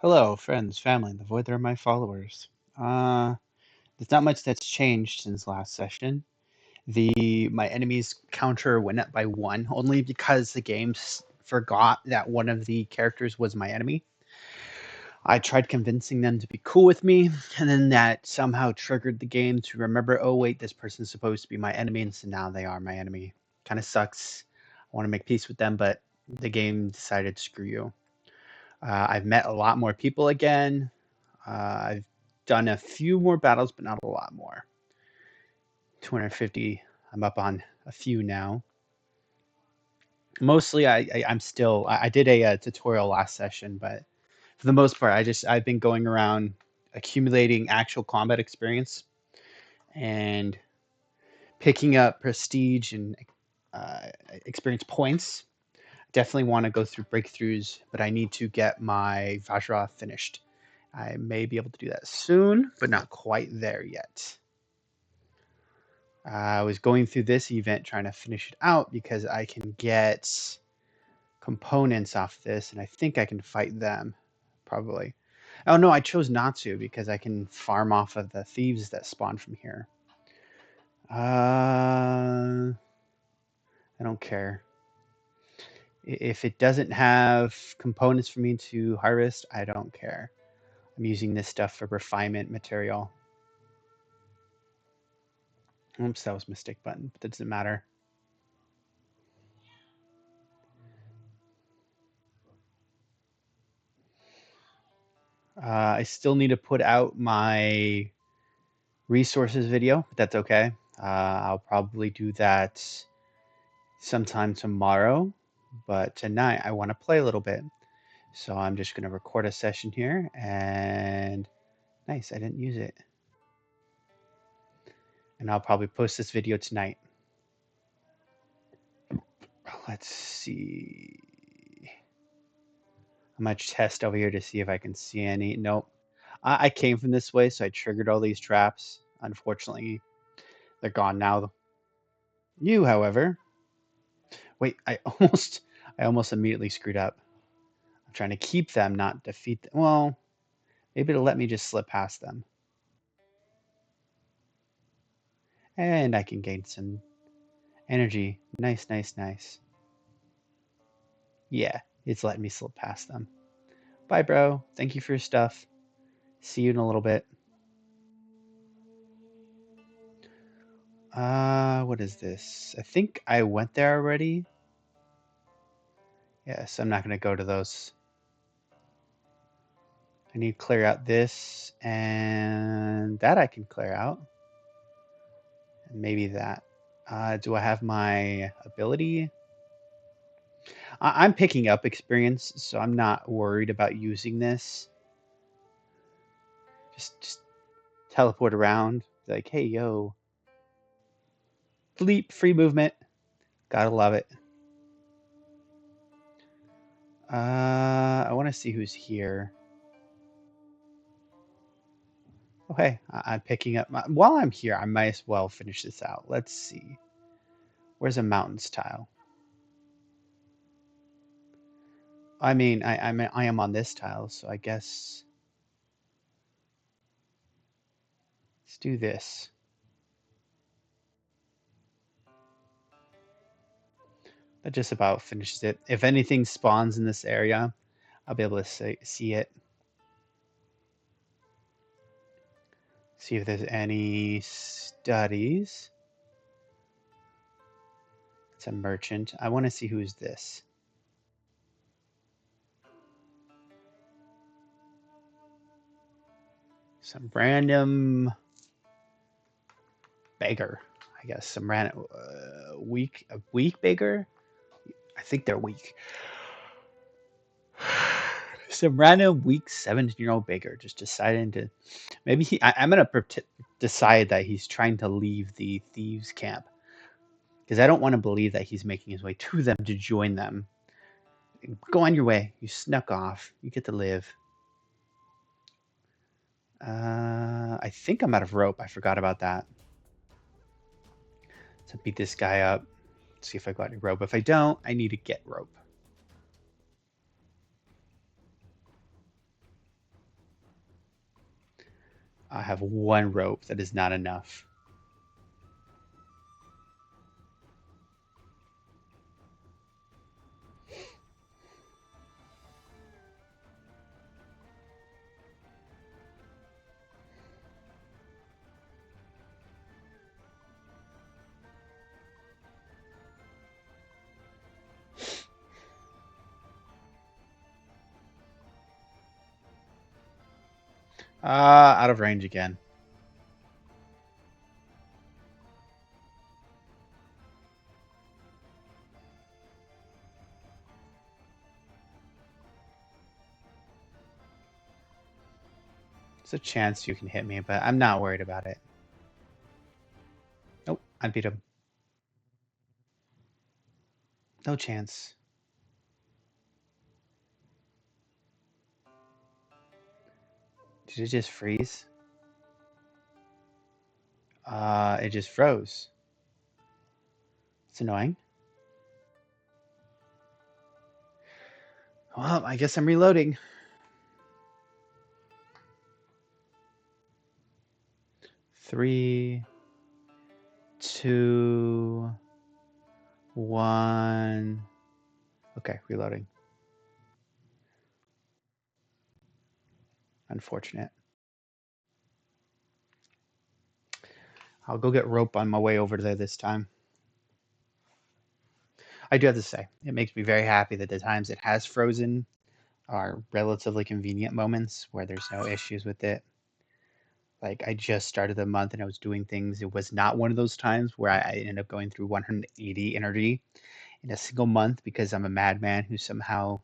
Hello, friends, family, the void, they're my followers. Uh, there's not much that's changed since last session. My enemy's counter went up by one, only because the game forgot that one of the characters was my enemy. I tried convincing them to be cool with me, and then that somehow triggered the game to remember, oh wait, this person's supposed to be my enemy, and so now they are my enemy. Kind of sucks. I want to make peace with them, but the game decided screw you. I've met a lot more people again. I've done a few more battles, but not a lot more. 250. I'm up on a few now. Mostly, I'm still. I did a tutorial last session, but for the most part, I've been going around accumulating actual combat experience and picking up prestige and uh, experience points. Definitely want to go through breakthroughs, but I need to get my Vajra finished. I may be able to do that soon, but not quite there yet. I was going through this event trying to finish it out because I can get components off this, and I think I can fight them, probably. Oh no, I chose not to because I can farm off of the thieves that spawn from here. I don't care. If it doesn't have components for me to harvest, I don't care. I'm using this stuff for refinement material. Oops, that was a mistake button, but that doesn't matter. I still need to put out my resources video, but that's okay. I'll probably do that sometime tomorrow, but tonight I want to play a little bit. So I'm just going to record a session here and nice, I didn't use it. And I'll probably post this video tonight. Let's see. I'm going to test over here to see if I can see any. Nope. I came from this way, so I triggered all these traps. Unfortunately, they're gone now. You, however, wait, I almost immediately screwed up. I'm trying to keep them, not defeat them. Well, maybe it'll let me just slip past them. And I can gain some energy. Nice, nice, nice. Yeah, it's letting me slip past them. Bye, bro. Thank you for your stuff. See you in a little bit. What is this? I think I went there already. Yes, I'm not going to go to those. I need to clear out this, and that I can clear out. And maybe that. Do I have my ability? I'm picking up experience, so I'm not worried about using this. Just teleport around. Like, hey, yo. Leap, free movement. Gotta love it. I want to see who's here. Okay, I'm picking up. While I'm here, I might as well finish this out. Let's see. Where's a mountains tile? I mean, I am on this tile, so I guess let's do this. That just about finishes it. If anything spawns in this area, I'll be able to see it. See if there's any studies. It's a merchant. I want to see who's this. Some random beggar, I guess. Some random weak beggar. I think they're weak. Some random weak 17-year-old beggar just deciding to. Maybe I'm gonna decide that he's trying to leave the thieves' camp because I don't want to believe that he's making his way to them to join them. Go on your way. You snuck off. You get to live. I think I'm out of rope. I forgot about that. So beat this guy up. See if I got any rope. If I don't, I need to get rope. I have one rope. That is not enough. Out of range again. There's a chance you can hit me, but I'm not worried about it. Nope, I beat him. No chance. Did it just freeze? It just froze. It's annoying. Well, I guess I'm reloading. 3, 2, 1. Okay, reloading. Unfortunate. I'll go get rope on my way over there this time. I do have to say, it makes me very happy that the times it has frozen are relatively convenient moments where there's no issues with it. Like, I just started the month and I was doing things. It was not one of those times where I ended up going through 180 energy in a single month because I'm a madman who somehow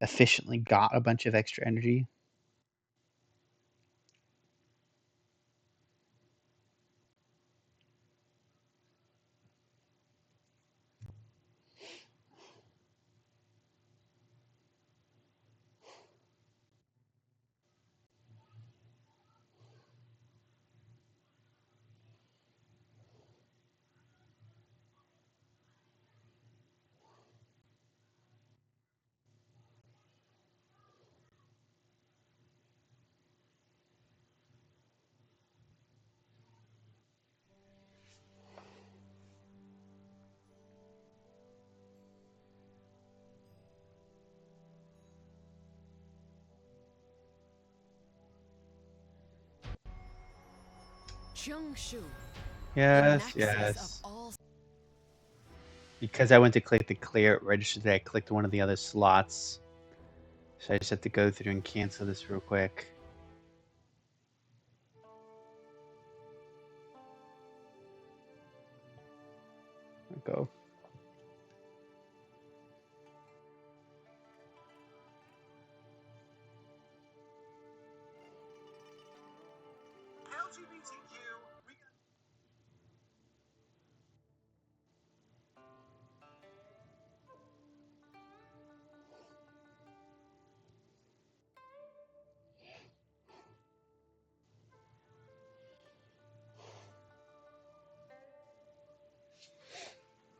efficiently got a bunch of extra energy. Yes, yes. Because I went to click the clear, it registered that I clicked one of the other slots. So I just have to go through and cancel this real quick. Go.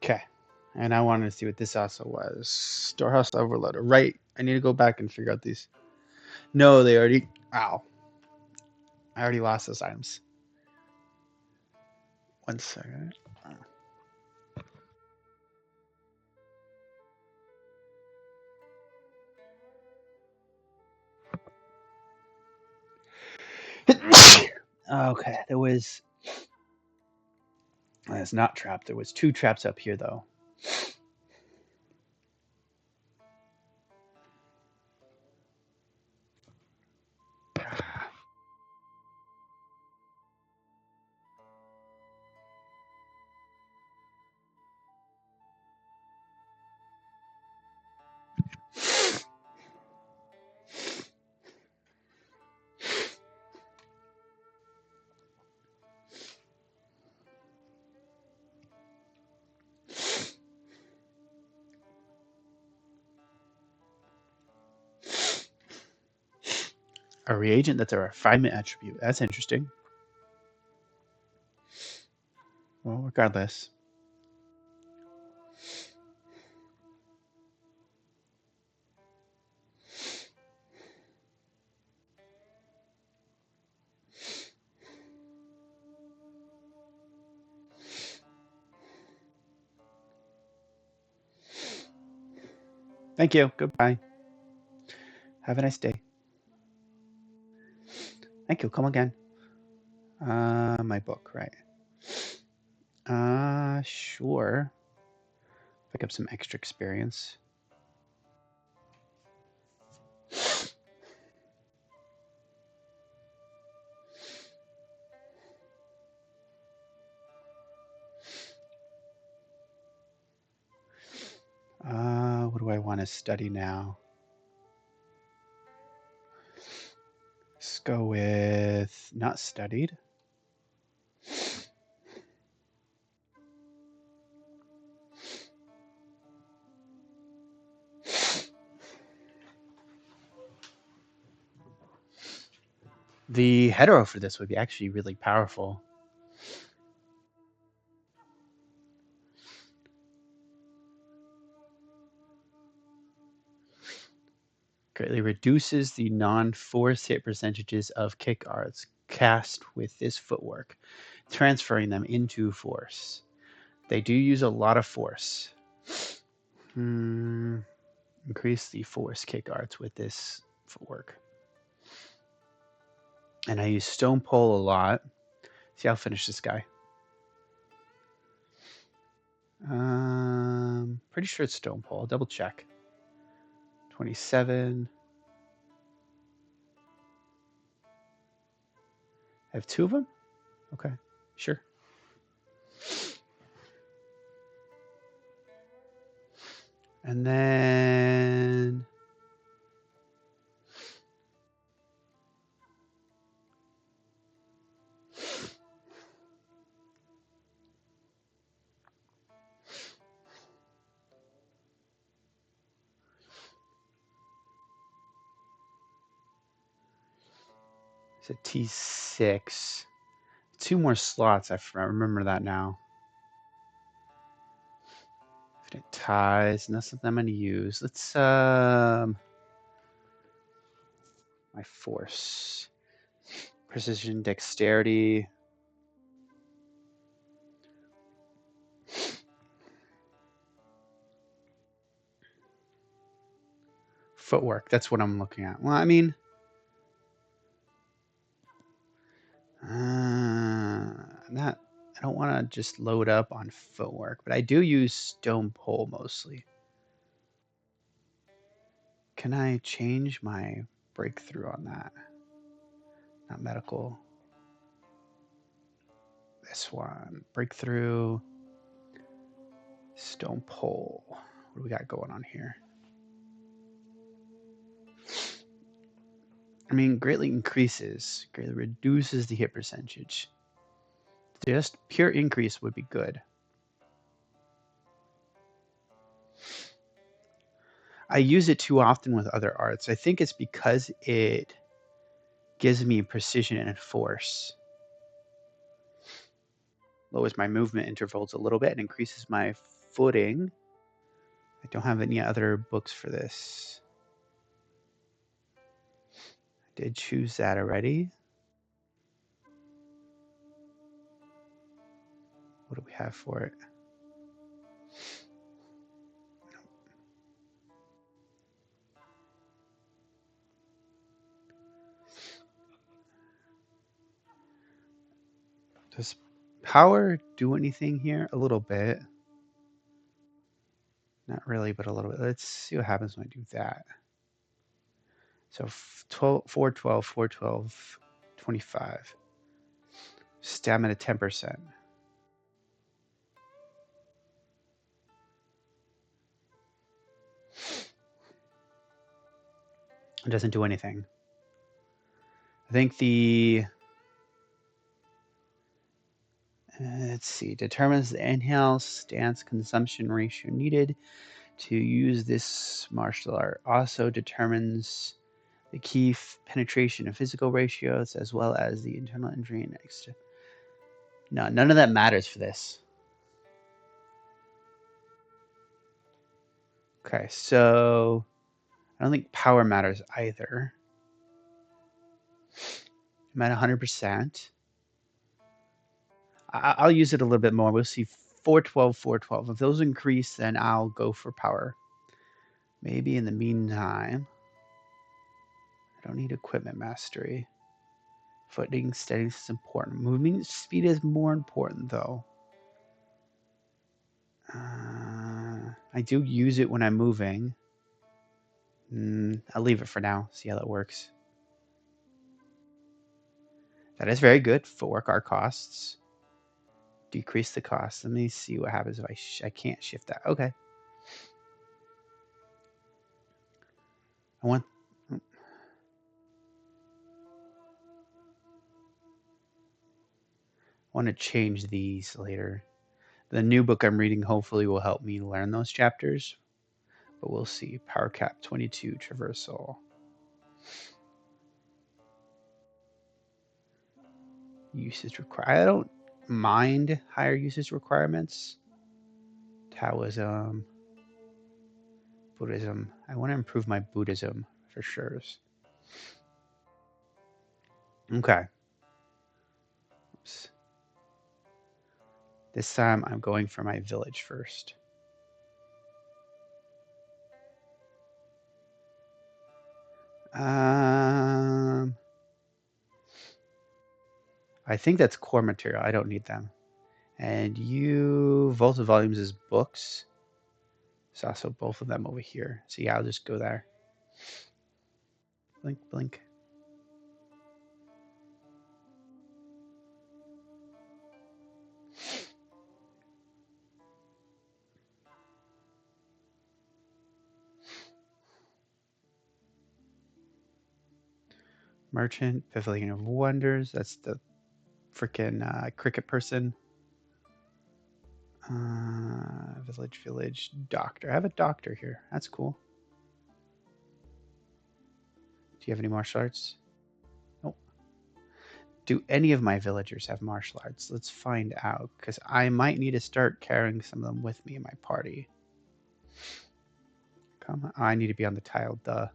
Okay. And I wanted to see what this also was. Storehouse overloader. Right. I need to go back and figure out these. No, they already. Ow. I already lost those items. 1 second. Okay. There was. It's not trapped. There was 2 traps up here, though. A reagent that's a refinement attribute. That's interesting. Well, regardless. Thank you. Goodbye. Have a nice day. Thank you. Come again. My book, right? Sure. Pick up some extra experience. What do I want to study now? Let's go with not studied. The hetero for this would be actually really powerful. Greatly reduces the non-force hit percentages of kick arts cast with this footwork, transferring them into force. They do use a lot of force. Increase the force kick arts with this footwork. And I use stone pole a lot. See, I'll finish this guy. Pretty sure it's stone pole. Double check. 27. I have two of them? Okay, sure. And then it's a T6. Two more slots. I remember that now. Infinite ties, and that's something I'm going to use. Let's my force, precision, dexterity. Footwork. That's what I'm looking at. Well, I mean, not. I don't want to just load up on footwork, but I do use stone pole mostly. Can I change my breakthrough on that? Not medical. This one. Breakthrough. Stone pole. What do we got going on here? I mean, greatly increases, greatly reduces the hit percentage. Just pure increase would be good. I use it too often with other arts. I think it's because it gives me precision and force. Lowers my movement intervals a little bit and increases my footing. I don't have any other books for this. I did choose that already. What do we have for it? Does power do anything here? A little bit. Not really, but a little bit. Let's see what happens when I do that. So 12, 412, 412, 25. Stamina 10%. It doesn't do anything. I think the let's see, determines the inhale stance consumption ratio needed to use this martial art. Also determines the key penetration and physical ratios as well as the internal injury and extra. No, none of that matters for this. Okay, so I don't think power matters either. I'm at 100%. I'll use it a little bit more. We'll see 412, 412. If those increase, then I'll go for power. Maybe in the meantime, I don't need equipment mastery. Footing steadiness is important. Movement speed is more important, though. I do use it when I'm moving. I'll leave it for now. See how that works. That is very good. Footwork art costs. Decrease the cost. Let me see what happens if I can't shift that. Okay. I want to change these later. The new book I'm reading hopefully will help me learn those chapters, but we'll see. Power cap 22 traversal. Usage require. I don't mind higher usage requirements. Taoism, Buddhism. I want to improve my Buddhism for sure. Okay. Oops. This time I'm going for my village first. I think that's core material. I don't need them. And you, Vault of Volumes is books. There's also both of them over here. So yeah, I'll just go there. Blink, blink. Merchant, Pavilion of Wonders. That's the freaking cricket person. Village, doctor. I have a doctor here. That's cool. Do you have any martial arts? Nope. Do any of my villagers have martial arts? Let's find out, because I might need to start carrying some of them with me in my party. Come on. Oh, I need to be on the tile, duh.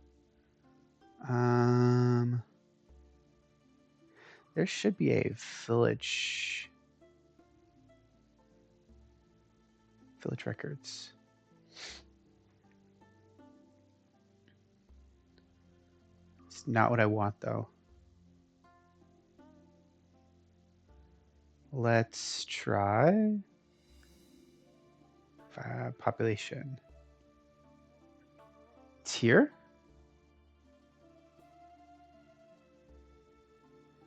There should be a village records. It's not what I want, though. Let's try population. Tier?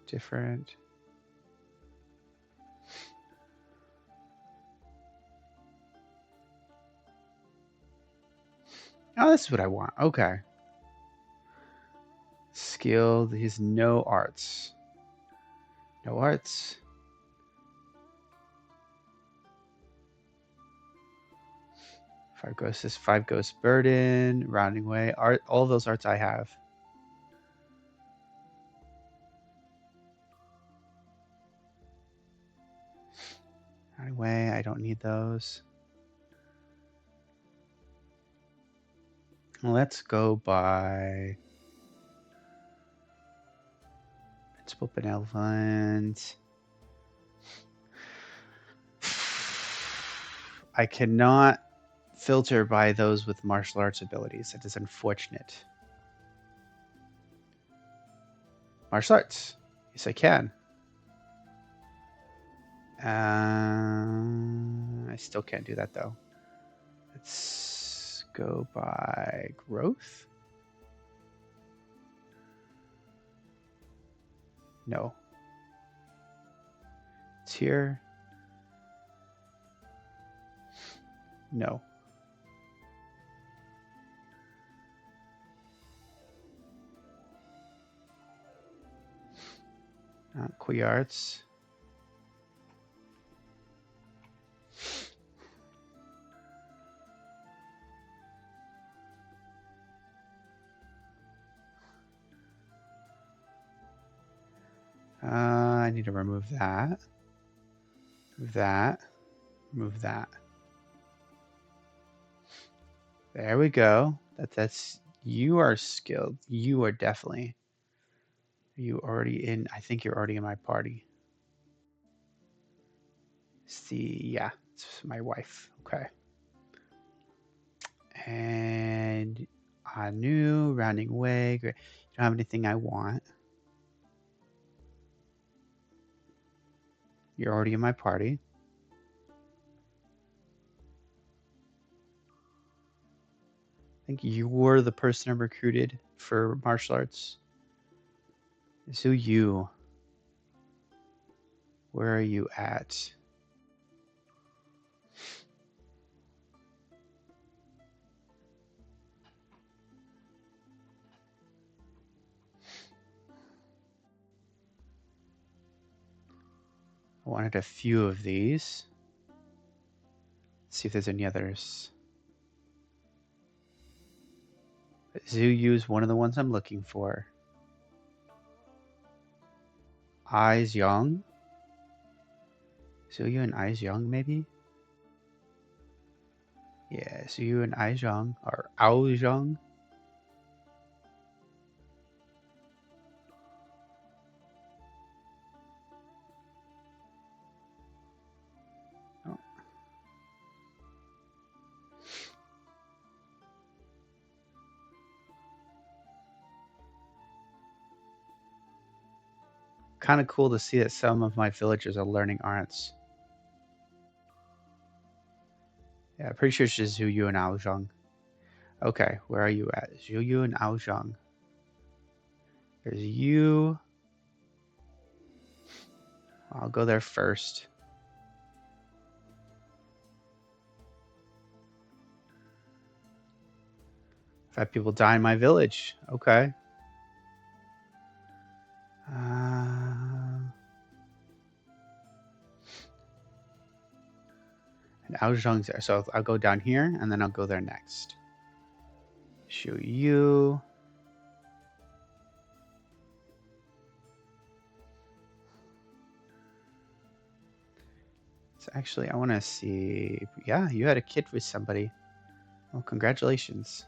Different. Oh, this is what I want. Okay. Skilled. He has no arts. No arts. Five ghosts. 5 ghost burden. Rounding way. Art. All those arts I have. Rounding way. I don't need those. Let's go by Principal Benevolent. I cannot filter by those with martial arts abilities. That is unfortunate. Martial arts. Yes, I can. I still can't do that, though. Let's go by growth. No. Tier. No. Qui arts. I need to remove that. Move that. Move that. There we go. That's you are skilled. You are definitely. You already in? I think you're already in my party. See, yeah, it's my wife. Okay. And Anu, rounding away. Great. You don't have anything I want. You're already in my party. I think you were the person I recruited for martial arts. So you, where are you at? I wanted a few of these. Let's see if there's any others. Zuyu is one of the ones I'm looking for. Eyes Young. Zuyu and Eyes Young, maybe? Yeah, Zuyu and Eyes Young, or Ao Young. Oh. Kind of cool to see that some of my villagers are learning arts. Yeah, pretty sure it's just Zuyu and Ao Young. Okay, where are you at? Zuyu and Ao Young. There's you. I'll go there first. I've had people die in my village. Okay. And Ao Zhang's there. So I'll go down here and then I'll go there next. Show you. So actually, I want to see. Yeah, you had a kid with somebody. Well, congratulations.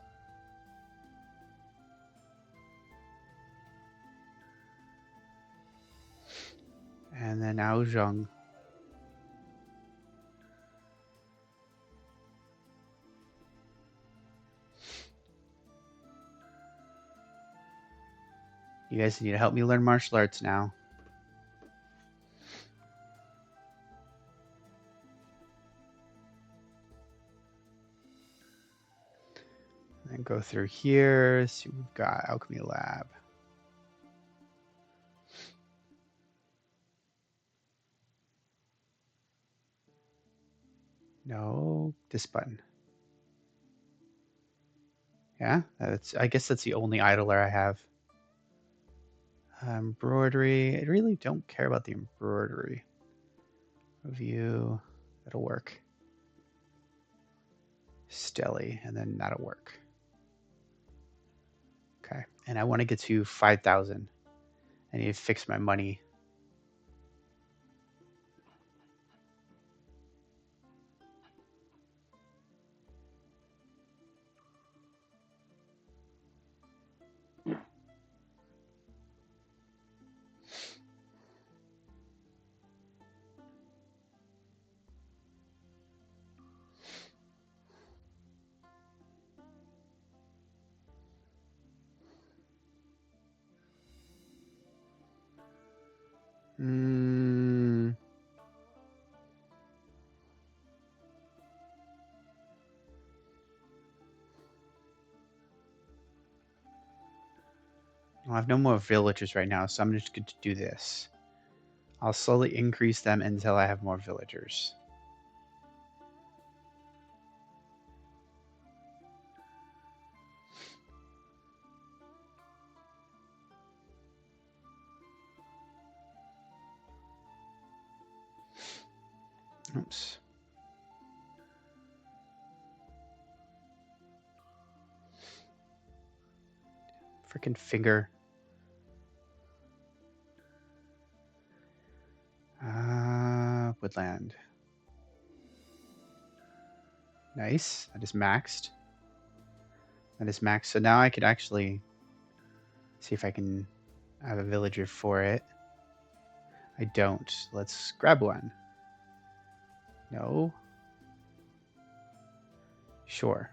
And then Ao Zhang. You guys need to help me learn martial arts now. And go through here. See what we've got. Alchemy Lab. No, this button. Yeah, I guess that's the only idler I have. Embroidery. I really don't care about the embroidery. Review. That'll work. Stelly, and then that'll work. Okay, and I want to get to 5,000. I need to fix my money. I have no more villagers right now, so I'm just going to do this. I'll slowly increase them until I have more villagers. Oops. Freaking finger. Woodland. Nice. That is maxed. That is maxed. So now I could actually see if I can have a villager for it. I don't. Let's grab one. No. Sure.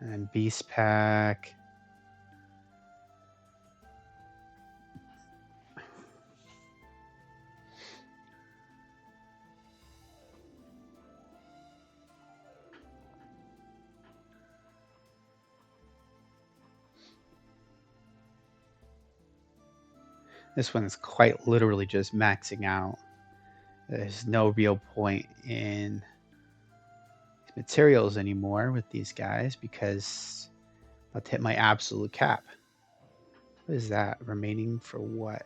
And Beast Pack. This one's quite literally just maxing out. There's no real point in materials anymore with these guys because I'm about to hit my absolute cap. What is that? Remaining for what?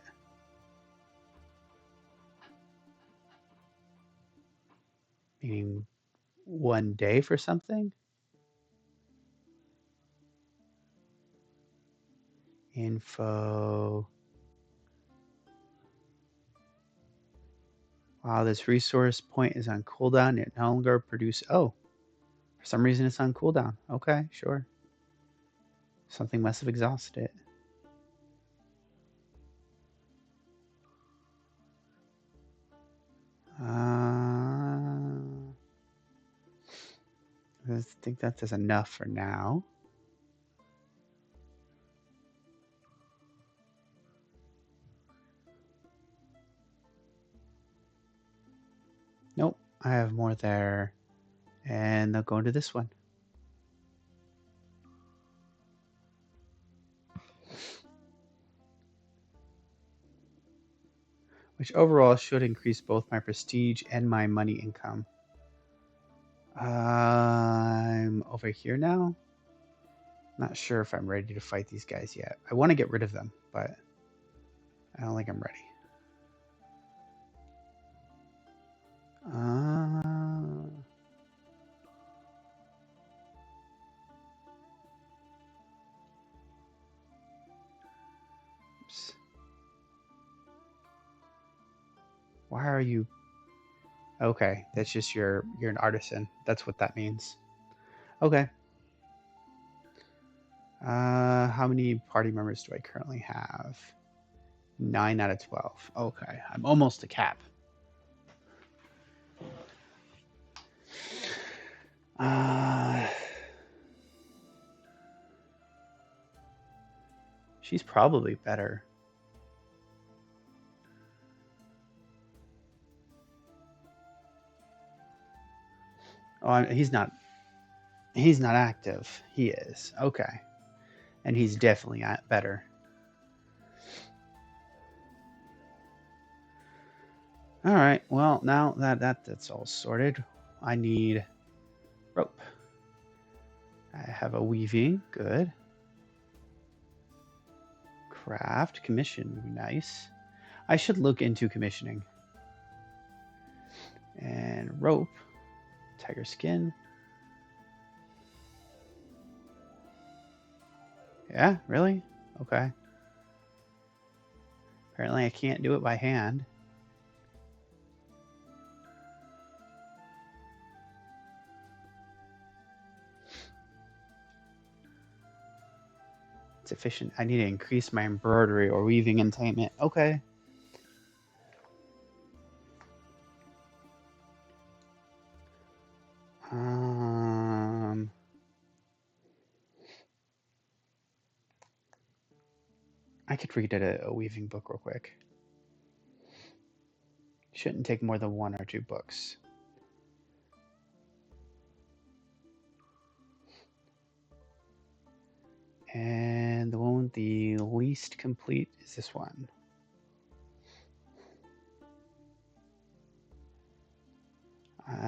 Meaning 1 day for something? Info. Wow, this resource point is on cooldown. It no longer produces. Oh, for some reason it's on cooldown. Okay, sure. Something must have exhausted it. I think that is enough for now. Nope, I have more there. And I'll go into this one. Which overall should increase both my prestige and my money income. I'm over here now. Not sure if I'm ready to fight these guys yet. I want to get rid of them, but I don't think I'm ready. Oops. Why are you? Okay, that's just you're an artisan. That's what that means. Okay. How many party members do I currently have? 9 out of 12. Okay, I'm almost to cap. She's probably better. Oh, he's not. He's not active. He is. Okay. And he's definitely better. All right. Well, now that's all sorted, I need rope. I have a weaving. Good. Craft. Commission would be nice. I should look into commissioning. And rope. Tiger skin. Yeah, really? Okay. Apparently I can't do it by hand. It's efficient. I need to increase my embroidery or weaving entertainment. Okay. I could read a weaving book real quick. Shouldn't take more than 1 or 2 books. And the one with the least complete is this one.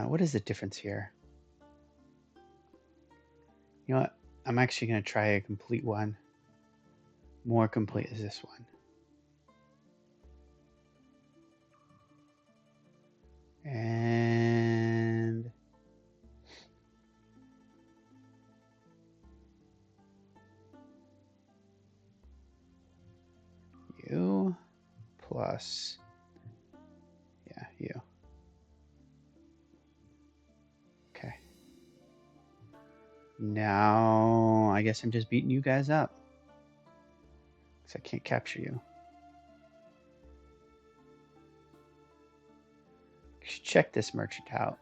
What is the difference here? You know what? I'm actually going to try a complete one. More complete is this one. And you plus, yeah, you. Okay. Now, I guess I'm just beating you guys up. Because I can't capture you. Should check this merchant out.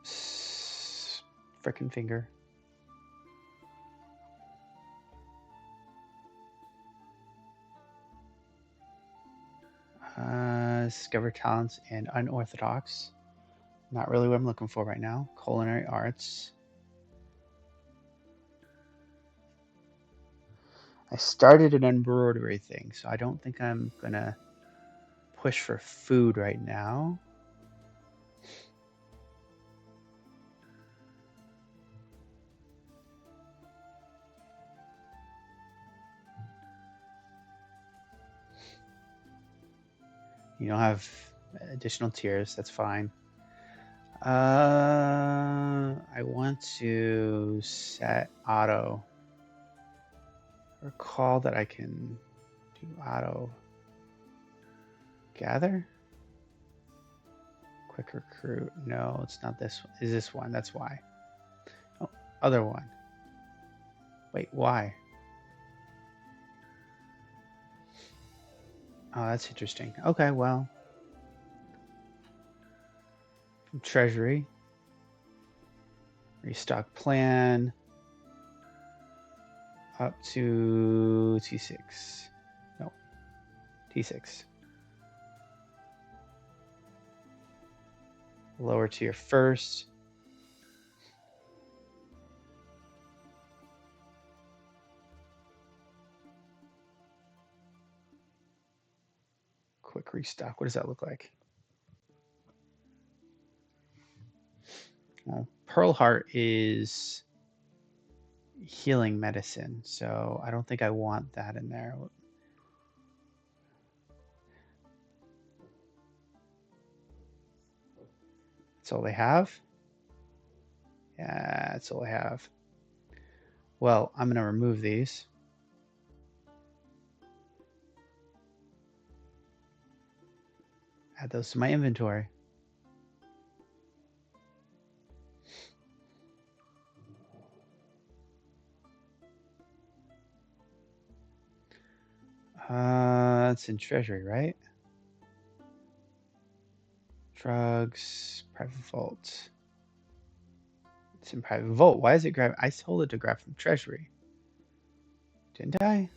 Frickin' finger. Discover talents and unorthodox. Not really what I'm looking for right now. Culinary arts. I started an embroidery thing, so I don't think I'm gonna push for food right now. You don't have additional tiers, that's fine. I want to set auto. Recall that I can do auto gather. Quick recruit. No, it's not this one. Is this one? That's why. Oh, other one. Wait, why? Oh, that's interesting. Okay, well. From Treasury. Restock plan. Up to T6. No, T6. Lower tier first. Quick restock. What does that look like? Well, Pearl Heart is healing medicine, so I don't think I want that in there. That's all they have? Yeah, that's all I have. Well, I'm going to remove these. Add those to my inventory. It's in treasury, right? Drugs, private vault. It's in private vault. Why is it grab? I told it to grab from treasury. Didn't I?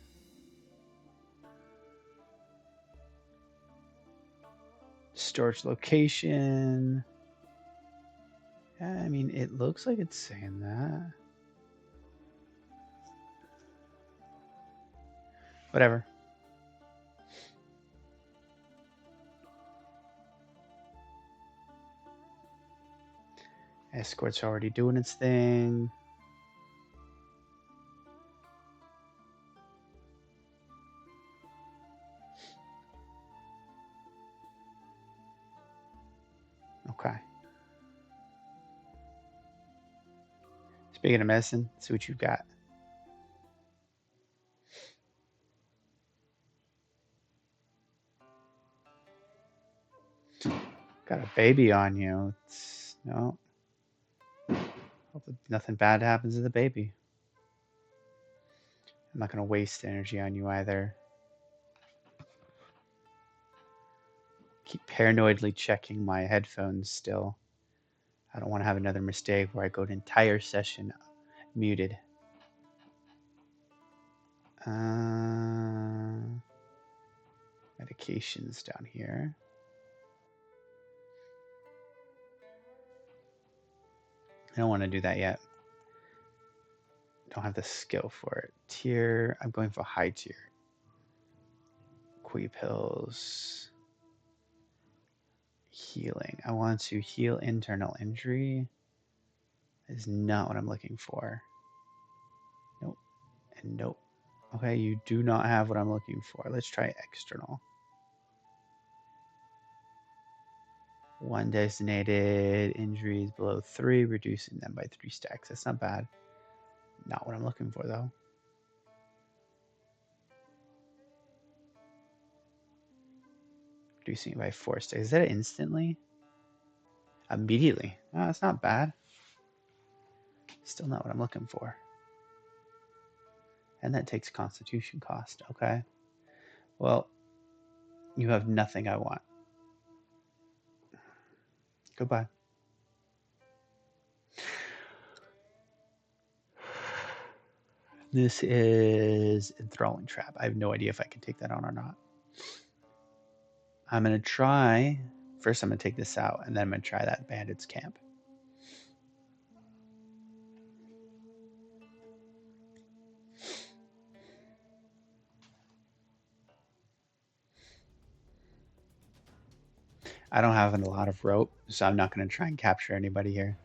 Storage location. Yeah, I mean, it looks like it's saying that. Whatever. Escort's already doing its thing. Okay. Speaking of medicine, see what you've got. Got a baby on you. No. Hope nothing bad happens to the baby. I'm not going to waste energy on you either. Keep paranoidly checking my headphones still. I don't want to have another mistake where I go an entire session muted. Medications down here. I don't want to do that yet. Don't have the skill for it. Tier, I'm going for high tier. Qui pills. Healing. I want to heal internal injury. That is not what I'm looking for. Nope. And nope. Okay, you do not have what I'm looking for. Let's try external. One designated injuries below 3, reducing them by 3 stacks. That's not bad. Not what I'm looking for, though. Reducing it by 4 stacks. Is that instantly? Immediately. Oh, that's not bad. Still not what I'm looking for. And that takes constitution cost. Okay. Well, you have nothing I want. Goodbye. This is Enthralling Trap. I have no idea if I can take that on or not. I'm going to try. First, I'm going to take this out, and then I'm going to try that Bandit's Camp. I don't have a lot of rope, so I'm not going to try and capture anybody here.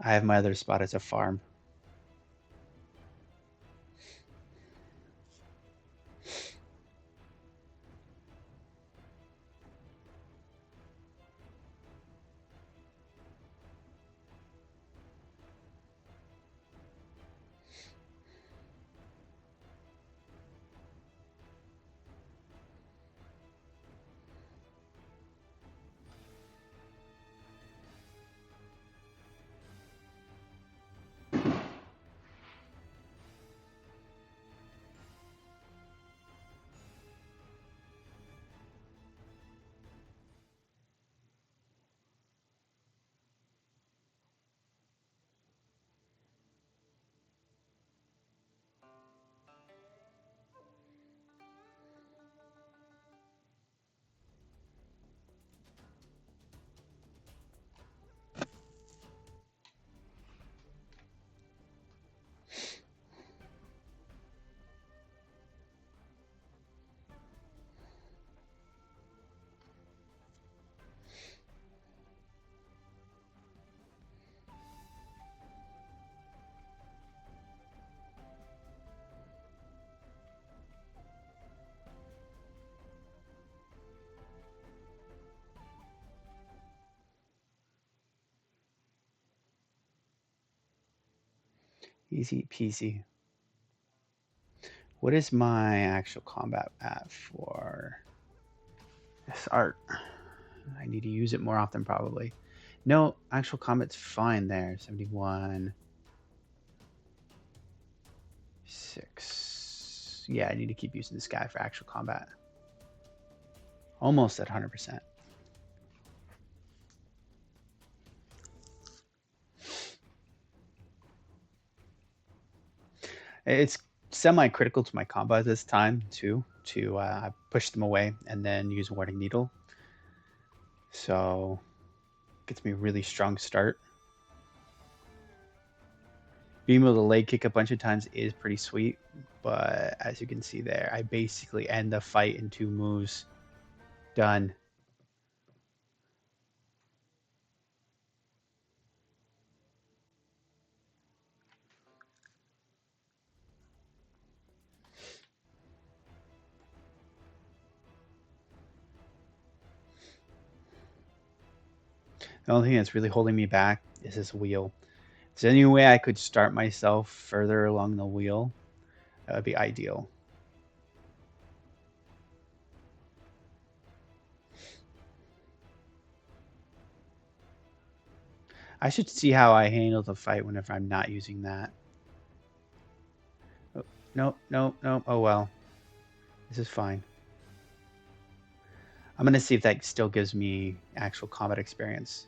I have my other spot as a farm. Easy peasy. What is my actual combat at for this art? I need to use it more often, probably. No, actual combat's fine there. 71. 6. Yeah, I need to keep using this guy for actual combat. Almost at 100%. It's semi-critical to my combo this time, too, to push them away and then use Warding Needle. So, gets me a really strong start. Being able to leg kick a bunch of times is pretty sweet, but as you can see there, I basically end the fight in 2 moves. Done. The only thing that's really holding me back is this wheel. If there's any way I could start myself further along the wheel, that would be ideal. I should see how I handle the fight whenever I'm not using that. Oh, no, no, no. Oh well. This is fine. I'm going to see if that still gives me actual combat experience.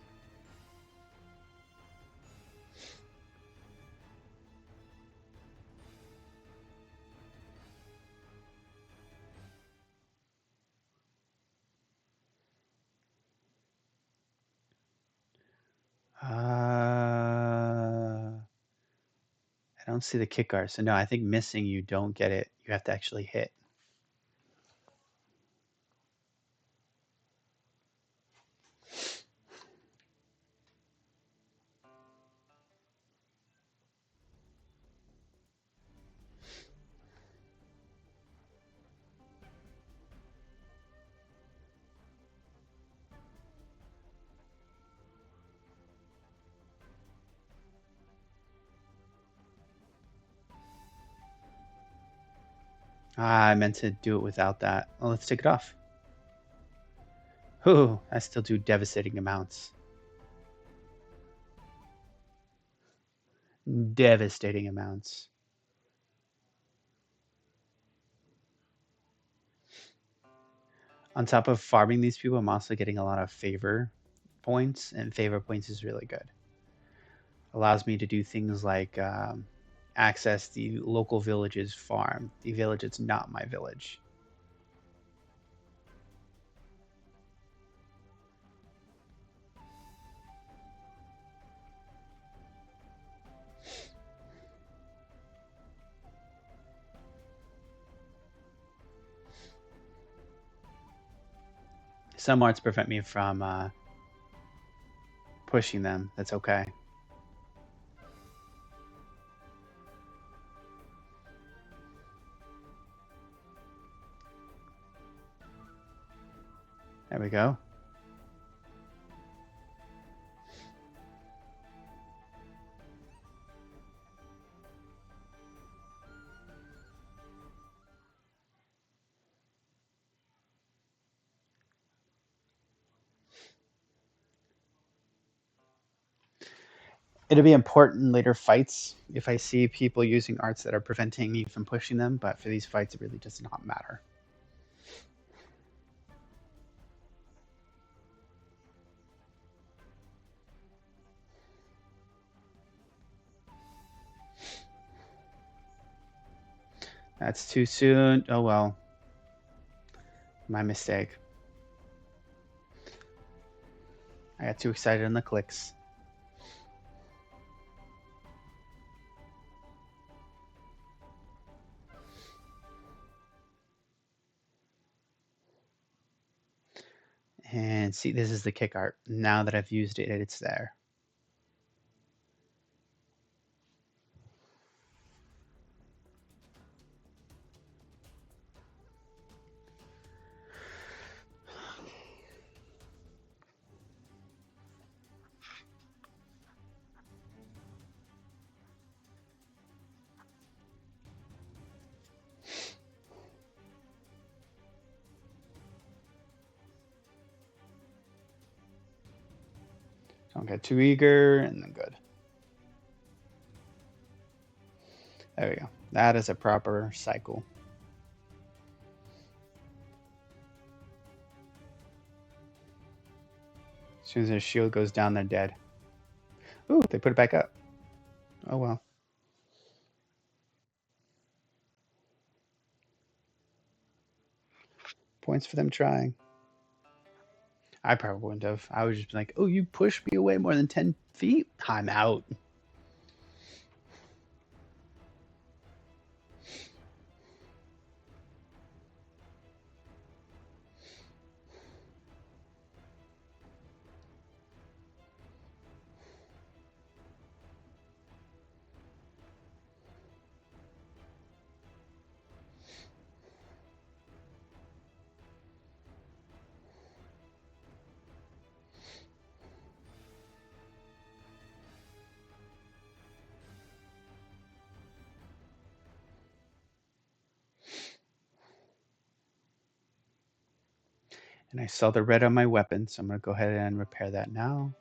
I don't see the kick guard. So no, I think missing you don't get it. You have to actually hit. I meant to do it without that. Well, let's take it off. Ooh, I still do devastating amounts. Devastating amounts. On top of farming these people, I'm also getting a lot of favor points, and favor points is really good. Allows me to do things like access the local village's farm. The village is not my village. Some arts prevent me from pushing them. That's okay. There we go. It'll be important in later fights if I see people using arts that are preventing me from pushing them, but for these fights, it really does not matter. That's too soon. Oh well. My mistake. I got too excited on the clicks. And see, this is the kick art. Now that I've used it, it's there. Don't get too eager, and then good. There we go. That is a proper cycle. As soon as their shield goes down, they're dead. Ooh, they put it back up. Oh well. Points for them trying. I probably wouldn't have. I would just be like, oh, you pushed me away more than 10 feet? I'm out. And I saw the red on my weapon, so I'm going to go ahead and repair that now.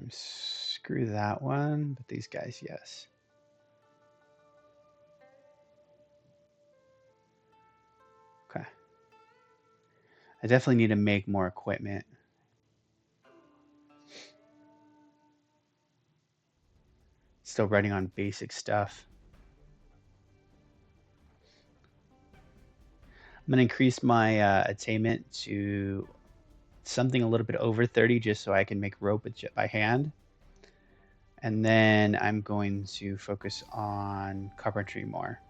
Screw that one, but these guys, yes. Okay. I definitely need to make more equipment. Still running on basic stuff. I'm going to increase my attainment to something a little bit over 30 just so I can make rope by hand. And then I'm going to focus on carpentry more.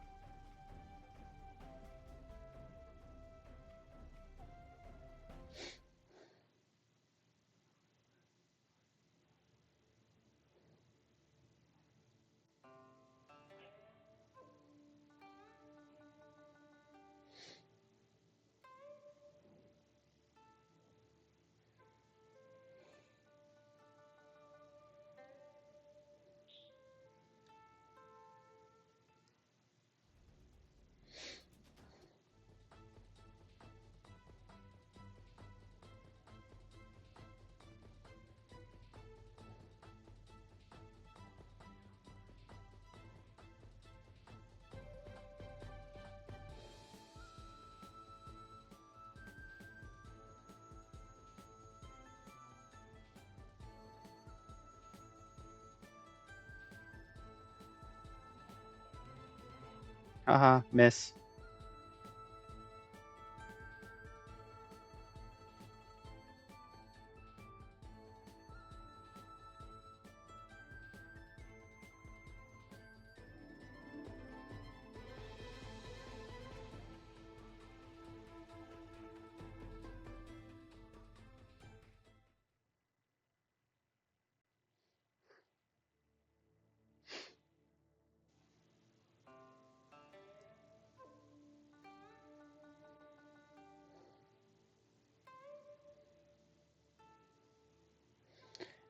Haha, miss.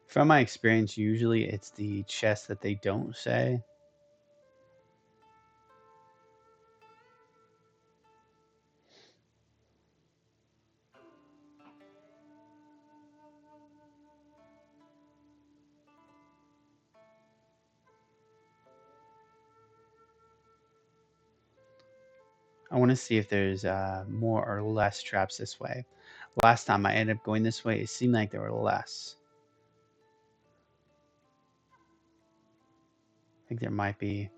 From my experience, usually it's the chest that they don't say. I want to see if there's more or less traps this way. Last time I ended up going this way, it seemed like there were less. I think there might be.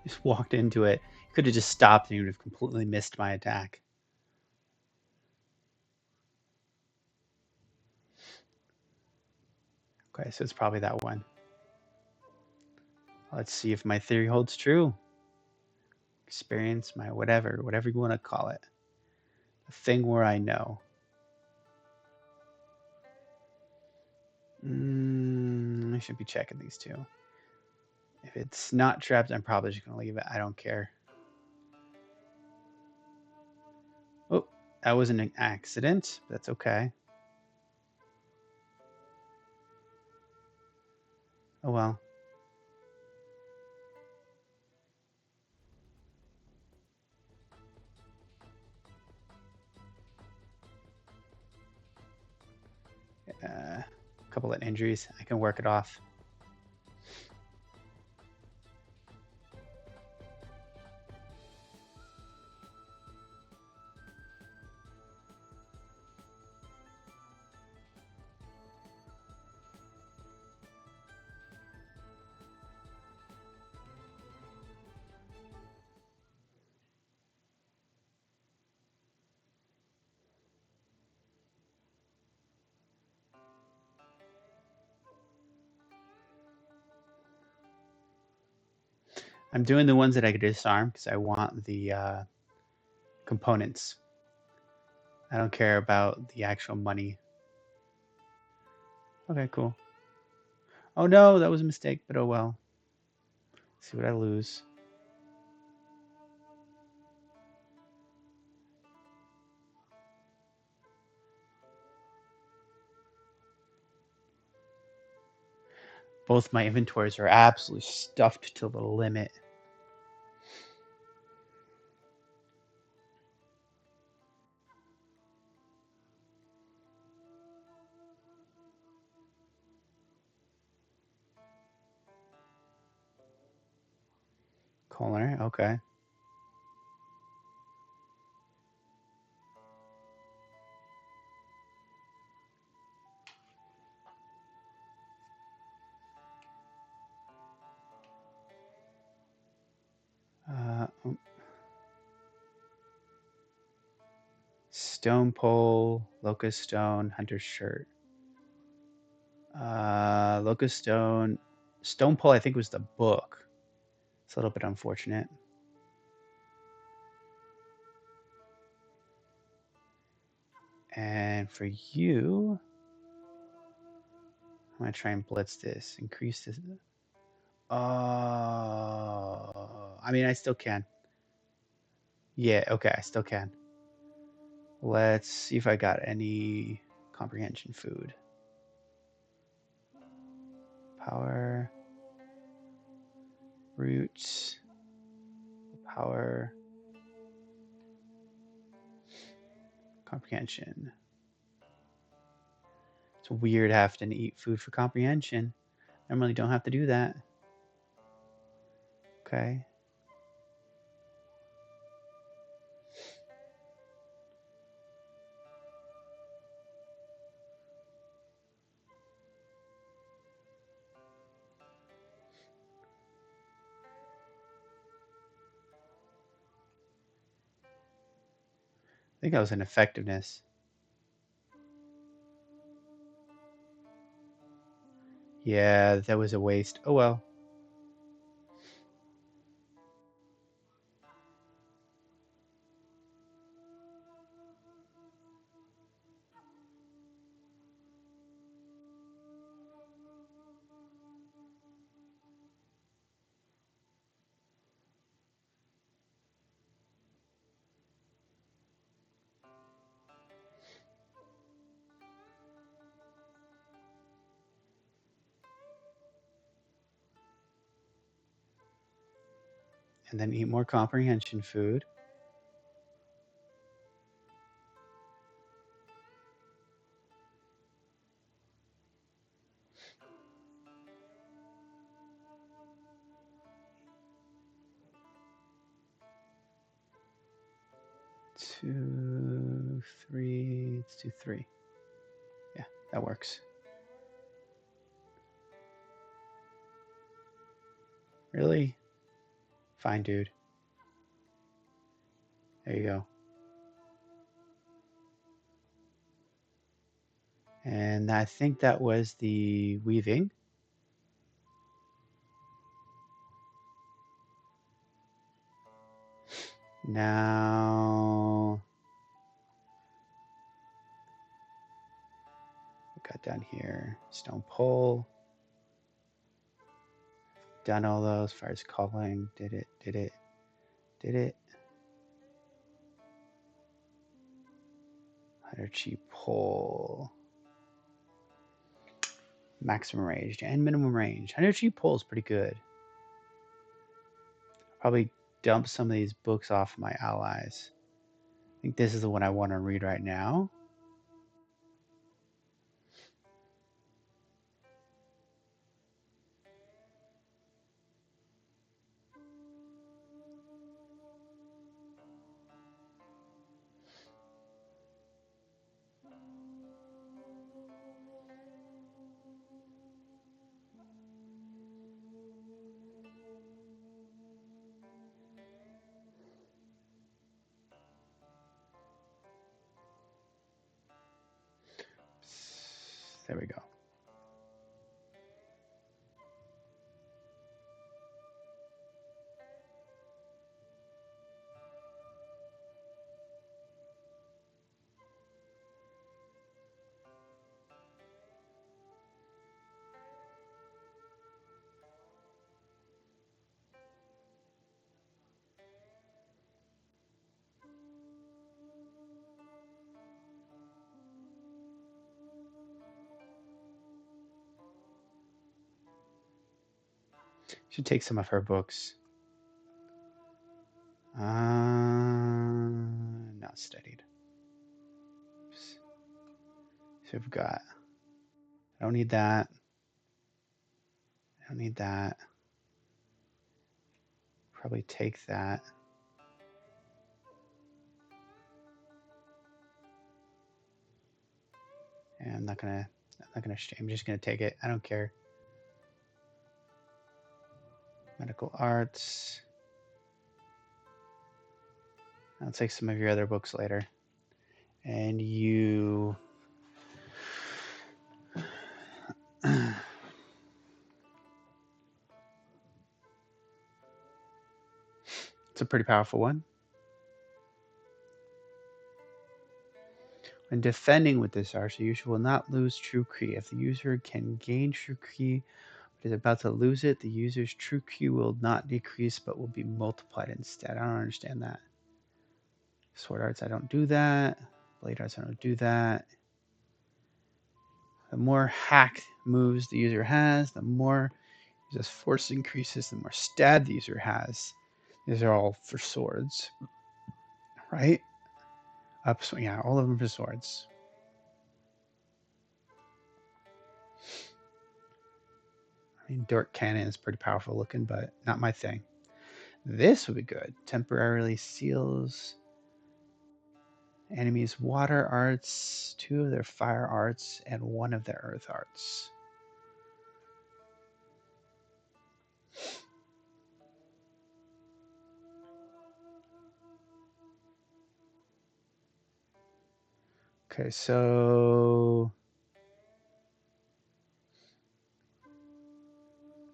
Just walked into it. Could have just stopped and you would have completely missed my attack. Okay, so it's probably that one. Let's see if my theory holds true. Experience, my whatever you want to call it. A thing where I know. I should be checking these two. If it's not trapped, I'm probably just going to leave it. I don't care. Oh, that was an accident. That's okay. Oh well. A couple of injuries. I can work it off. I'm doing the ones that I could disarm because I want the components. I don't care about the actual money. Okay, cool. Oh no, that was a mistake, but oh well. Let's see what I lose. Both my inventories are absolutely stuffed to the limit. Culinary, okay. Uh, Stone pole, locust stone, hunter's shirt. Locust stone, stone pole. I think was the book. It's a little bit unfortunate. And for you, I'm gonna try and blitz this. Increase this. I mean, I still can. Yeah, okay, I still can. Let's see if I got any comprehension food. Power. Roots. Power. Comprehension. It's weird having to eat food for comprehension. I really don't have to do that. Okay. I think that was an effectiveness. Yeah, that was a waste. Oh well. And then eat more comprehension food. Two, three. Let's do 3. Yeah, that works. Really? Fine, dude. There you go. And I think that was the weaving. Now, we got down here, stone pole. Done all those. Fires calling. Did it. Energy pole. Maximum range and minimum range. Energy pole is pretty good. Probably dump some of these books off my allies. I think this is the one I want to read right now. There we go. Should take some of her books. Not studied. Oops. So we've got. I don't need that. I don't need that. Probably take that. And I'm not gonna. I'm just gonna take it. I don't care. Medical arts. I'll take some of your other books later. And you. It's a pretty powerful one. When defending with this archer, the user will not lose true Ki. If the user can gain true Ki but is about to lose it, the user's true Ki will not decrease but will be multiplied instead. I don't understand that. Sword arts, I don't do that. Blade arts, I don't do that. The more hacked moves the user has, the more As force increases, the more stat the user has. These are all for swords, right? Upswing, yeah, all of them for swords. I mean, Dork Cannon is pretty powerful looking, but not my thing. This would be good. Temporarily seals enemies' water arts, 2 of their fire arts, and 1 of their earth arts. Okay, so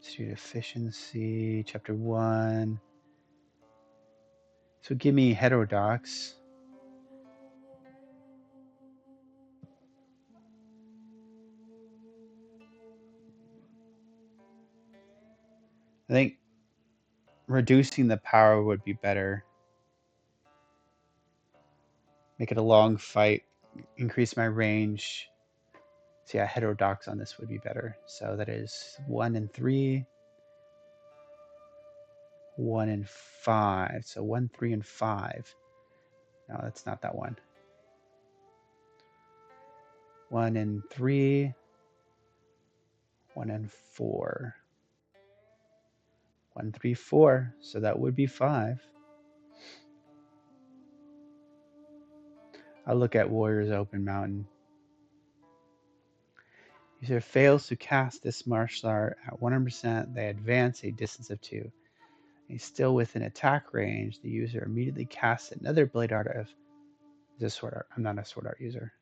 student efficiency, chapter 1. So give me heterodox. I think reducing the power would be better. Make it a long fight, increase my range. So yeah, heterodox on this would be better. So that is 1 and 3, 1 and 5. So 1, 3, and 5. No, that's not that one. 1 and 3, 1 and 4. 1, 3, 4. So that would be 5. I'll look at Warrior's Open Mountain. User fails to cast this martial art at 100%, they advance a distance of 2. He's still within attack range. The user immediately casts another blade art of this sword art. I'm not a sword art user.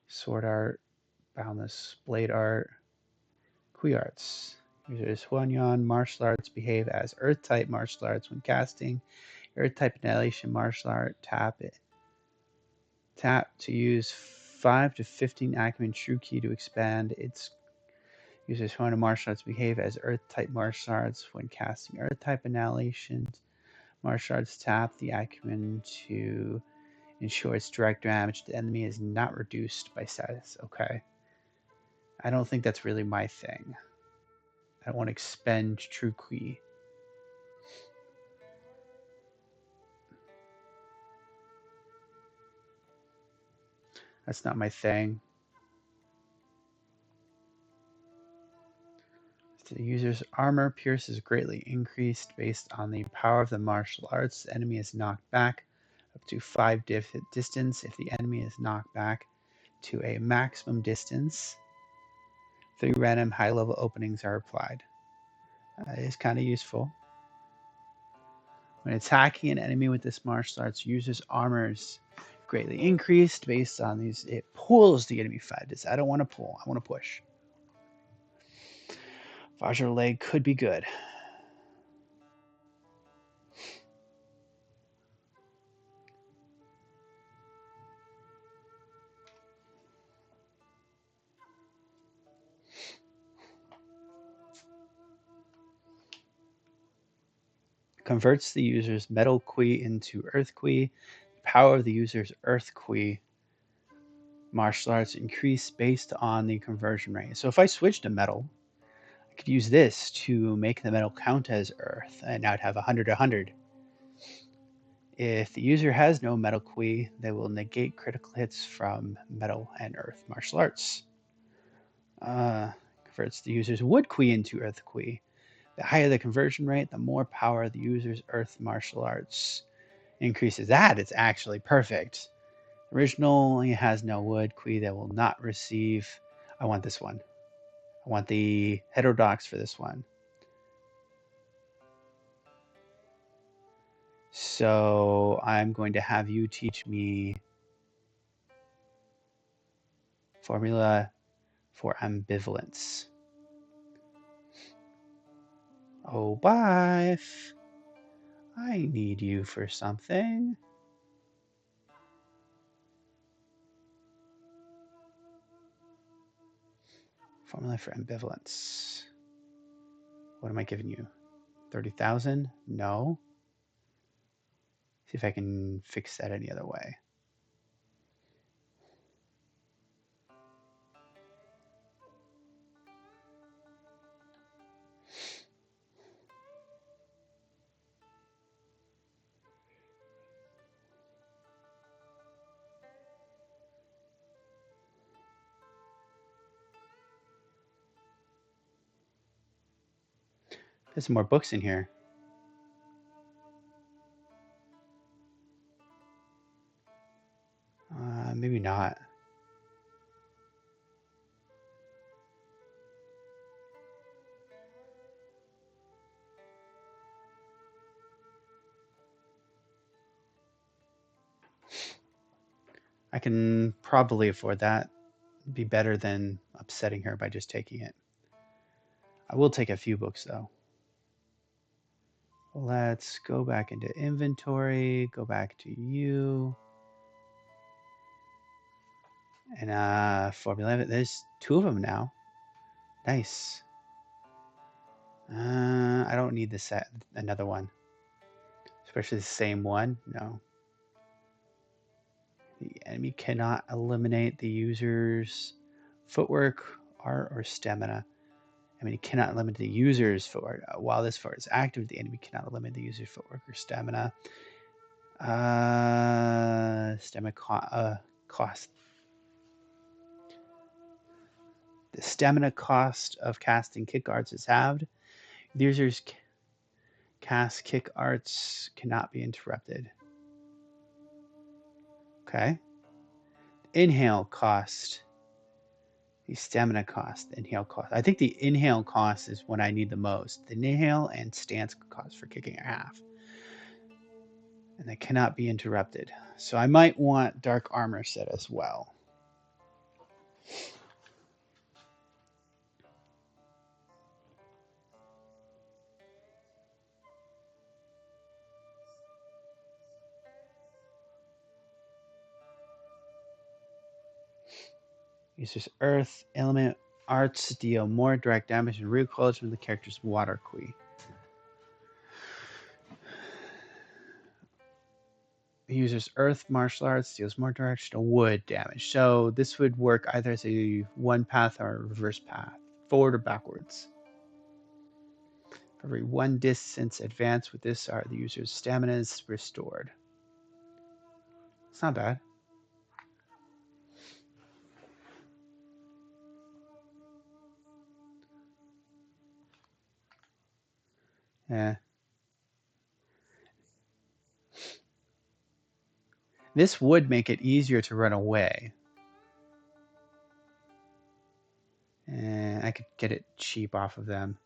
Sword art, boundless blade art, Kui arts. Users Huanyan martial arts behave as earth type martial arts when casting. Earth type annihilation martial art, tap it. Tap to use 5 to 15 acumen true key to expand its users Huanyan martial arts behave as earth type martial arts when casting earth type annihilations. Martial arts tap the acumen to ensure its direct damage to the enemy is not reduced by status. Okay. I don't think that's really my thing. I don't want to expend true key. That's not my thing. The user's armor pierce is greatly increased based on the power of the martial arts. The enemy is knocked back up to 5 distance. If the enemy is knocked back to a maximum distance, 3 random high-level openings are applied. That is kind of useful. When attacking an enemy with this martial arts, user's armor is greatly increased based on these. It pulls the enemy 5 distance. I don't want to pull. I want to push. Vajra leg could be good. Converts the user's metal Kui into earth Kui. The power of the user's earth Kui martial arts increase based on the conversion rate. So if I switch to metal, I could use this to make the metal count as earth, and now I'd have 100 100. If the user has no metal Kui, they will negate critical hits from metal and earth martial arts. Converts the user's wood Kui into earth Kui. The higher the conversion rate, the more power the user's earth martial arts increases. That is actually perfect. Originally has no wood Kui that will not receive. I want this one. I want the heterodox for this one. So I'm going to have you teach me formula for ambivalence. Oh, wife, I need you for something. Formula for ambivalence. What am I giving you? 30,000? No. See if I can fix that any other way. There's some more books in here. Maybe not. I can probably afford that. Be better than upsetting her by just taking it. I will take a few books though. Let's go back into inventory, go back to you. And Formula, there's 2 of them now. Nice. I don't need this set, another one. Especially the same one. No. The enemy cannot eliminate the user's footwork, art, or stamina. I mean, it cannot limit the user's footwork. While this fort is active, the enemy cannot limit the user's footwork or stamina. Stamina cost. The stamina cost of casting kick arts is halved. The user's cast kick arts cannot be interrupted. Okay. Inhale cost. The stamina cost, the inhale cost. I think the inhale cost is when I need the most. The inhale and stance cost for kicking are half. And they cannot be interrupted. So I might want dark armor set as well. Uses earth, element, arts deal more direct damage and recoils from the character's water key. Uses earth, martial arts, deals more directional wood damage. So this would work either as a one path or a reverse path, forward or backwards. Every one distance advance with this art, the user's stamina is restored. It's not bad. Yeah. This would make it easier to run away. And I could get it cheap off of them.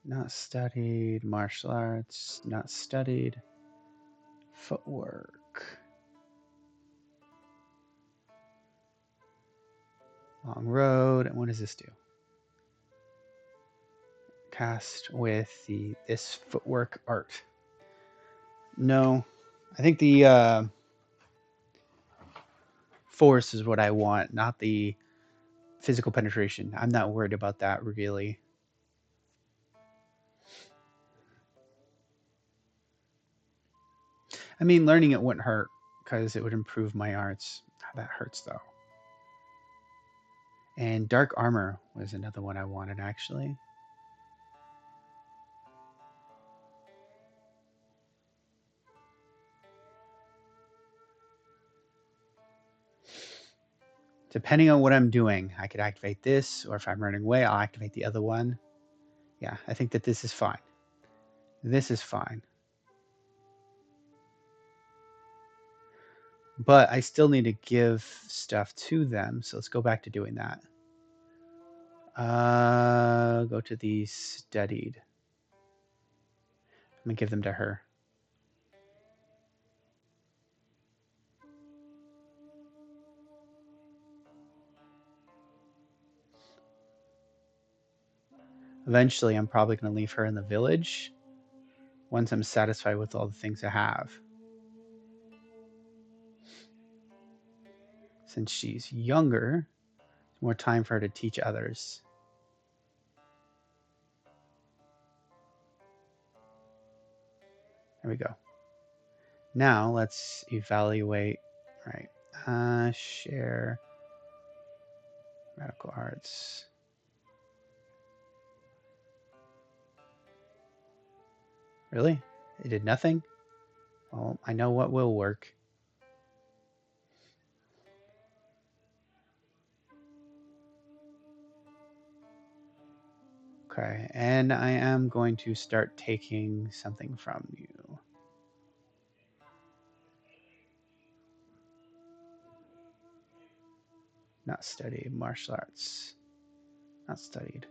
Not studied. Martial arts. Not studied. Footwork. Long road. And what does this do? Cast with this footwork art. No. I think the force is what I want, not the physical penetration. I'm not worried about that really. I mean, learning it wouldn't hurt because it would improve my arts. That hurts though. And dark armor was another one I wanted actually. Depending on what I'm doing, I could activate this, or if I'm running away, I'll activate the other one. Yeah, I think that this is fine. This is fine. But I still need to give stuff to them, so let's go back to doing that. Go to the studied. I'm gonna give them to her. Eventually, I'm probably gonna leave her in the village once I'm satisfied with all the things I have. Since she's younger, more time for her to teach others. There we go. Now let's evaluate. Right. Share. Radical arts. Really? It did nothing? Well, I know what will work. Okay, and I am going to start taking something from you. Not studied. Martial arts. Not studied.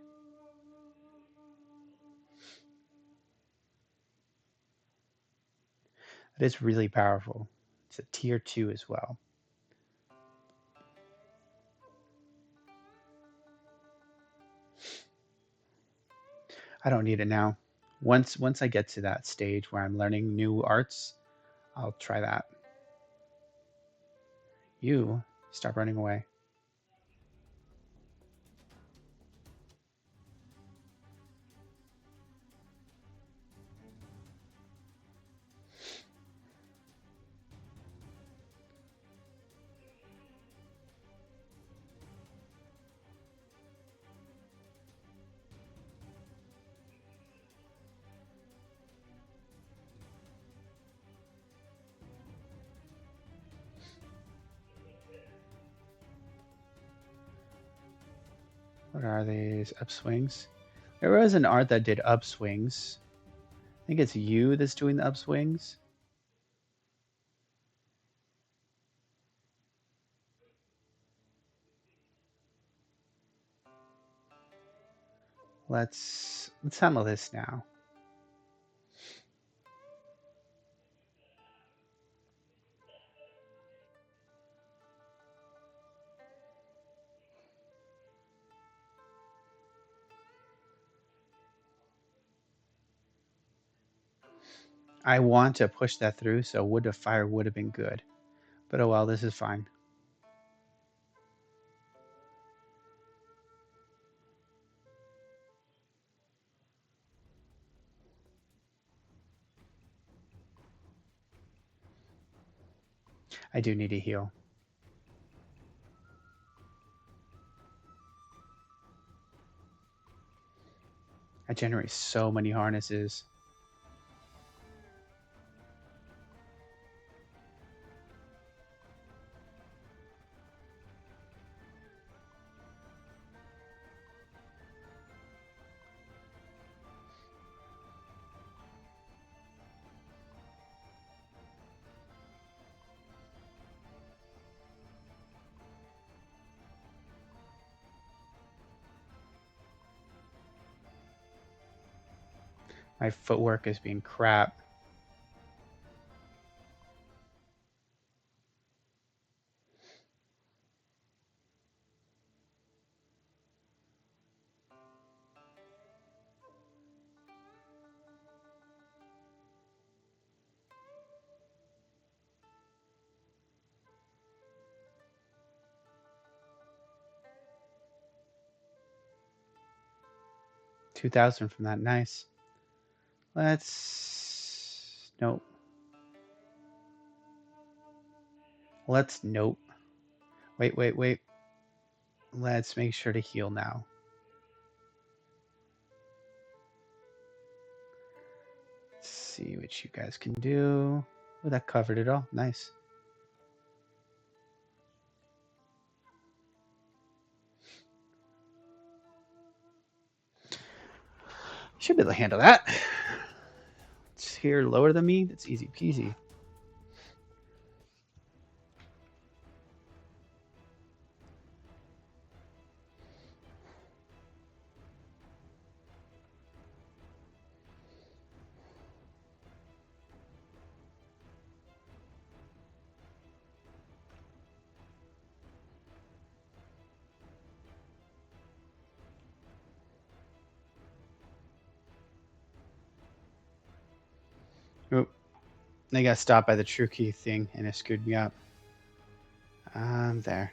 That is really powerful. It's a tier 2 as well. I don't need it now. Once I get to that stage where I'm learning new arts, I'll try that. You stop running away. What are these? Upswings? There was an art that did upswings. I think it's you that's doing the upswings. Let's handle this now. I want to push that through, so wood of fire would have been good. But oh well, this is fine. I do need to heal. I generate so many harnesses. My footwork is being crap. $2,000 from that. Nice. Nope. Nope. Wait. Let's make sure to heal now. Let's see what you guys can do. Oh, that covered it all. Nice. Should be able to handle that. It's here lower than me. That's easy peasy. Oop. I got stopped by the true key thing and it screwed me up. I'm there.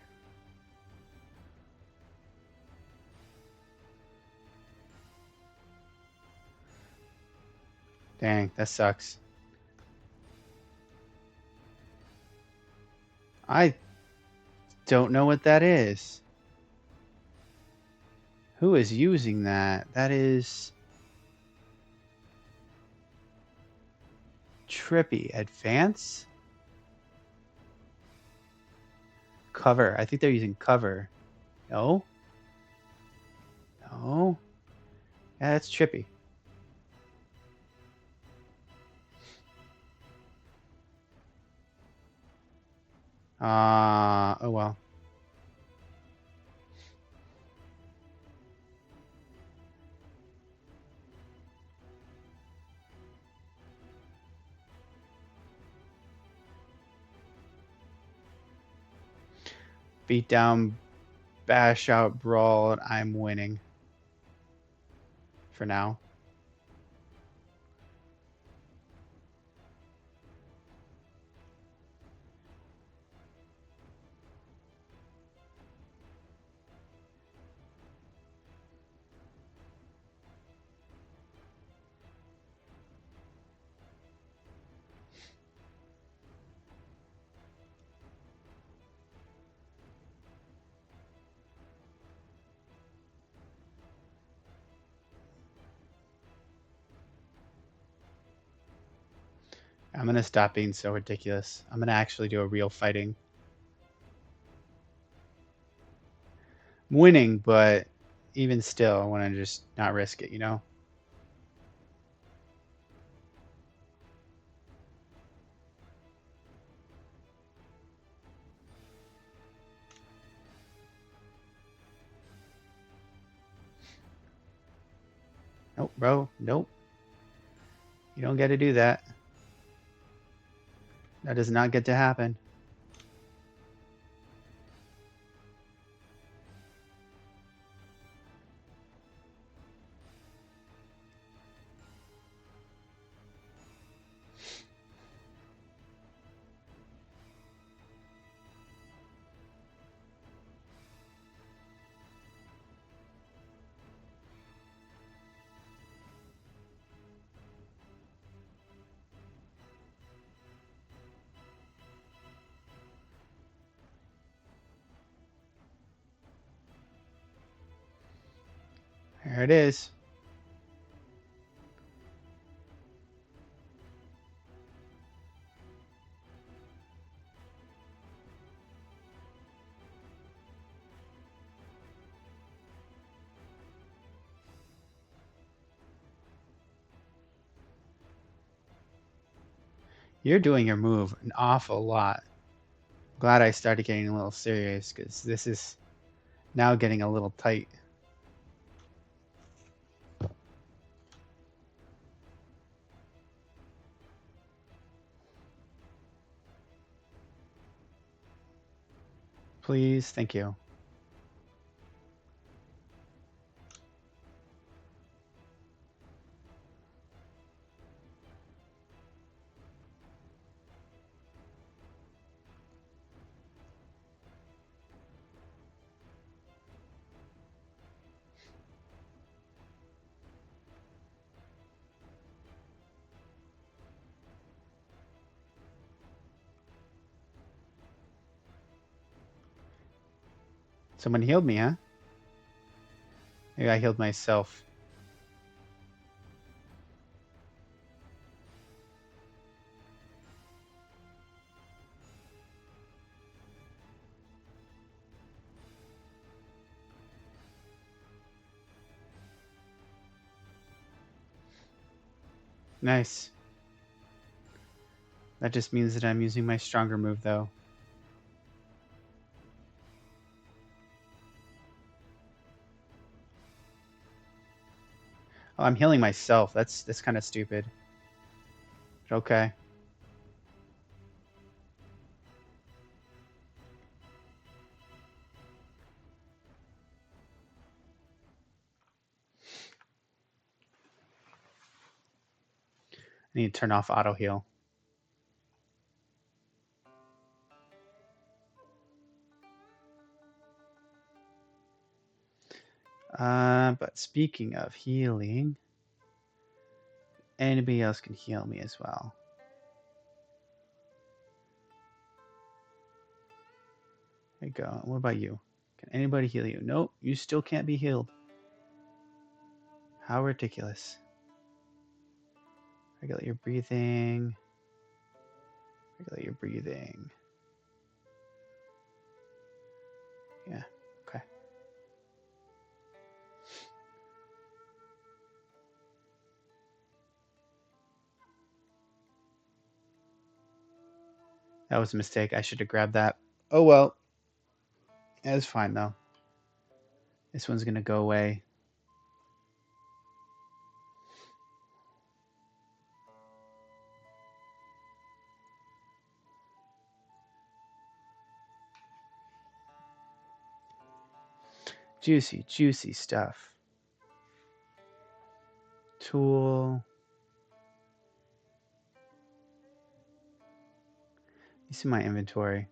Dang, that sucks. I don't know what that is. Who is using that? That is trippy. Advance? Cover. I think they're using cover. No? No? Yeah, that's trippy. Oh well. Beat down, bash out, brawl, and I'm winning. For now. I'm gonna stop being so ridiculous. I'm gonna actually do a real fighting. I'm winning, but even still, I want to just not risk it, you know? Nope, bro. Nope. You don't get to do that. That does not get to happen. There it is. You're doing your move an awful lot. Glad I started getting a little serious because this is now getting a little tight. Please, thank you. Someone healed me, huh? Maybe I healed myself. Nice. That just means that I'm using my stronger move, though. Oh, I'm healing myself. That's kind of stupid. But okay. I need to turn off auto heal. But speaking of healing, anybody else can heal me as well. There you go. What about you? Can anybody heal you? Nope, you still can't be healed. How ridiculous. Regulate your breathing. Regulate your breathing. Yeah, okay. That was a mistake. I should have grabbed that. Oh well. That's fine though. This one's gonna go away. Juicy, juicy stuff. Tool. You see my inventory.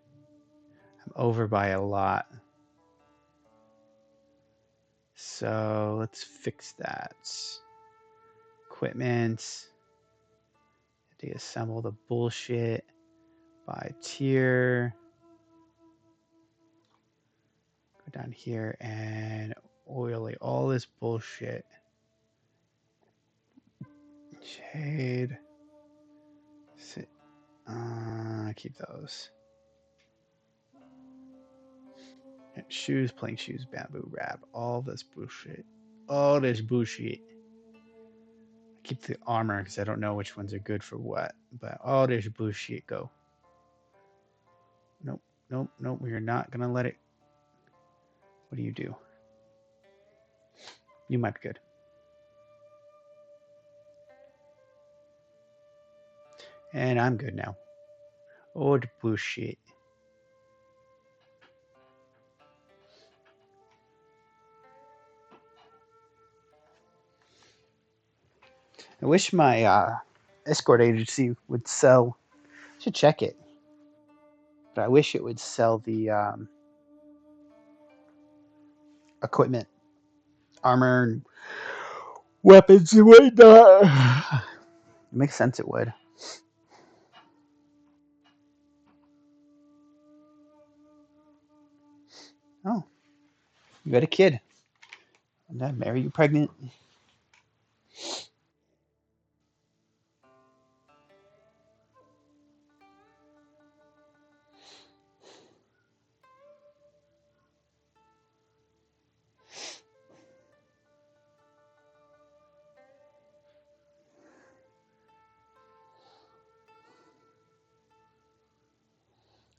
I'm over by a lot. So let's fix that. Equipment. Deassemble the bullshit by tier. Go down here and oil all this bullshit. Shade. Keep those. Shoes, plain shoes, bamboo wrap, all this bullshit. All this bullshit. I keep the armor because I don't know which ones are good for what, but all this bullshit go. Nope, nope, nope. We are not gonna let it. What do you do? You might be good. And I'm good now. Oh, the bullshit. I wish my escort agency would sell. I should check it, but I wish it would sell the equipment, armor, and weapons and whatnot. It makes sense. It would. Oh, you got a kid. Did I marry you pregnant?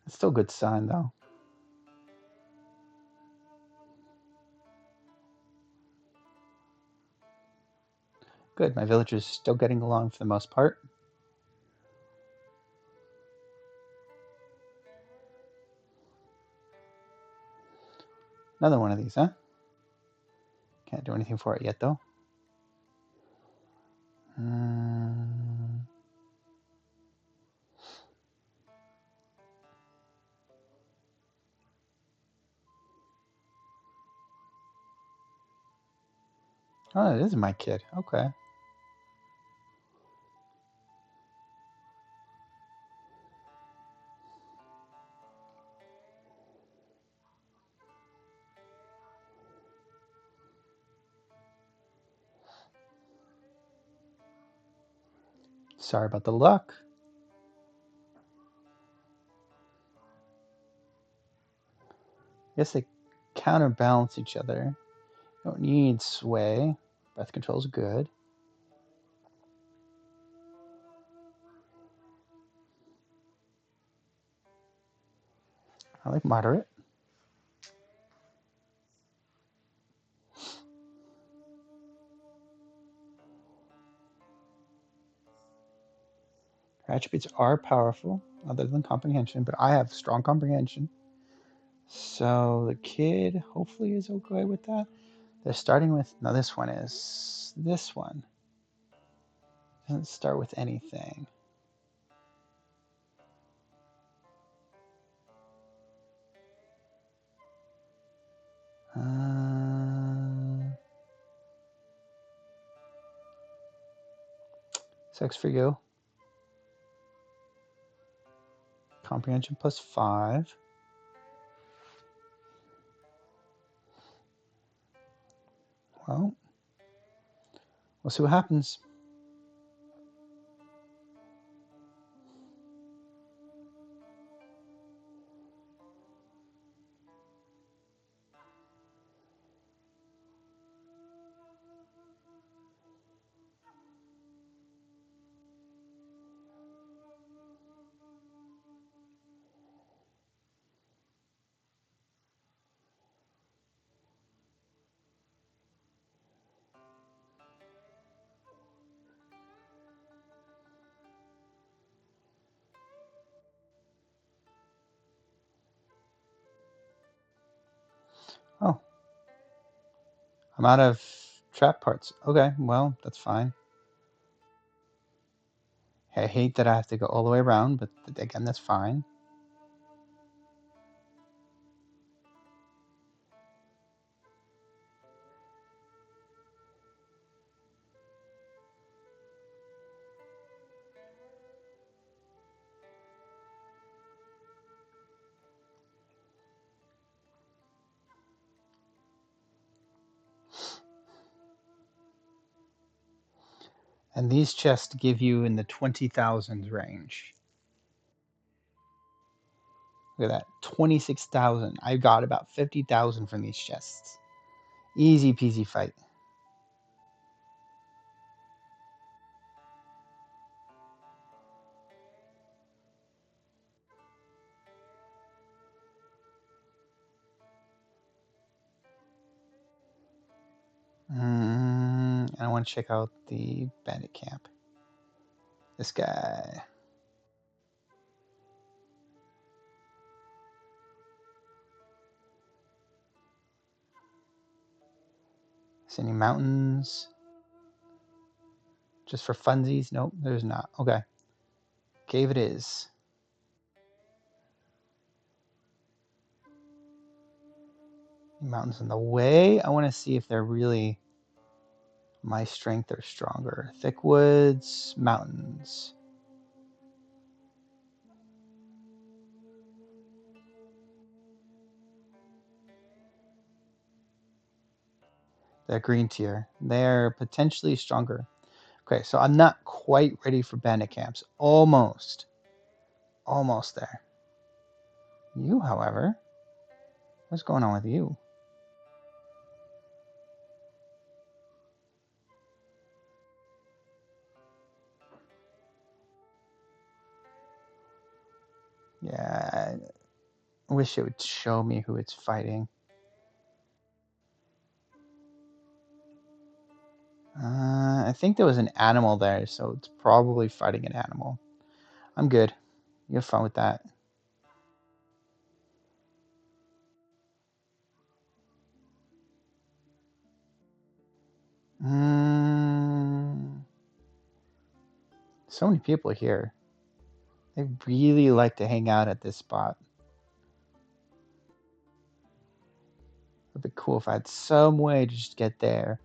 It's still a good sign, though. Good. My villagers still getting along for the most part. Another one of these, huh? Can't do anything for it yet, though. Oh, it is my kid. Okay. Sorry about the luck. Guess they counterbalance each other. Don't need sway. Breath control's good. I like moderate. Her attributes are powerful, other than comprehension, but I have strong comprehension. So the kid hopefully is okay with that. They're starting with, no, this one is, this one doesn't start with anything. Sex for you. Comprehension +5. Well, we'll see what happens. Oh, I'm out of trap parts. Okay, well, that's fine. I hate that I have to go all the way around, but again, that's fine. And these chests give you in the 20,000 range. Look at that, 26,000. I got about 50,000 from these chests. Easy peasy fight. I want to check out the bandit camp. This guy. Is any mountains? Just for funsies? Nope, there's not. Okay. Cave it is. Mountains in the way. I want to see if they're really my strength or stronger. Thick woods, mountains. The green tier. They're potentially stronger. Okay, so I'm not quite ready for bandit camps. Almost. Almost there. You, however, what's going on with you? Yeah, I wish it would show me who it's fighting. I think there was an animal there, so it's probably fighting an animal. I'm good. You have fun with that. So many people here. They really like to hang out at this spot. It'd be cool if I had some way to just get there.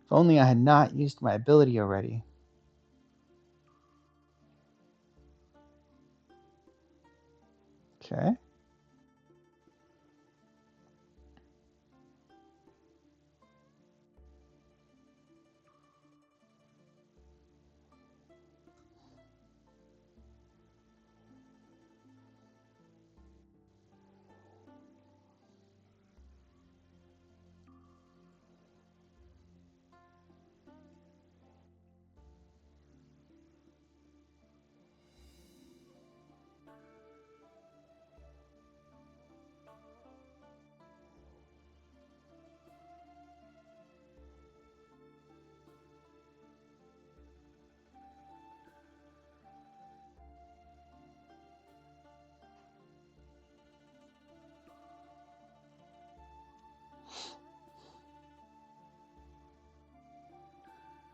If only I had not used my ability already. Okay.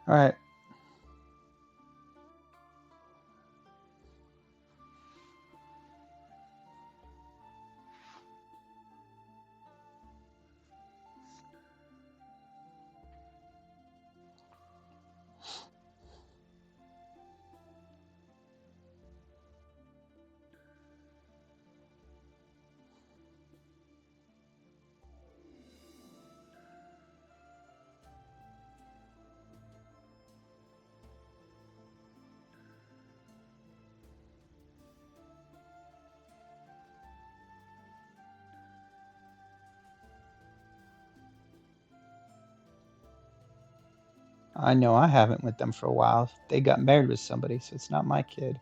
All right. I know I haven't with them for a while. They got married with somebody, so it's not my kid.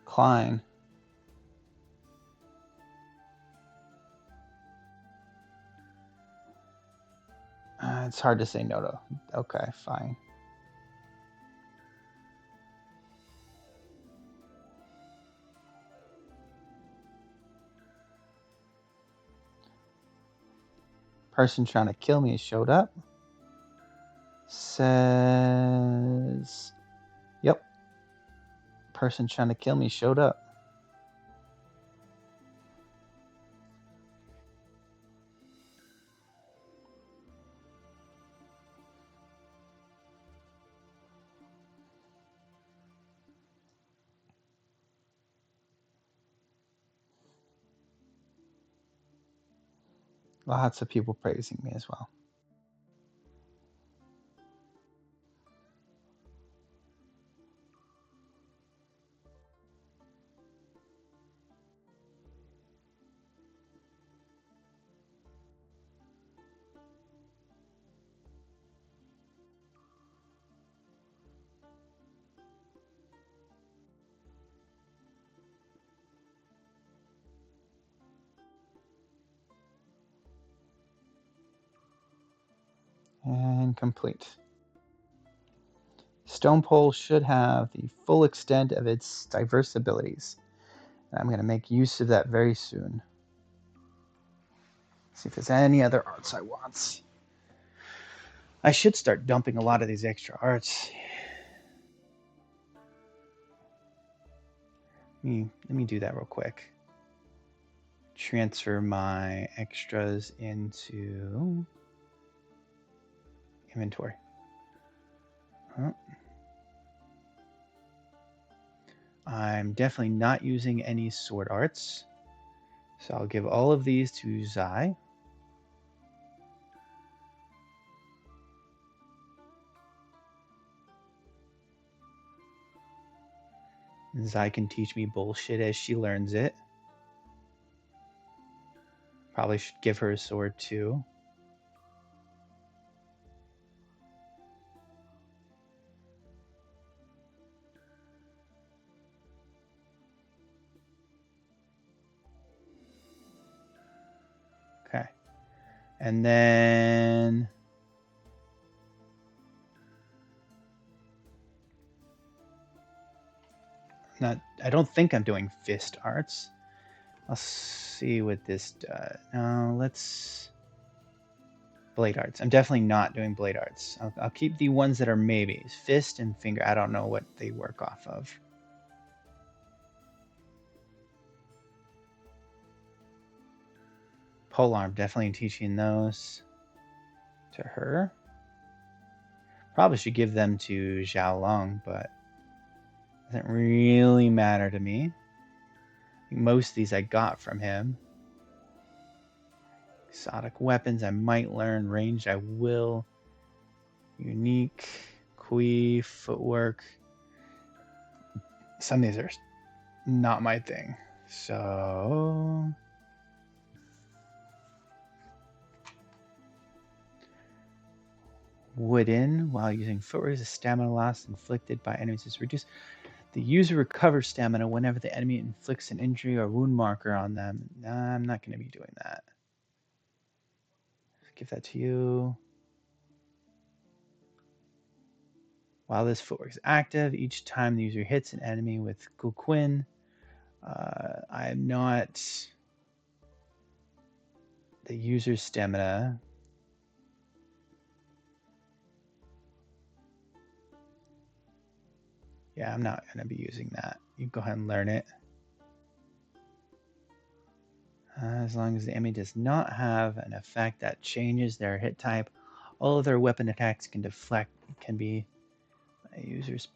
Klein. It's hard to say no to. Okay, fine. Person trying to kill me showed up. Says, yep. Person trying to kill me showed up. Lots of people praising me as well. And complete. Stone Pole should have the full extent of its diverse abilities. And I'm going to make use of that very soon. See if there's any other arts I want. I should start dumping a lot of these extra arts. Let me do that real quick. Transfer my extras into inventory. I'm definitely not using any sword arts. So I'll give all of these to Zai. Zai can teach me bullshit as she learns it. Probably should give her a sword too. Okay. And then I don't think I'm doing fist arts. I'll see what this does. No, let's blade arts. I'm definitely not doing blade arts. I'll keep the ones that are maybes. Fist and finger. I don't know what they work off of. Polearm, definitely teaching those to her. Probably should give them to Zhao Long, but doesn't really matter to me. Most of these I got from him. Exotic weapons I might learn. Ranged I will. Unique, Kui, footwork. Some of these are not my thing. So wooden, while using footwork, the stamina loss inflicted by enemies is reduced. The user recovers stamina whenever the enemy inflicts an injury or wound marker on them. Nah, I'm not going to be doing that. Give that to you. While this footwork is active, each time the user hits an enemy with Guquin, I'm not the user's stamina. Yeah, I'm not going to be using that. You go ahead and learn it. As long as the enemy does not have an effect that changes their hit type, all of their weapon attacks can be a user's.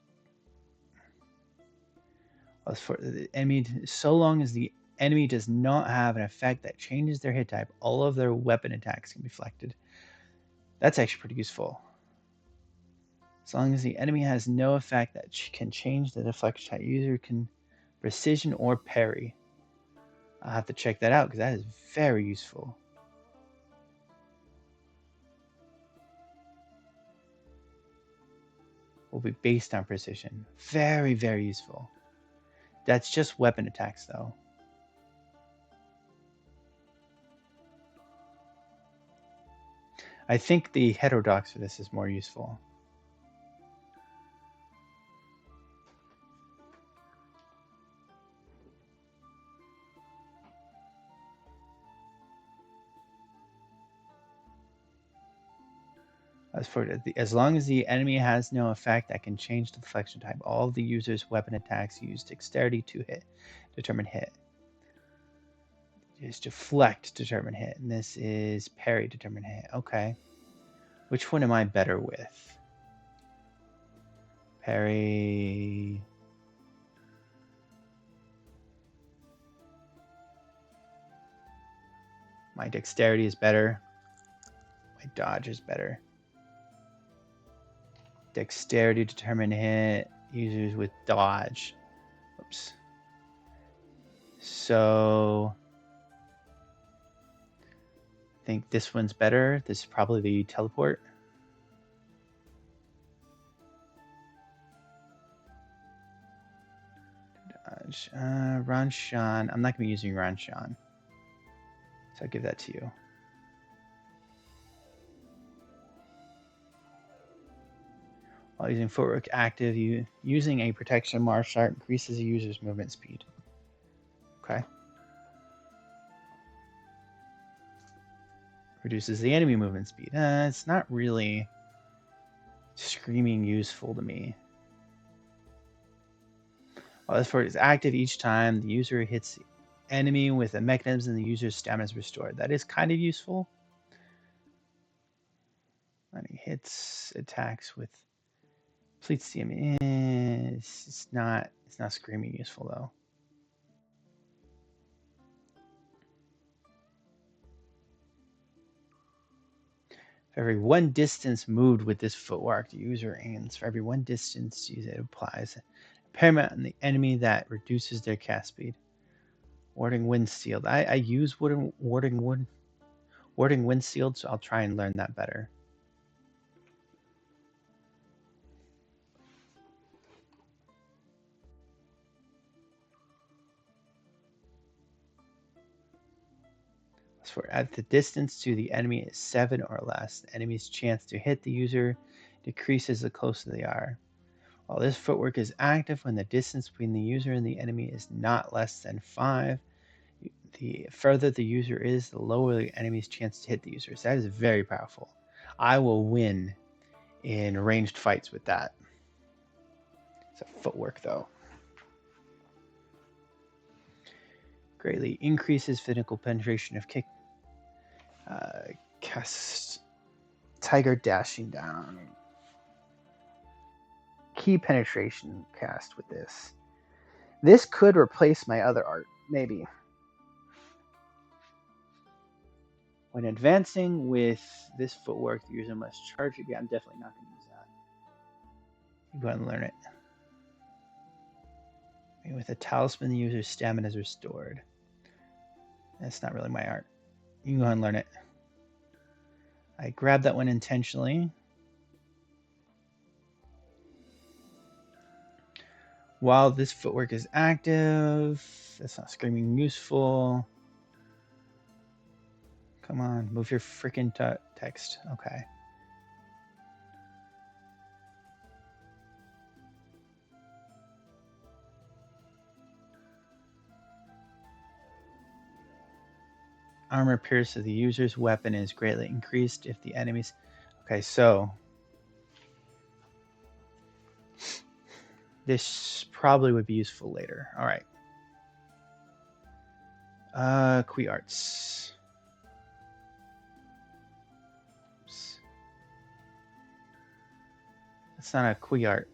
As for the enemy, so long as the enemy does not have an effect that changes their hit type, all of their weapon attacks can be deflected. That's actually pretty useful. As long as the enemy has no effect that can change the deflection type, user can precision or parry. I'll have to check that out because that is very useful. Will be based on precision. Very, very useful. That's just weapon attacks, though. I think the heterodox for this is more useful. As long as the enemy has no effect, I can change the deflection type. All the user's weapon attacks use dexterity to hit, determine hit. Is deflect, determine hit, and this is parry, determine hit. Okay. Which one am I better with? Parry. My dexterity is better. My dodge is better. Dexterity, determine hit. Users with dodge. Oops. So I think this one's better. This is probably the teleport. Dodge. Yuanshan. I'm not going to be using yuanshan. So I'll give that to you. While using footwork active, using a protection martial art increases the user's movement speed. Okay. Reduces the enemy movement speed. It's not really screaming useful to me. While this forward is active, each time the user hits the enemy with a mechanism, the user's stamina is restored. That is kind of useful. When he hits attacks with depletes the enemy. It's not screaming useful though. For every one distance moved with this footwork, the user aims. For every one distance used, it applies impairment on the enemy that reduces their cast speed. Warding wind sealed. I use warding wind sealed, so I'll try and learn that better. For at the distance to the enemy is 7 or less, the enemy's chance to hit the user decreases the closer they are. While this footwork is active when the distance between the user and the enemy is not less than 5, the further the user is, the lower the enemy's chance to hit the user. So that is very powerful. I will win in ranged fights with that. It's a footwork though. Greatly increases physical penetration of kick. Cast Tiger dashing down. Key penetration cast with this. This could replace my other art, maybe. When advancing with this footwork, the user must charge again. I'm definitely not going to use that. Go ahead and learn it. With a talisman, the user's stamina is restored. That's not really my art. You can go ahead and learn it. I grabbed that one intentionally. While this footwork is active, that's not screaming useful. Come on, move your freaking text. Okay. Armor pierces the user's weapon is greatly increased if the enemy's... Okay, so... this probably would be useful later. All right. Qui arts. Oops. That's not a qui art.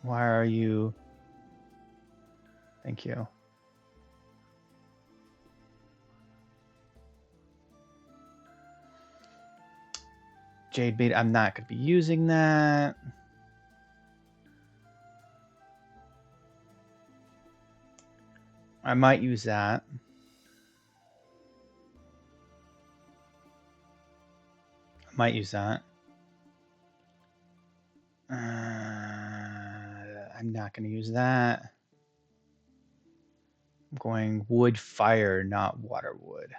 Why are you... Thank you. Jade bait, I'm not going to be using that. I might use that. I'm not going to use that. I'm going wood fire, not water wood.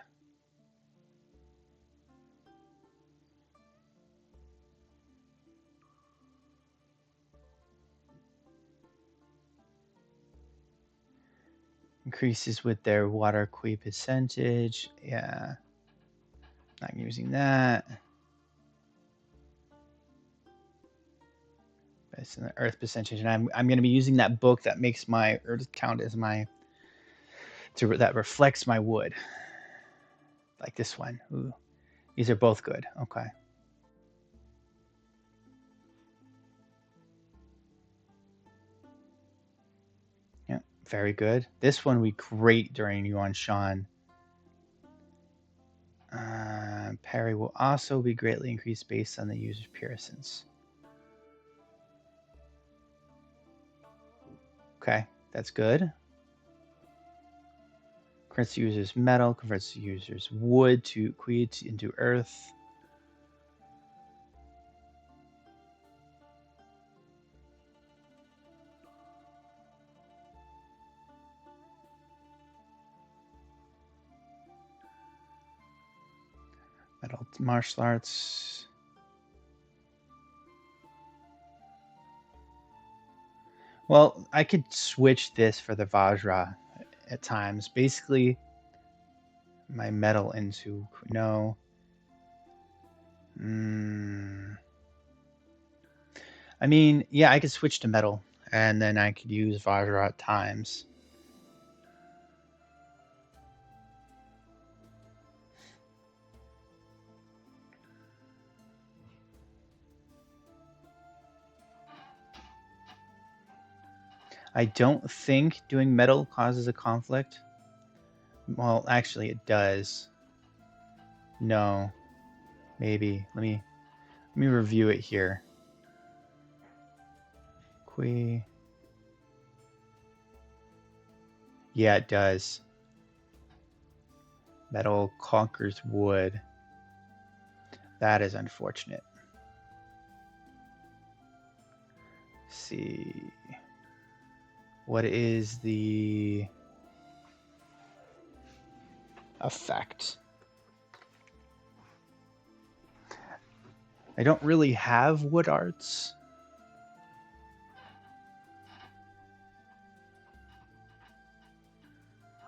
Increases with their water qui percentage. Yeah. Not using that. It's an earth percentage, and I'm going to be using that book that makes my earth count as my that reflects my wood, like this one. Ooh, these are both good. Okay. Yeah, very good. This one we great during yuanshan. Parry will also be greatly increased based on the user's puissance. Okay, that's good. Converts the user's metal, converts the user's wood to qui into earth. Metal martial arts. Well, I could switch this for the Vajra at times. Basically, my metal into no. I mean, yeah, I could switch to metal, and then I could use Vajra at times. I don't think doing metal causes a conflict. Well, actually, it does. No, maybe. Let me review it here. Qui. Yeah, it does. Metal conquers wood. That is unfortunate. Let's see. What is the effect? I don't really have wood arts.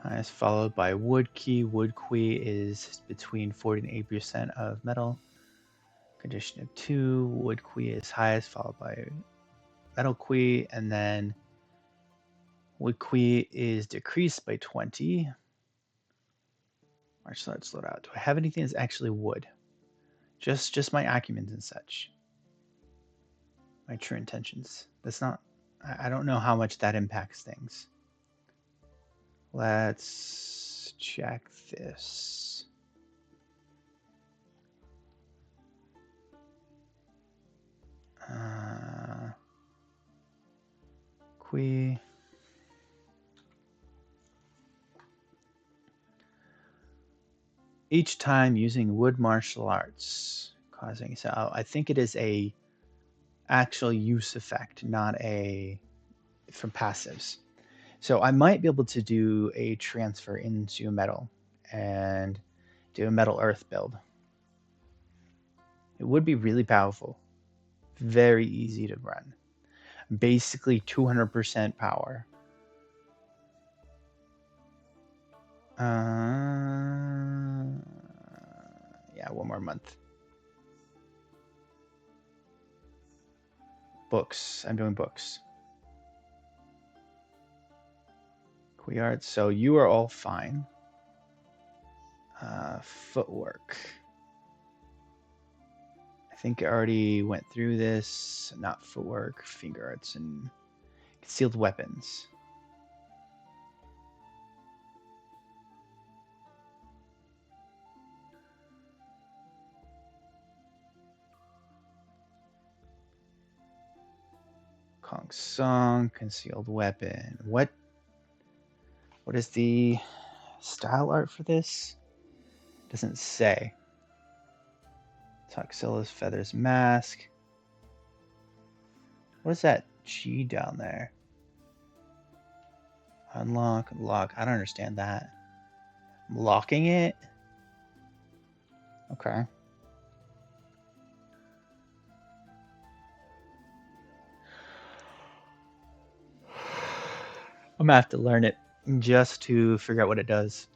It's followed by wood key. Wood qui is between 40 and 80% of metal. Condition of 2. Wood qui is highest, followed by metal qui, and then wood qui is decreased by 20. Martial arts loadout. Do I have anything that's actually wood? Just my acumens and such. My true intentions. That's not. I don't know how much that impacts things. Let's check this. Qui. Each time using wood martial arts, causing so I think it is a actual use effect, not a from passives. So I might be able to do a transfer into metal and do a metal earth build. It would be really powerful. Very easy to run. Basically 200% power. Yeah, one more month. Books. I'm doing books. Quiart. So you are all fine. Footwork. I think I already went through this. Not footwork, finger arts, and concealed weapons. Kong Song, concealed weapon. What is the style art for this? Doesn't say. Toxilla's feathers mask. What is that G down there? Unlock, lock. I don't understand that. I'm locking it? Okay. I'm gonna have to learn it just to figure out what it does.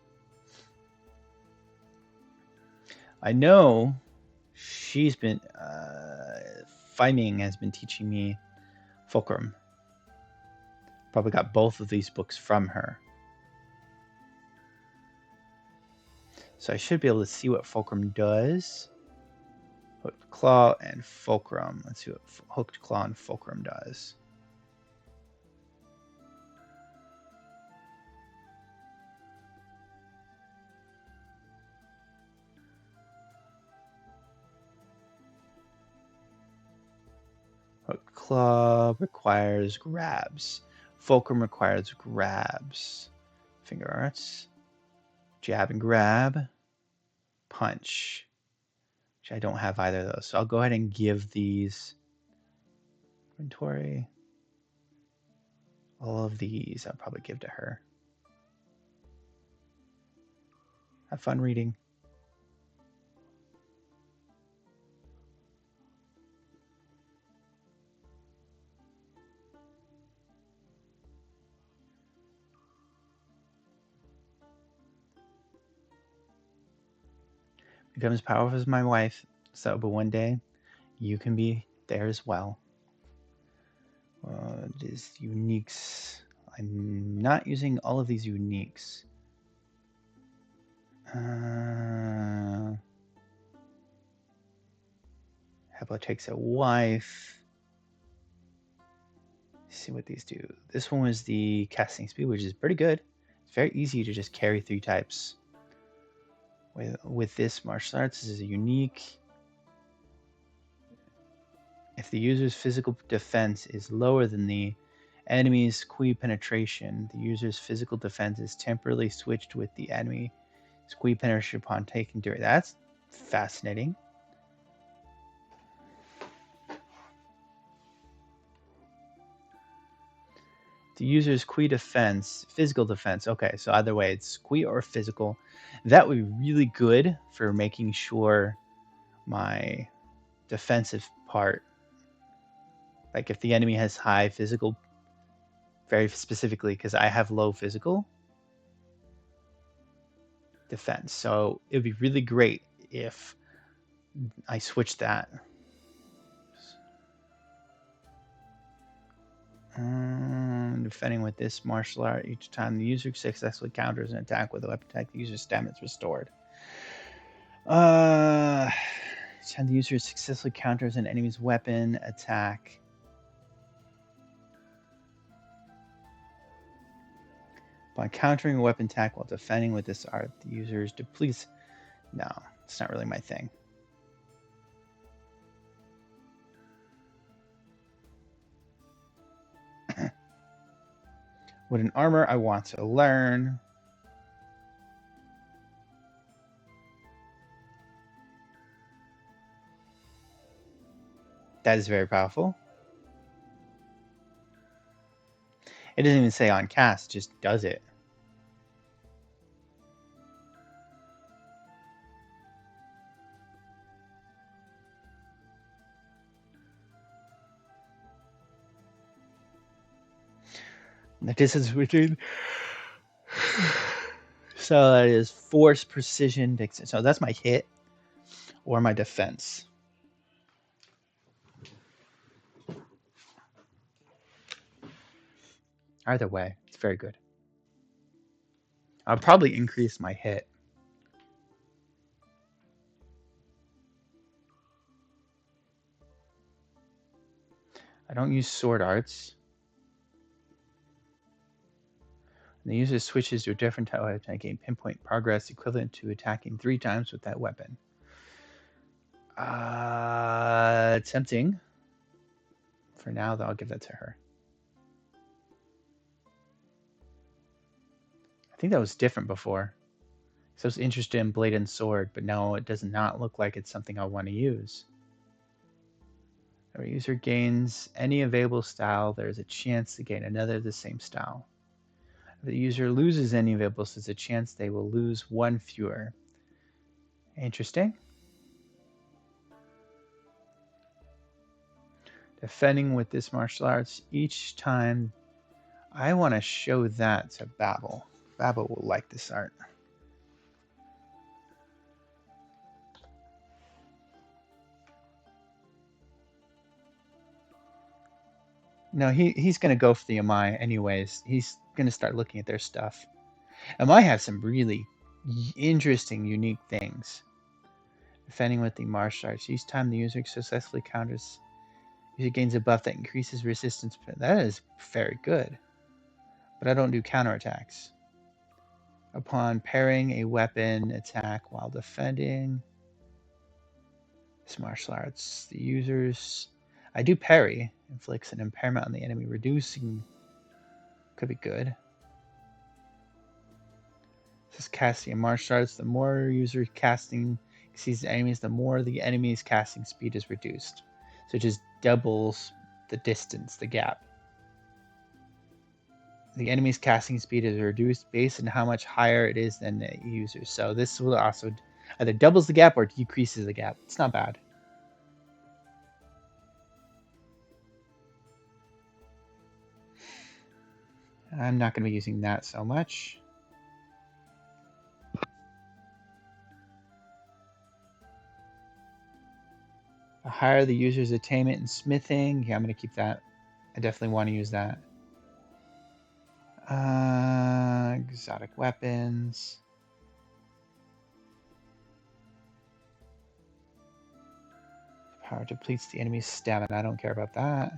I know she's been Fiming has been teaching me Fulcrum. Probably got both of these books from her. So I should be able to see what Fulcrum does. Hooked Claw and Fulcrum. Let's see what Hooked Claw and Fulcrum does. Hooked Claw requires grabs. Fulcrum requires grabs. Finger Arts. Jab and grab. Punch. Which I don't have either of those. So I'll go ahead and give these inventory. All of these I'll probably give to her. Have fun reading. Become as powerful as my wife, so but one day you can be there as well. These uniques. I'm not using all of these uniques. Heplo takes a wife. Let's see what these do. This one was the casting speed, which is pretty good. It's very easy to just carry 3 types. With this martial arts, this is a unique. If the user's physical defense is lower than the enemy's Kui penetration, the user's physical defense is temporarily switched with the enemy's Kui penetration upon taking duration. That's fascinating. The user's Kui defense, physical defense. Okay, so either way, it's Kui or physical. That would be really good for making sure my defensive part, like if the enemy has high physical, very specifically, because I have low physical defense. So it would be really great if I switch that. Defending with this martial art, each time the user successfully counters an attack with a weapon attack, the user's stamina is restored. Each time the user successfully counters an enemy's weapon attack, by countering a weapon attack while defending with this art, the user's depletes. No, it's not really my thing. Wooden armor, I want to learn. That is very powerful. It doesn't even say on cast, it just does it. The distance between. So that is force, precision, dexterity. So that's my hit or my defense. Either way, it's very good. I'll probably increase my hit. I don't use sword arts. The user switches to a different type of weapon, gain pinpoint progress equivalent to attacking 3 times with that weapon. Tempting. For now, though, I'll give that to her. I think that was different before. So I was interested in blade and sword, but now it does not look like it's something I want to use. Our user gains any available style, there's a chance to gain another of the same style. If the user loses any available, there's a chance they will lose 1 fewer. Interesting. Defending with this martial arts each time. I want to show that to Babel. Babel will like this art. No, he's gonna go for the Amai anyways. He's gonna start looking at their stuff. Amai have some really interesting, unique things. Defending with the martial arts. Each time the user successfully counters, user gains a buff that increases resistance. That is very good. But I don't do counterattacks. Upon parrying a weapon attack while defending, this martial arts, the users. I do parry. Inflicts an impairment on the enemy, reducing. Could be good. This is casting a martial arts. The more user casting exceeds the enemies, the more the enemy's casting speed is reduced. So it just doubles the distance, the gap. The enemy's casting speed is reduced based on how much higher it is than the user. So this will also either doubles the gap or decreases the gap. It's not bad. I'm not going to be using that so much. The higher the user's attainment in smithing, yeah, I'm going to keep that. I definitely want to use that. Exotic weapons. Power depletes the enemy's stamina. I don't care about that.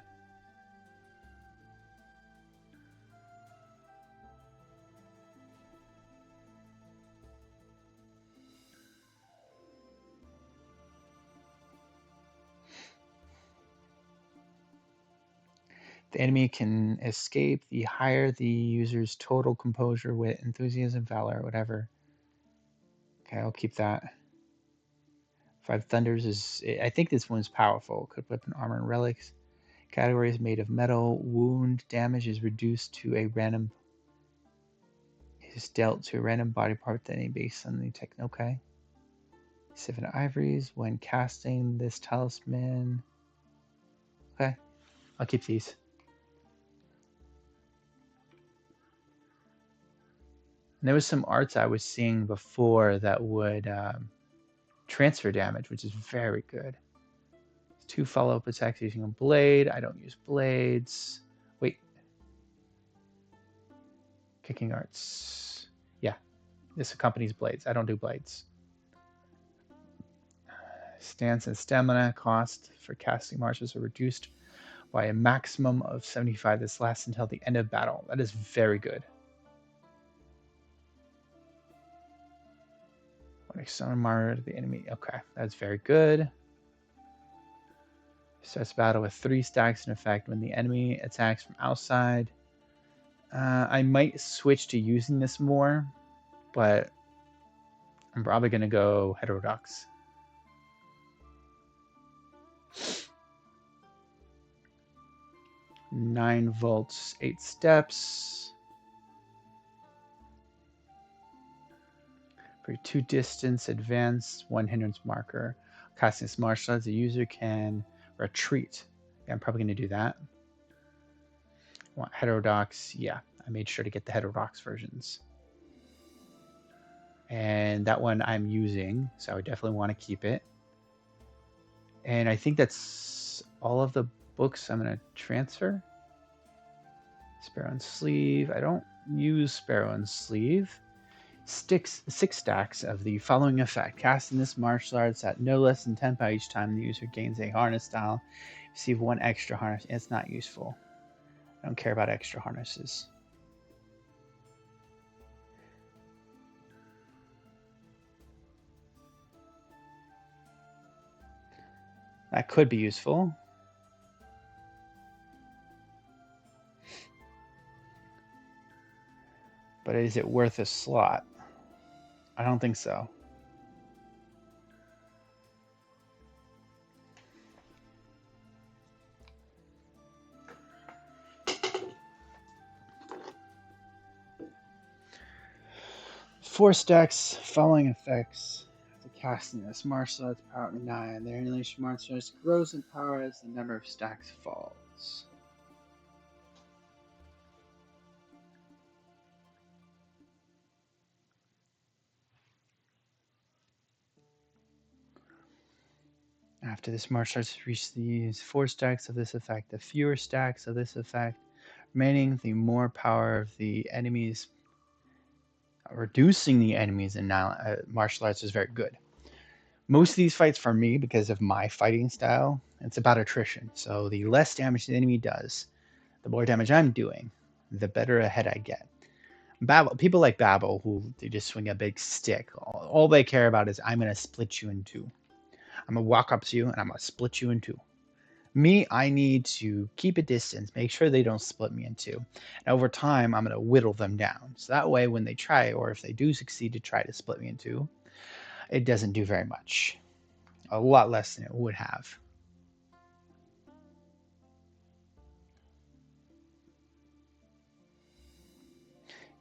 The enemy can escape the higher the user's total composure, wit, enthusiasm, valor, whatever. Okay, I'll keep that. Five Thunders is. I think this one's powerful. Could weapon, armor, and relics. Category is made of metal. Wound damage is reduced to a random. Is dealt to a random body part that any based on the tech. Okay. 7 ivories when casting this talisman. Okay, I'll keep these. And there was some arts I was seeing before that would transfer damage, which is very good. 2 follow-up attacks using a blade. I don't use blades. Wait. Kicking arts. Yeah, this accompanies blades. I don't do blades. Stance and stamina cost for casting marches are reduced by a maximum of 75. This lasts until the end of battle. That is very good. Summon Mario to the enemy. Okay, that's very good. Starts battle with 3 stacks in effect when the enemy attacks from outside. I might switch to using this more, but I'm probably going to go heterodox. Nine volts, 8 steps. For 2 distance, advance, 1 hindrance marker. Casting this martial arts, the user can retreat. Yeah, I'm probably going to do that. Want heterodox? Yeah, I made sure to get the heterodox versions. And that one I'm using, so I would definitely want to keep it. And I think that's all of the books I'm going to transfer. Sparrow and Sleeve. I don't use Sparrow and Sleeve. 6 stacks of the following effect. Casting this martial arts at no less than 10 power each time the user gains a harness style. Receive 1 extra harness. It's not useful. I don't care about extra harnesses. That could be useful. But is it worth a slot? I don't think so. Four stacks, following effects. After casting this martial arts power 9, their inhalation martial arts grows in power as the number of stacks falls. After this martial arts reach these 4 stacks of this effect, the fewer stacks of this effect remaining, the more power of the enemies. Reducing the enemies in martial arts is very good. Most of these fights for me, because of my fighting style, it's about attrition. So the less damage the enemy does, the more damage I'm doing, the better ahead I get. People like Babel, who they just swing a big stick. All they care about is, I'm going to split you in two. I'm going to walk up to you and I'm going to split you in two. Me, I need to keep a distance, make sure they don't split me in two. And over time, I'm going to whittle them down. So that way, when they try, or if they do succeed to try to split me in two, it doesn't do very much. A lot less than it would have.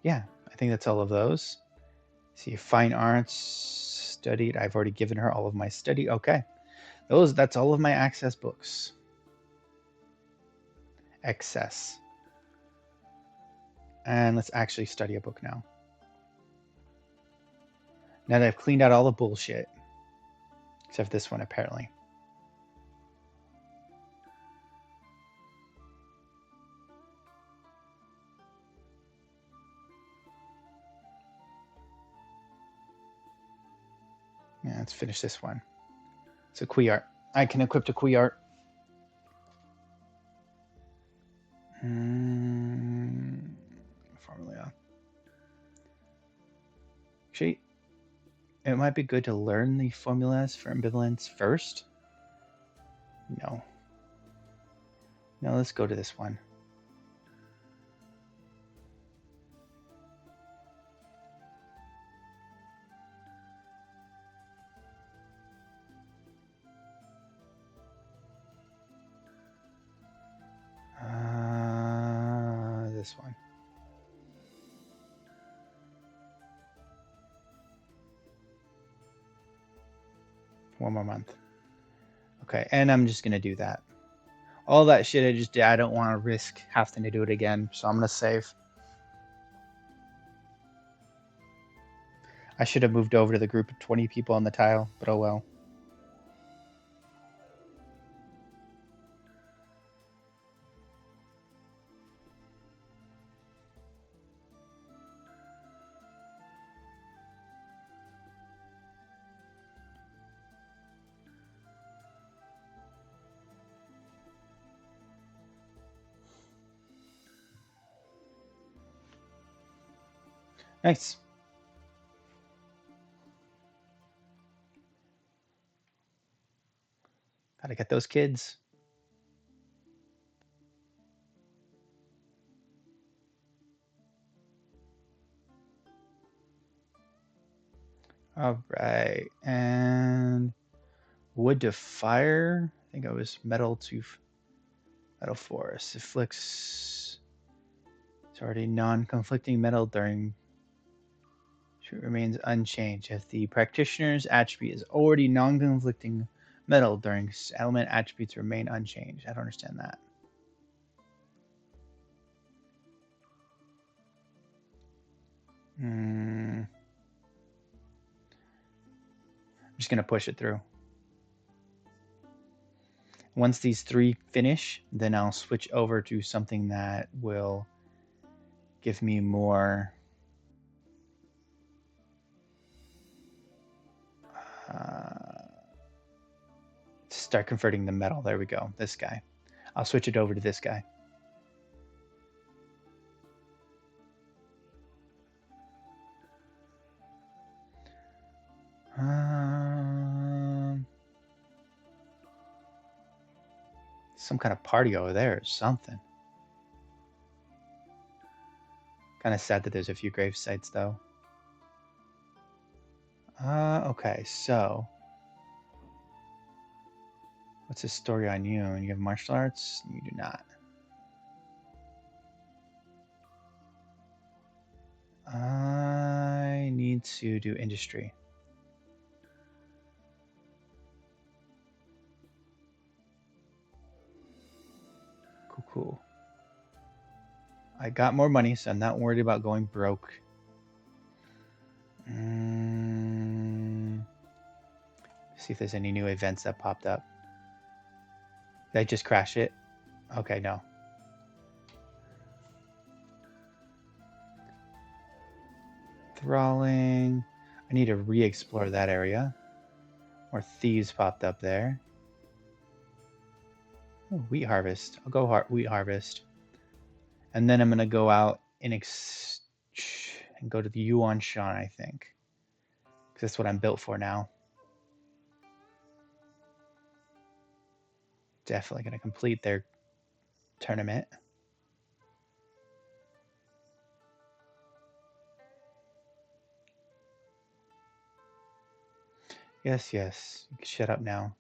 Yeah, I think that's all of those. See, fine arts studied. I've already given her all of my study. Okay. That's all of my access books. Excess. And let's actually study a book now. Now that I've cleaned out all the bullshit. Except this one, apparently. Yeah, let's finish this one. It's a Kui art. I can equip the Kui art. Formula. Actually, it might be good to learn the formulas for ambivalence first. No. No, let's go to this one. This one. One more month. Okay, and I'm just gonna do that. All that shit I just did, I don't want to risk having to do it again, so I'm gonna save. I should have moved over to the group of 20 people on the tile, but oh well. Nice. Gotta get those kids. All right, and wood to fire. I think I was metal to metal forest. Afflicts. It's already non-conflicting metal during. It remains unchanged. If the practitioner's attribute is already non-conflicting metal during element attributes remain unchanged. I don't understand that. I'm just going to push it through. Once these 3 finish, then I'll switch over to something that will give me more start converting the metal. There we go. This guy. I'll switch it over to this guy. Some kind of party over there or something. Kind of sad that there's a few grave sites though. Okay, so what's the story on you? You have martial arts? You do not. I need to do industry. Cool. I got more money, so I'm not worried about going broke. See if there's any new events that popped up. Did I just crash it? Okay, no. Thralling. I need to re-explore that area. More thieves popped up there. Oh, wheat harvest. I'll go wheat harvest. And then I'm going to go out and go to the yuanshan, I think. Because that's what I'm built for now. Definitely going to complete their tournament. Yes, yes. You can shut up now.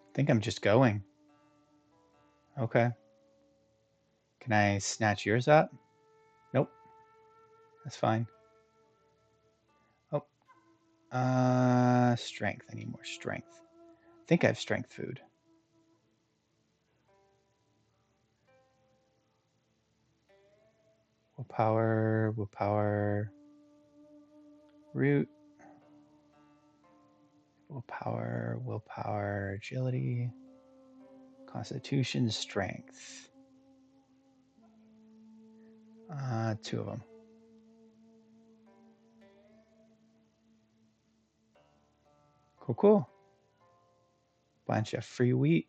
I think I'm just going. Okay. Can I snatch yours up? Nope. That's fine. Oh. Strength. I need more strength. I think I have strength food. Willpower. Root. Willpower, agility, constitution, strength. 2 of them. Cool. Bunch of free wheat.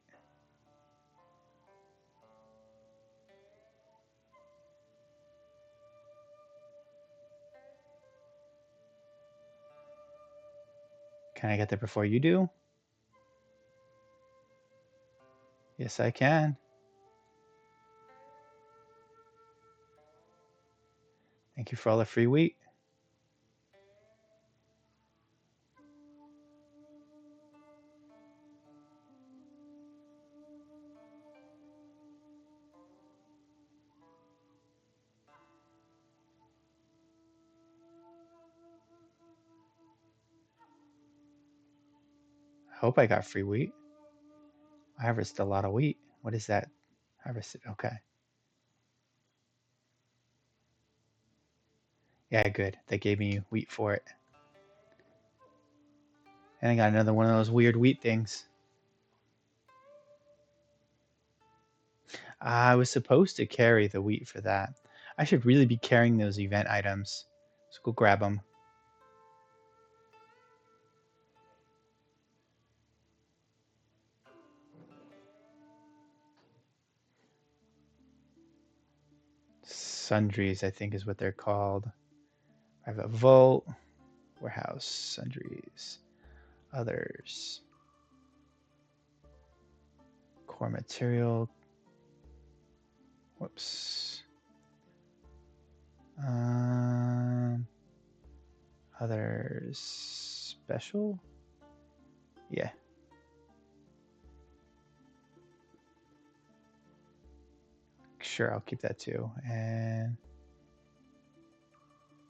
Can I get there before you do? Yes, I can. Thank you for all the free wheat. I hope I got free wheat. I harvested a lot of wheat. What is that? Harvested. Okay. Yeah, good. They gave me wheat for it. And I got another one of those weird wheat things. I was supposed to carry the wheat for that. I should really be carrying those event items. So go grab them. Sundries, I think is what they're called. I have a vault, warehouse, sundries, others, core material. Whoops. Others, special. Yeah. Sure, I'll keep that too. And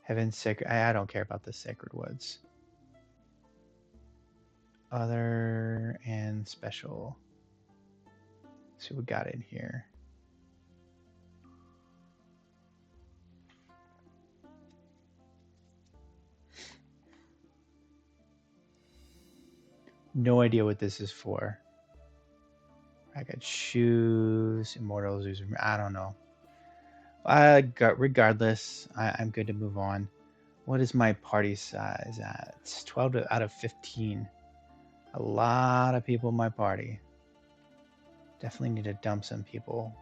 Heaven Sacred. I don't care about the Sacred Woods. Other and special. Let's see what we got in here. No idea what this is for. I got shoes, immortals. I don't know. Regardless, I'm good to move on. What is my party size at? It's 12 out of 15. A lot of people in my party. Definitely need to dump some people.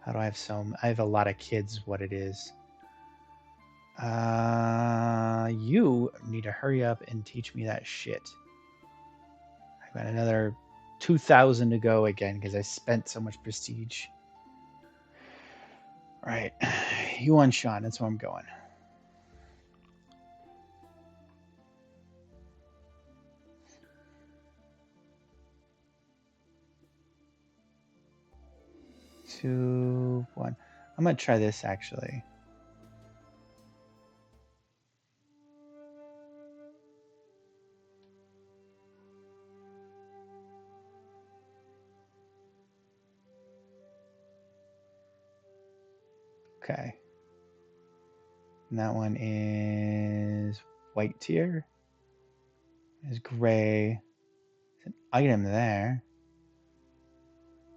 How do I have I have a lot of kids, what it is. You need to hurry up and teach me that shit. I've got another 2,000 to go again because I spent so much prestige. All right, yuanshan, that's where I'm going. Two, one. I'm gonna try this actually. Okay. And that one is white tier. Is gray. There's an item there.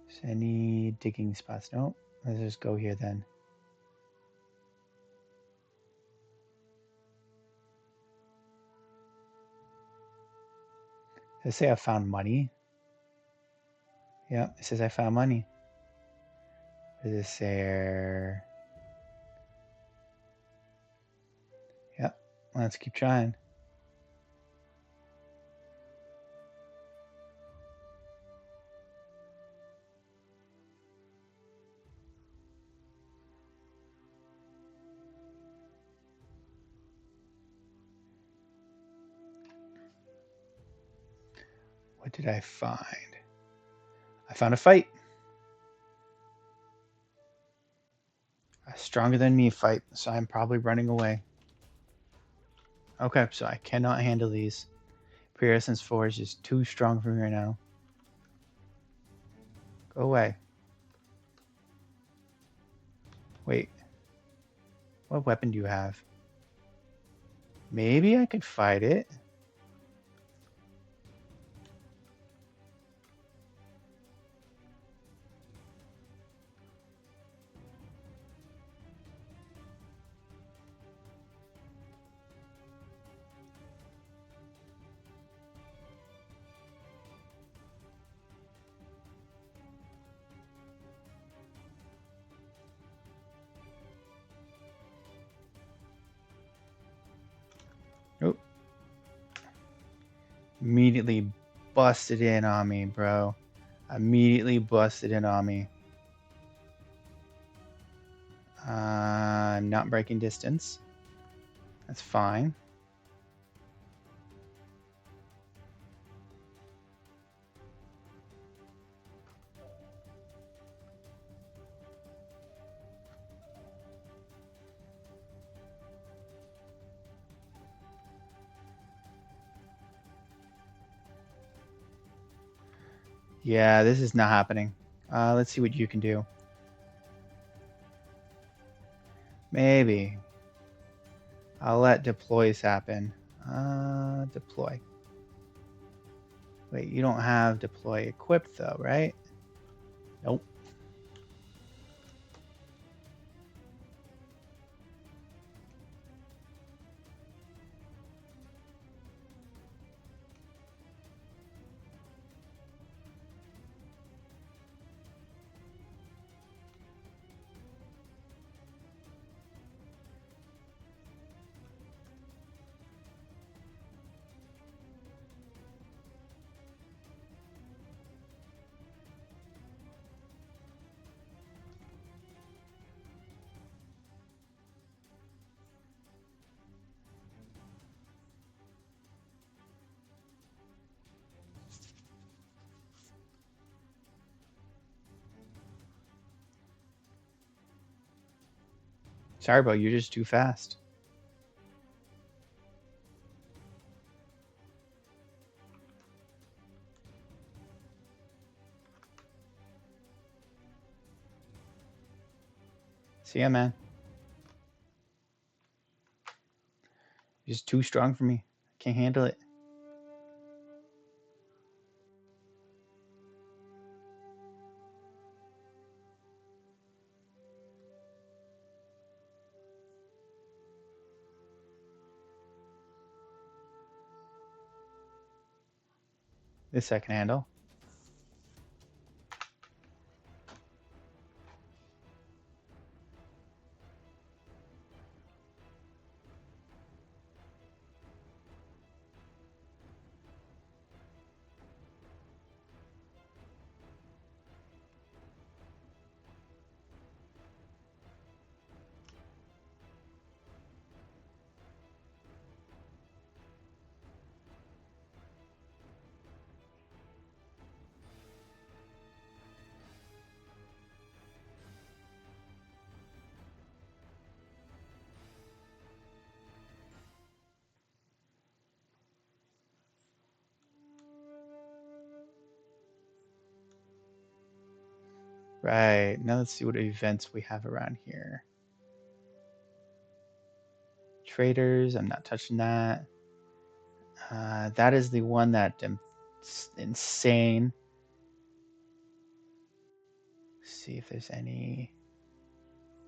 Is any digging spots? Nope. Let's just go here then. Does it say I found money? Yeah, it says I found money. Does it say? Yep. Let's keep trying. What did I find? I found a fight. A stronger than me fight, so I'm probably running away. Okay, so I cannot handle these. Pre-essence 4 is just too strong for me right now. Go away. Wait. What weapon do you have? Maybe I could fight it. Oh. Immediately busted in on me, bro. Immediately busted in on me. I'm not breaking distance. That's fine. Yeah, this is not happening. Let's see what you can do. Maybe. I'll let deploys happen. Deploy. Wait, you don't have deploy equipped though, right? Nope. Sorry, bro, you're just too fast. See ya, man. You're just too strong for me. I can't handle it. This I can handle. Right. Now let's see what events we have around here. Traders, I'm not touching that. That is the one that insane. See if there's any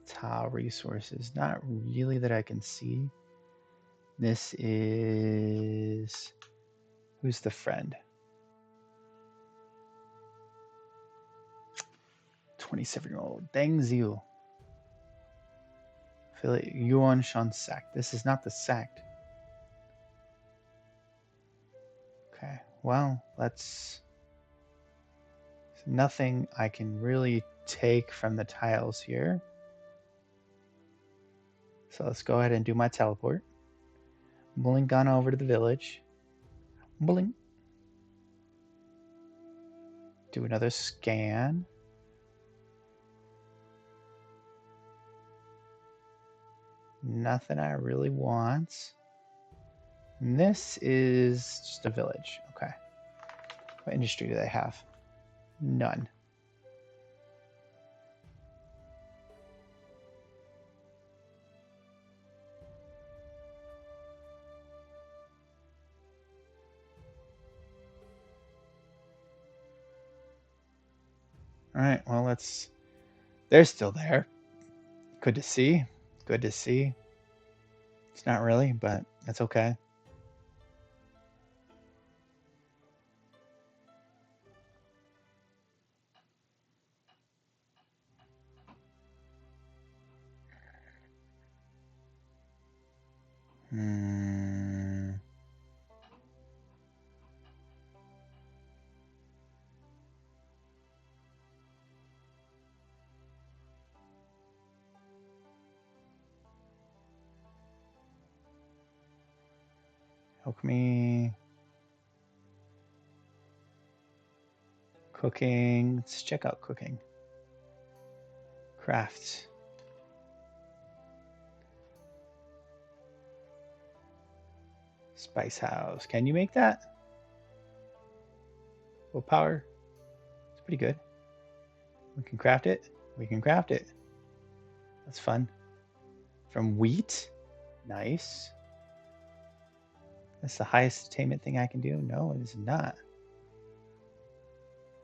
tile resources. Not really that I can see. This is... Who's the friend? 27-year-old Deng Ziu. Affiliate Yuanshan sect. This is not the sect. Okay, well, let's... Nothing I can really take from the tiles here. So let's go ahead and do my teleport. Blink on over to the village. Blink. Do another scan. Nothing I really want. And this is just a village. Okay. What industry do they have? None. All right, well, let's... They're still there. Good to see. Good to see. It's not really, but that's okay. Alchemy. Cooking. Let's check out cooking. Crafts. Spice house. Can you make that? Willpower. It's pretty good. We can craft it. We can craft it. That's fun. From wheat. Nice. That's the highest attainment thing I can do? No, it is not.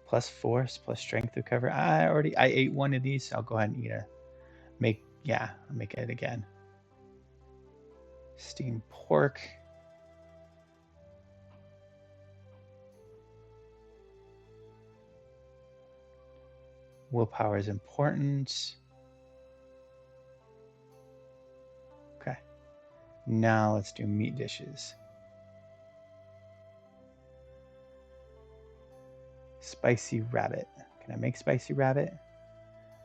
Plus force, plus strength recover. I ate one of these. I'll go ahead and eat I'll make it again. Steamed pork. Willpower is important. Okay. Now let's do meat dishes. Spicy rabbit. Can I make spicy rabbit?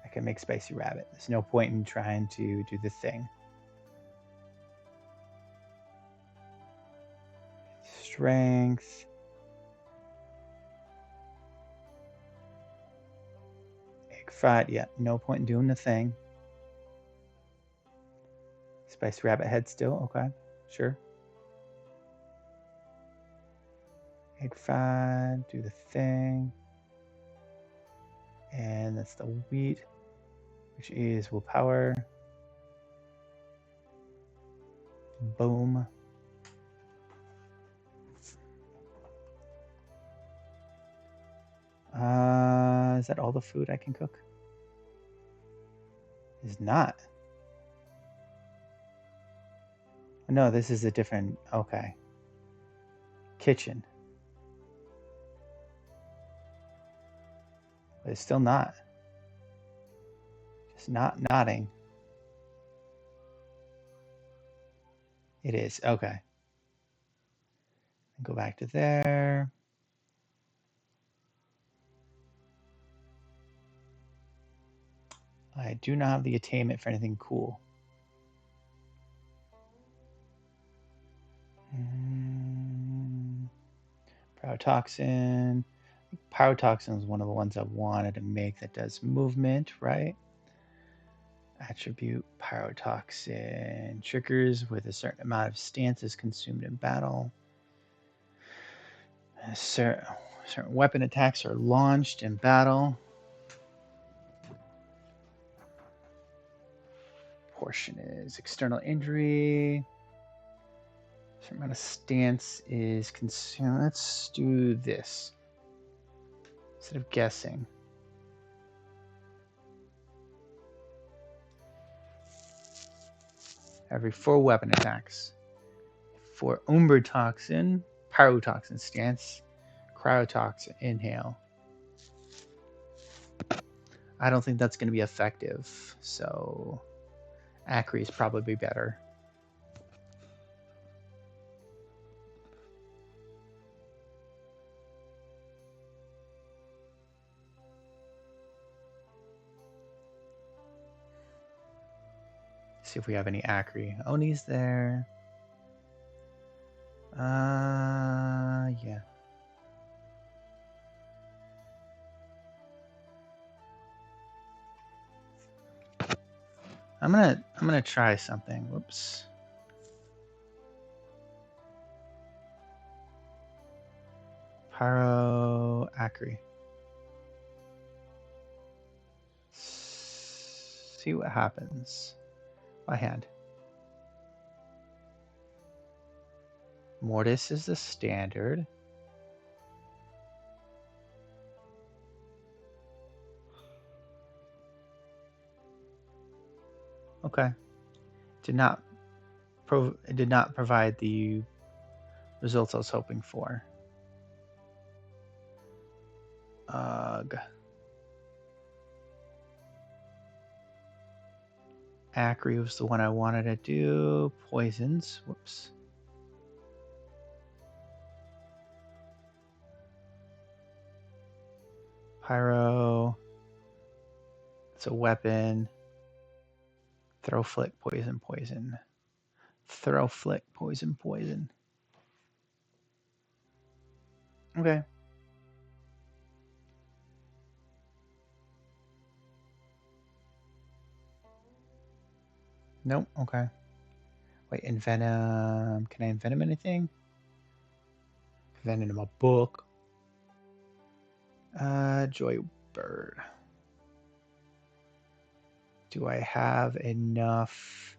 I can make spicy rabbit. There's no point in trying to do the thing. Strength. Egg fried. Yeah, no point in doing the thing. Spicy rabbit head still. Okay, sure. Egg fried. Do the thing. And that's the wheat, which is willpower. Boom. Is that all the food I can cook? Is not. No, this is a different, okay. Kitchen. But it's still not. Just not nodding. It is, okay. Go back to there. I do not have the attainment for anything cool. Pyrotoxin. Pyrotoxin is one of the ones I wanted to make that does movement, right? Attribute pyrotoxin. Triggers with a certain amount of stances consumed in battle. Certain weapon attacks are launched in battle. portion is external injury. Certain amount of stance is consumed. Let's do this instead of guessing. Every 4 weapon attacks. For Umbertoxin, Pyrotoxin stance, Cryotoxin inhale. I don't think that's going to be effective, so Acre is probably better. See if we have any Acre. Oni's there. Yeah. I'm gonna try something. Whoops. Pyro Acre. See what happens. By hand. Mortis is the standard. Okay. It did not provide the results I was hoping for. Ugh. Acre was the one I wanted to do. Poisons. Whoops. Pyro. It's a weapon. Throw flick, poison, poison. Throw flick, poison, poison. Okay. Nope. Okay. Wait, envenom. Can I envenom anything? Envenom a book. Joybird. Do I have enough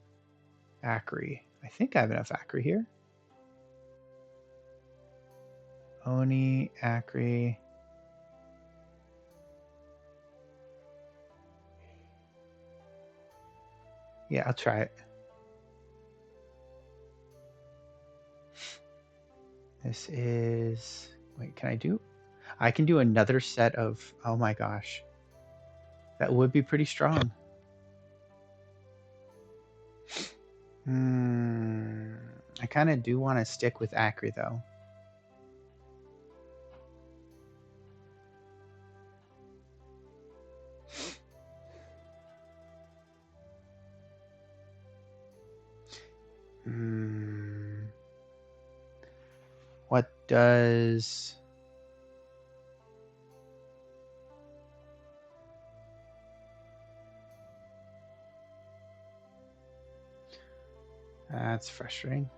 Acre? I think I have enough Acre here. Oni, Acre. Yeah, I'll try it. This is... Wait, can I do... I can do another set of... Oh my gosh. That would be pretty strong. I kind of do want to stick with Acre, though. What does... That's frustrating.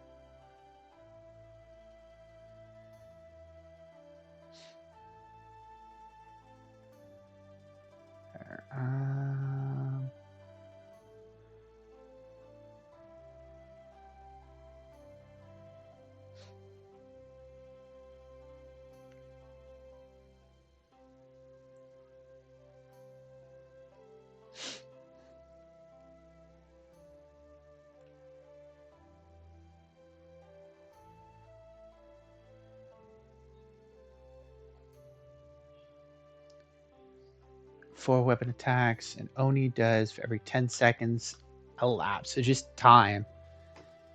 Four weapon attacks, and Oni does for every 10 seconds elapse. So just time.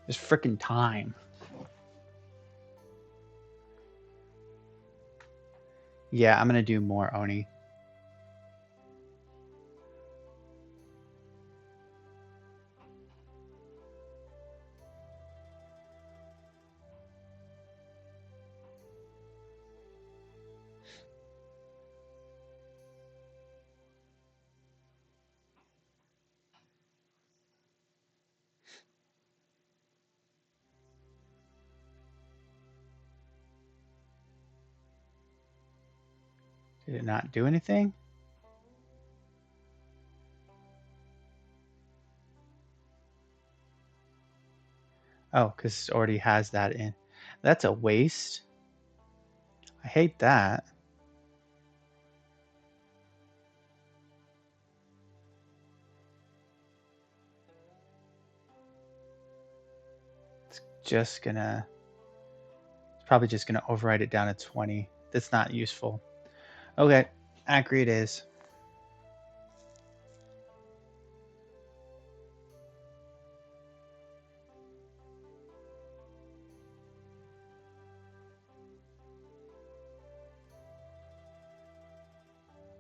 Just freaking time. Yeah, I'm gonna do more Oni. Did it not do anything? Oh, because it already has that in. That's a waste. I hate that. It's just gonna, it's probably just gonna override it down to 20. That's not useful. Okay, accurate is.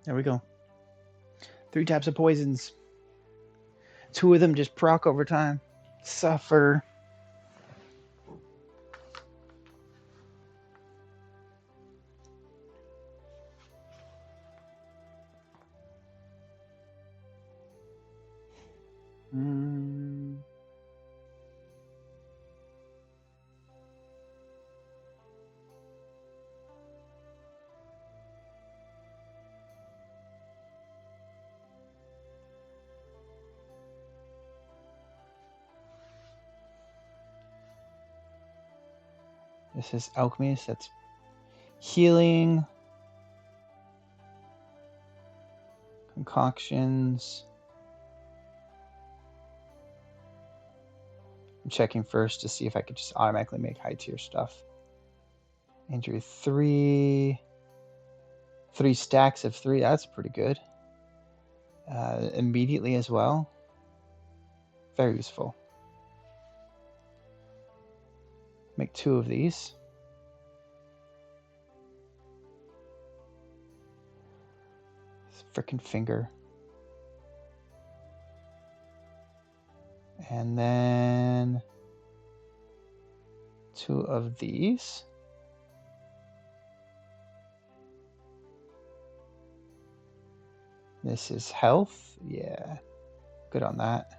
There we go. 3 types of poisons. 2 of them just proc over time. Suffer. Mm. This is alchemy, so that's healing. Concoctions. I'm checking first to see if I could just automatically make high tier stuff. Injury 3. 3 stacks of 3, that's pretty good. Immediately as well. Very useful. Make 2 of these. Frickin' finger. And then 2 of these. This is health. Yeah, good on that.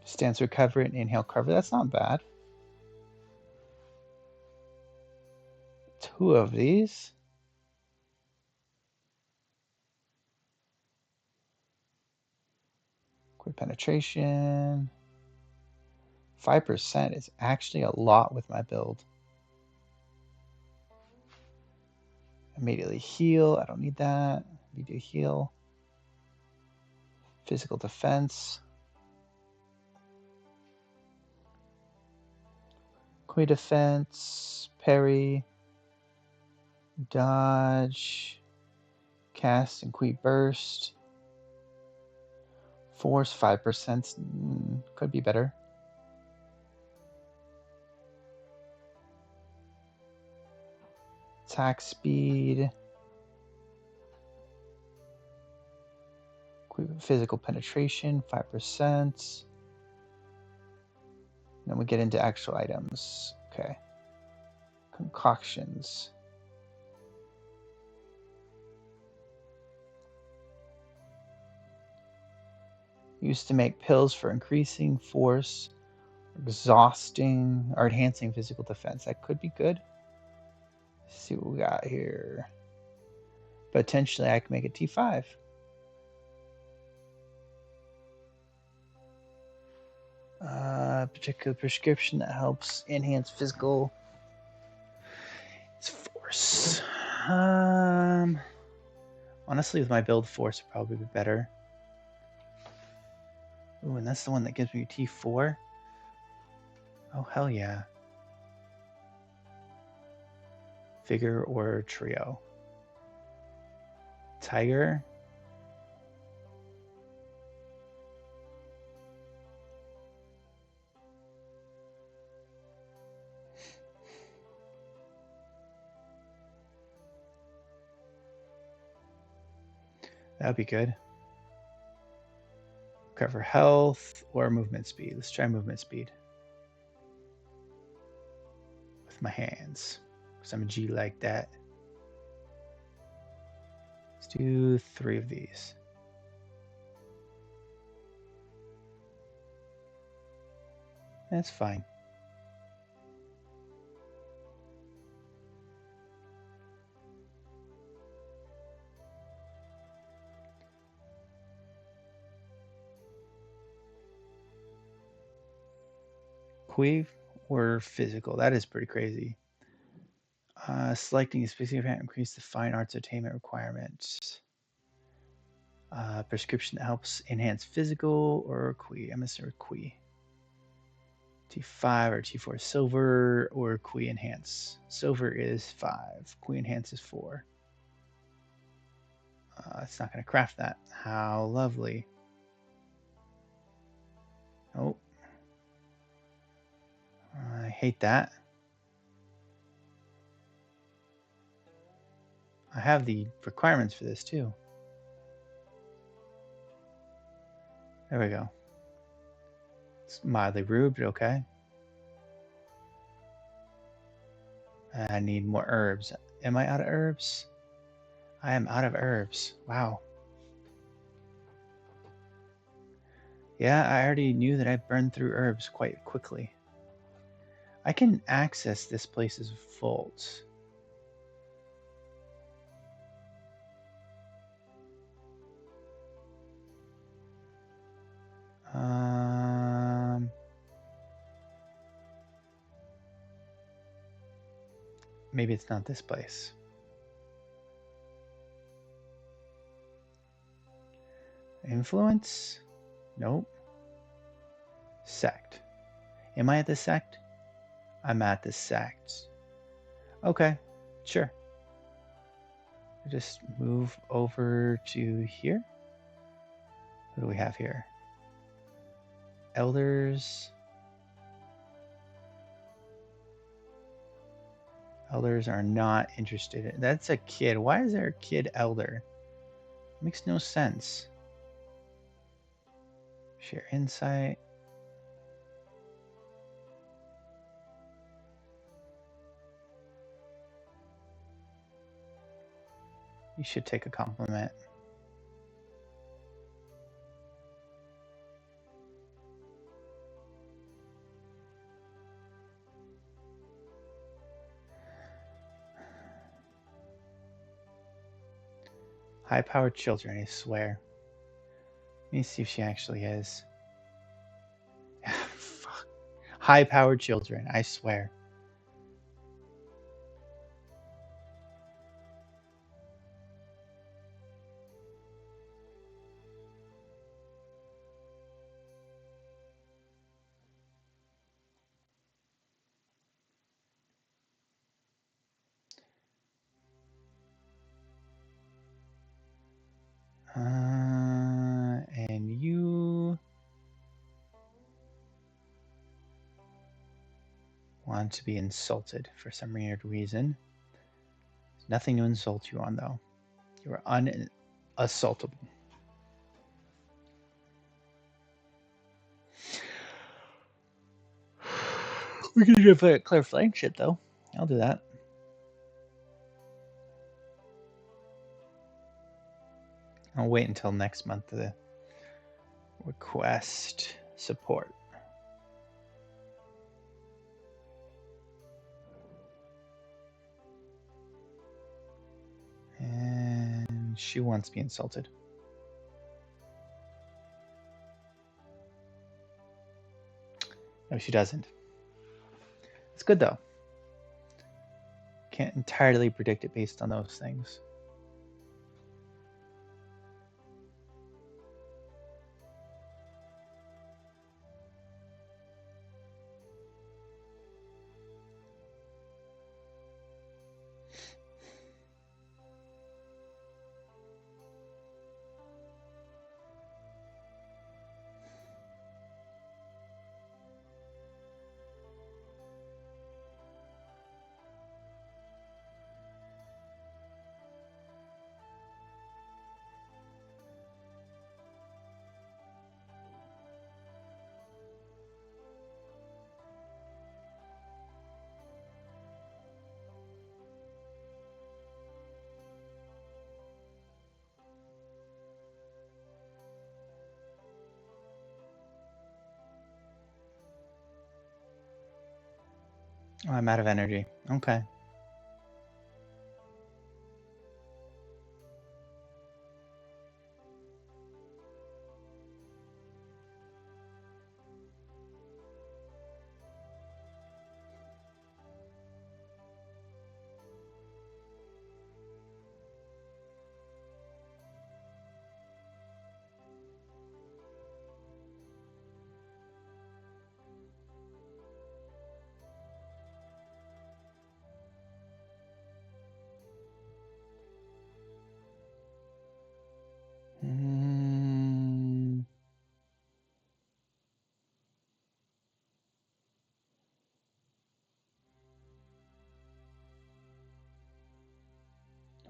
Stance recover and inhale cover. That's not bad. 2 of these. Quick penetration. 5% is actually a lot with my build. Immediately heal. I don't need that. Immediate heal. Physical defense. Quick defense. Parry. Dodge. Cast and quick burst. Force 5%. Could be better. Attack speed. Physical penetration 5%. Then we get into actual items. Okay. Concoctions. Used to make pills for increasing force, exhausting, or enhancing physical defense. That could be good. Let's see what we got here. Potentially, I can make it T5. Particular prescription that helps enhance physical force. Honestly, with my build, force would probably be better. Ooh, and that's the one that gives me T4. Oh, hell yeah. Figure or trio. Tiger. That would be good. Cover health or movement speed. Let's try movement speed. With my hands. Because I'm a G like that. Let's do 3 of these. That's fine. Kui or physical. That is pretty crazy. Selecting a specific event increase the fine arts attainment requirements. Prescription that helps enhance physical or Kui. I'm gonna start with Kui. T5 or T4 silver or Kui enhance. Silver is 5. Kui enhance is 4. It's not gonna craft that. How lovely. Oh. I hate that. I have the requirements for this too. There we go. It's mildly rude, but okay. I need more herbs. Am I out of herbs? I am out of herbs. Wow. Yeah, I already knew that I burned through herbs quite quickly. I can access this place's vault. Maybe it's not this place. Influence? Nope. Sect. Am I at the sect? I'm at the sect. Okay, sure. Just move over to here. What do we have here? Elders. Elders are not interested in. That's a kid. Why is there a kid elder? Makes no sense. Share insight. You should take a compliment. High-powered children, I swear. Let me see if she actually is. Fuck. High-powered children, I swear. And you want to be insulted for some weird reason. There's nothing to insult you on, though. You are unassaultable. We can do a clear flagship, though. I'll do that. I'll wait until next month to request support. And she wants to be insulted. No, she doesn't. It's good, though. Can't entirely predict it based on those things. Oh, I'm out of energy. Okay.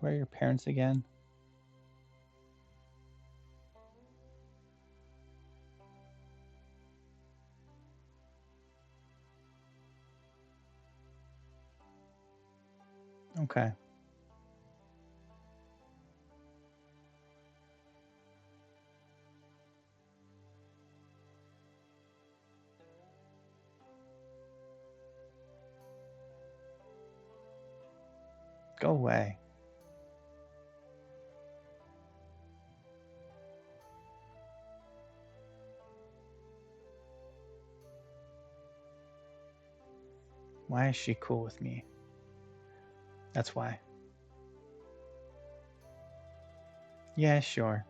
Where are your parents again? Okay. Go away. Why is she cool with me? That's why. Yeah, sure.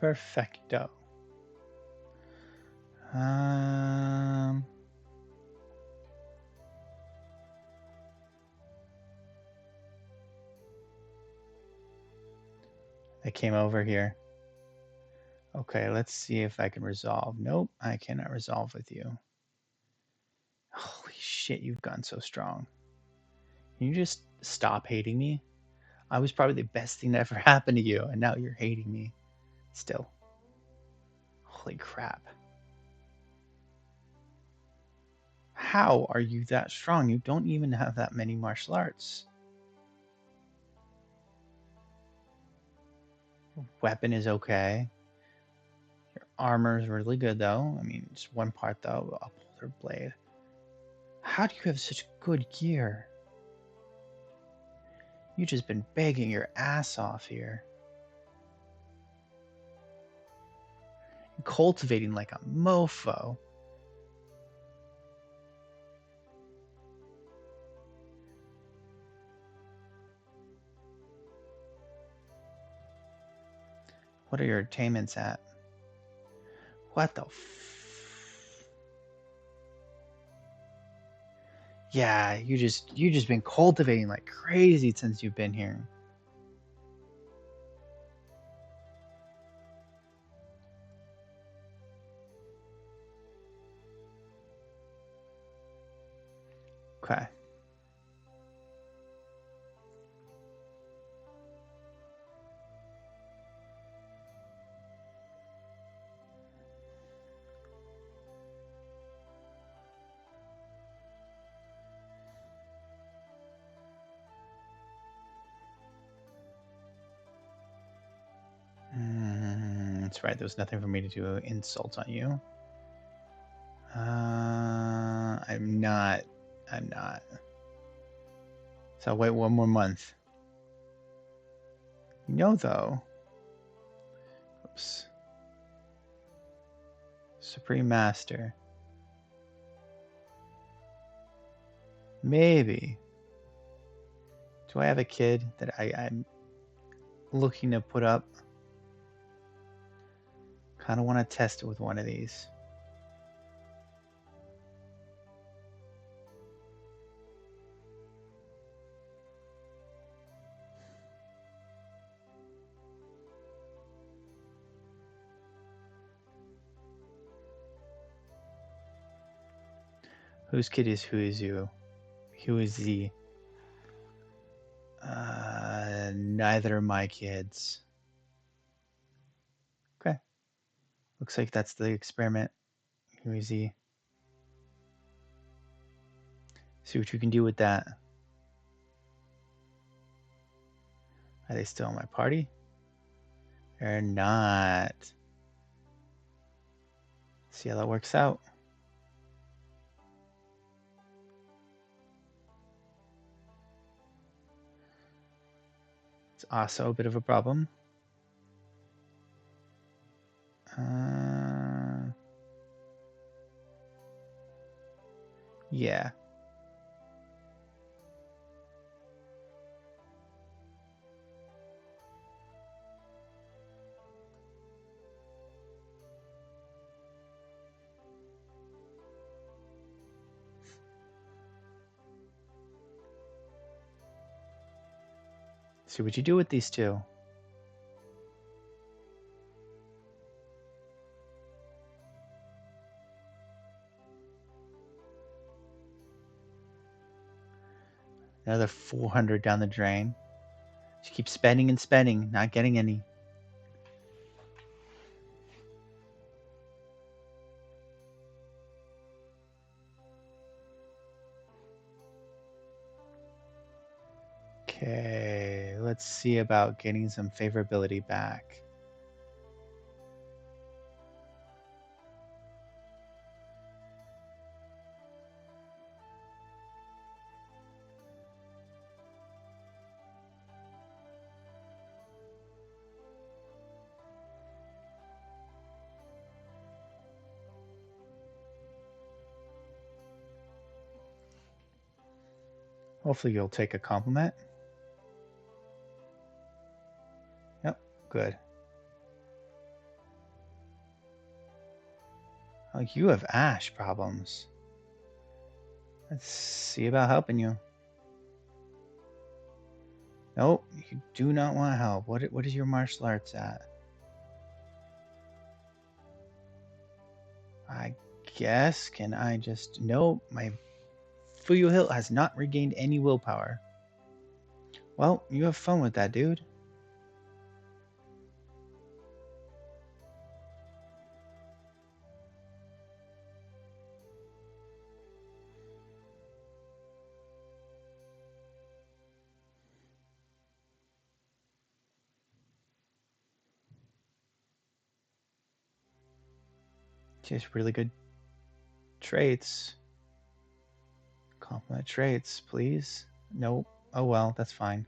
Perfecto. I came over here. Okay, let's see if I can resolve. Nope, I cannot resolve with you. Holy shit, you've gone so strong. Can you just stop hating me? I was probably the best thing that ever happened to you, and now you're hating me still. Holy crap. How are you that strong? You don't even have that many martial arts. Your weapon is okay. Your armor is really good, though. I mean, just one part, though. Upholder blade. How do you have such good gear? You've just been begging your ass off here. Cultivating like a mofo. What are your attainments at? What the Yeah, you just been cultivating like crazy since you've been here. Okay. That's right. There was nothing for me to do insult on you. I'm not. I'm not. So I'll wait one more month. You know, though. Oops. Supreme Master. Maybe. Do I have a kid that I'm looking to put up? Kind of want to test it with one of these. Whose kid is who is you? Who is the? Neither of my kids. Okay. Looks like that's the experiment. Who is he? See what you can do with that. Are they still in my party? They're not. See how that works out. It's also a bit of a problem. Yeah. See what you do with these two. Another 400 down the drain. She keeps spending and spending, not getting any. Okay, let's see about getting some favorability back. Hopefully you'll take a compliment. Yep, good. Oh, you have ash problems. Let's see about helping you. Nope, you do not want help. What is your martial arts at? I guess, can I just... Nope, my Fuyu Hilt has not regained any willpower. Well, you have fun with that, dude. Just really good traits. Compliment traits, please. Nope. Oh well, that's fine.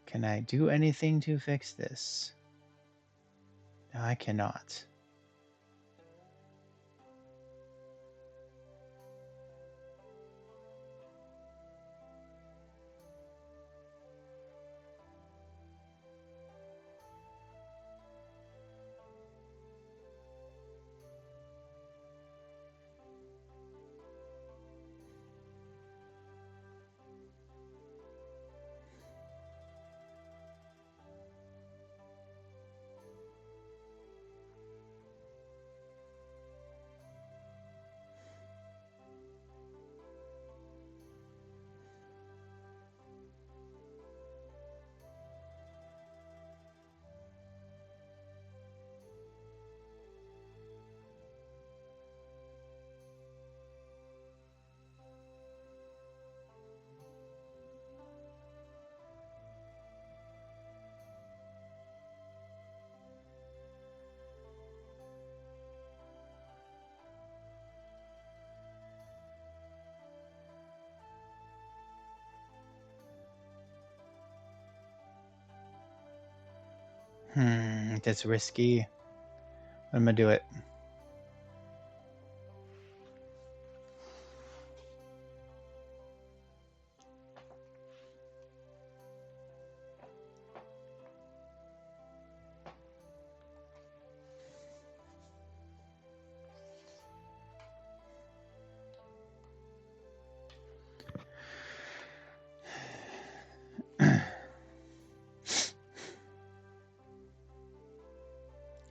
Can I do anything to fix this? No, I cannot. That's risky. I'm gonna do it.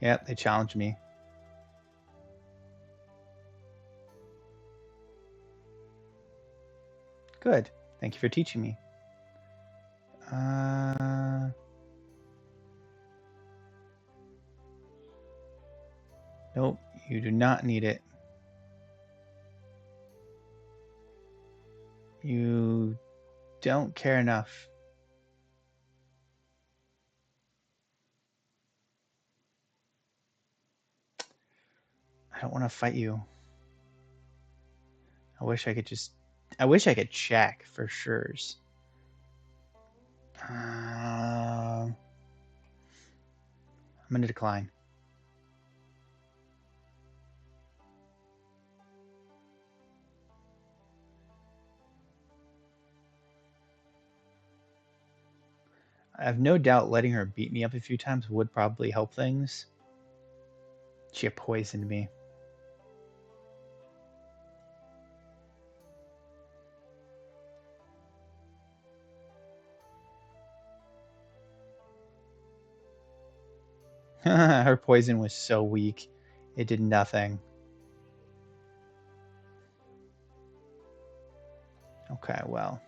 Yep, they challenged me. Good. Thank you for teaching me. Nope, you do not need it. You don't care enough. I don't want to fight you. I wish I could check for sure. I'm going to decline. I have no doubt letting her beat me up a few times would probably help things. She had poisoned me. Her poison was so weak. It did nothing. Okay, well.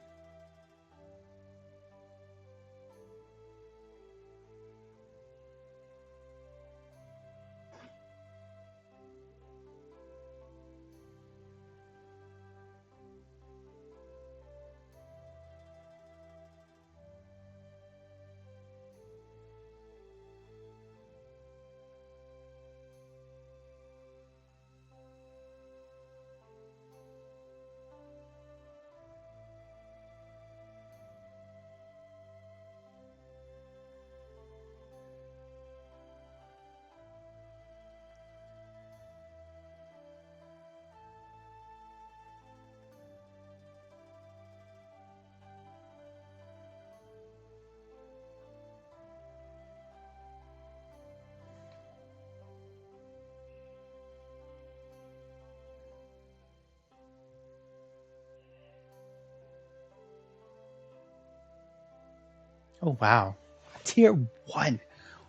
Oh, wow. Tier 1.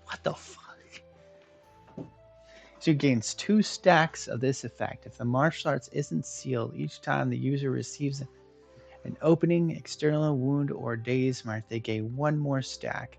What the fuck? So gains 2 stacks of this effect. If the martial arts isn't sealed, each time the user receives an opening, external wound, or daze mark, they gain 1 more stack.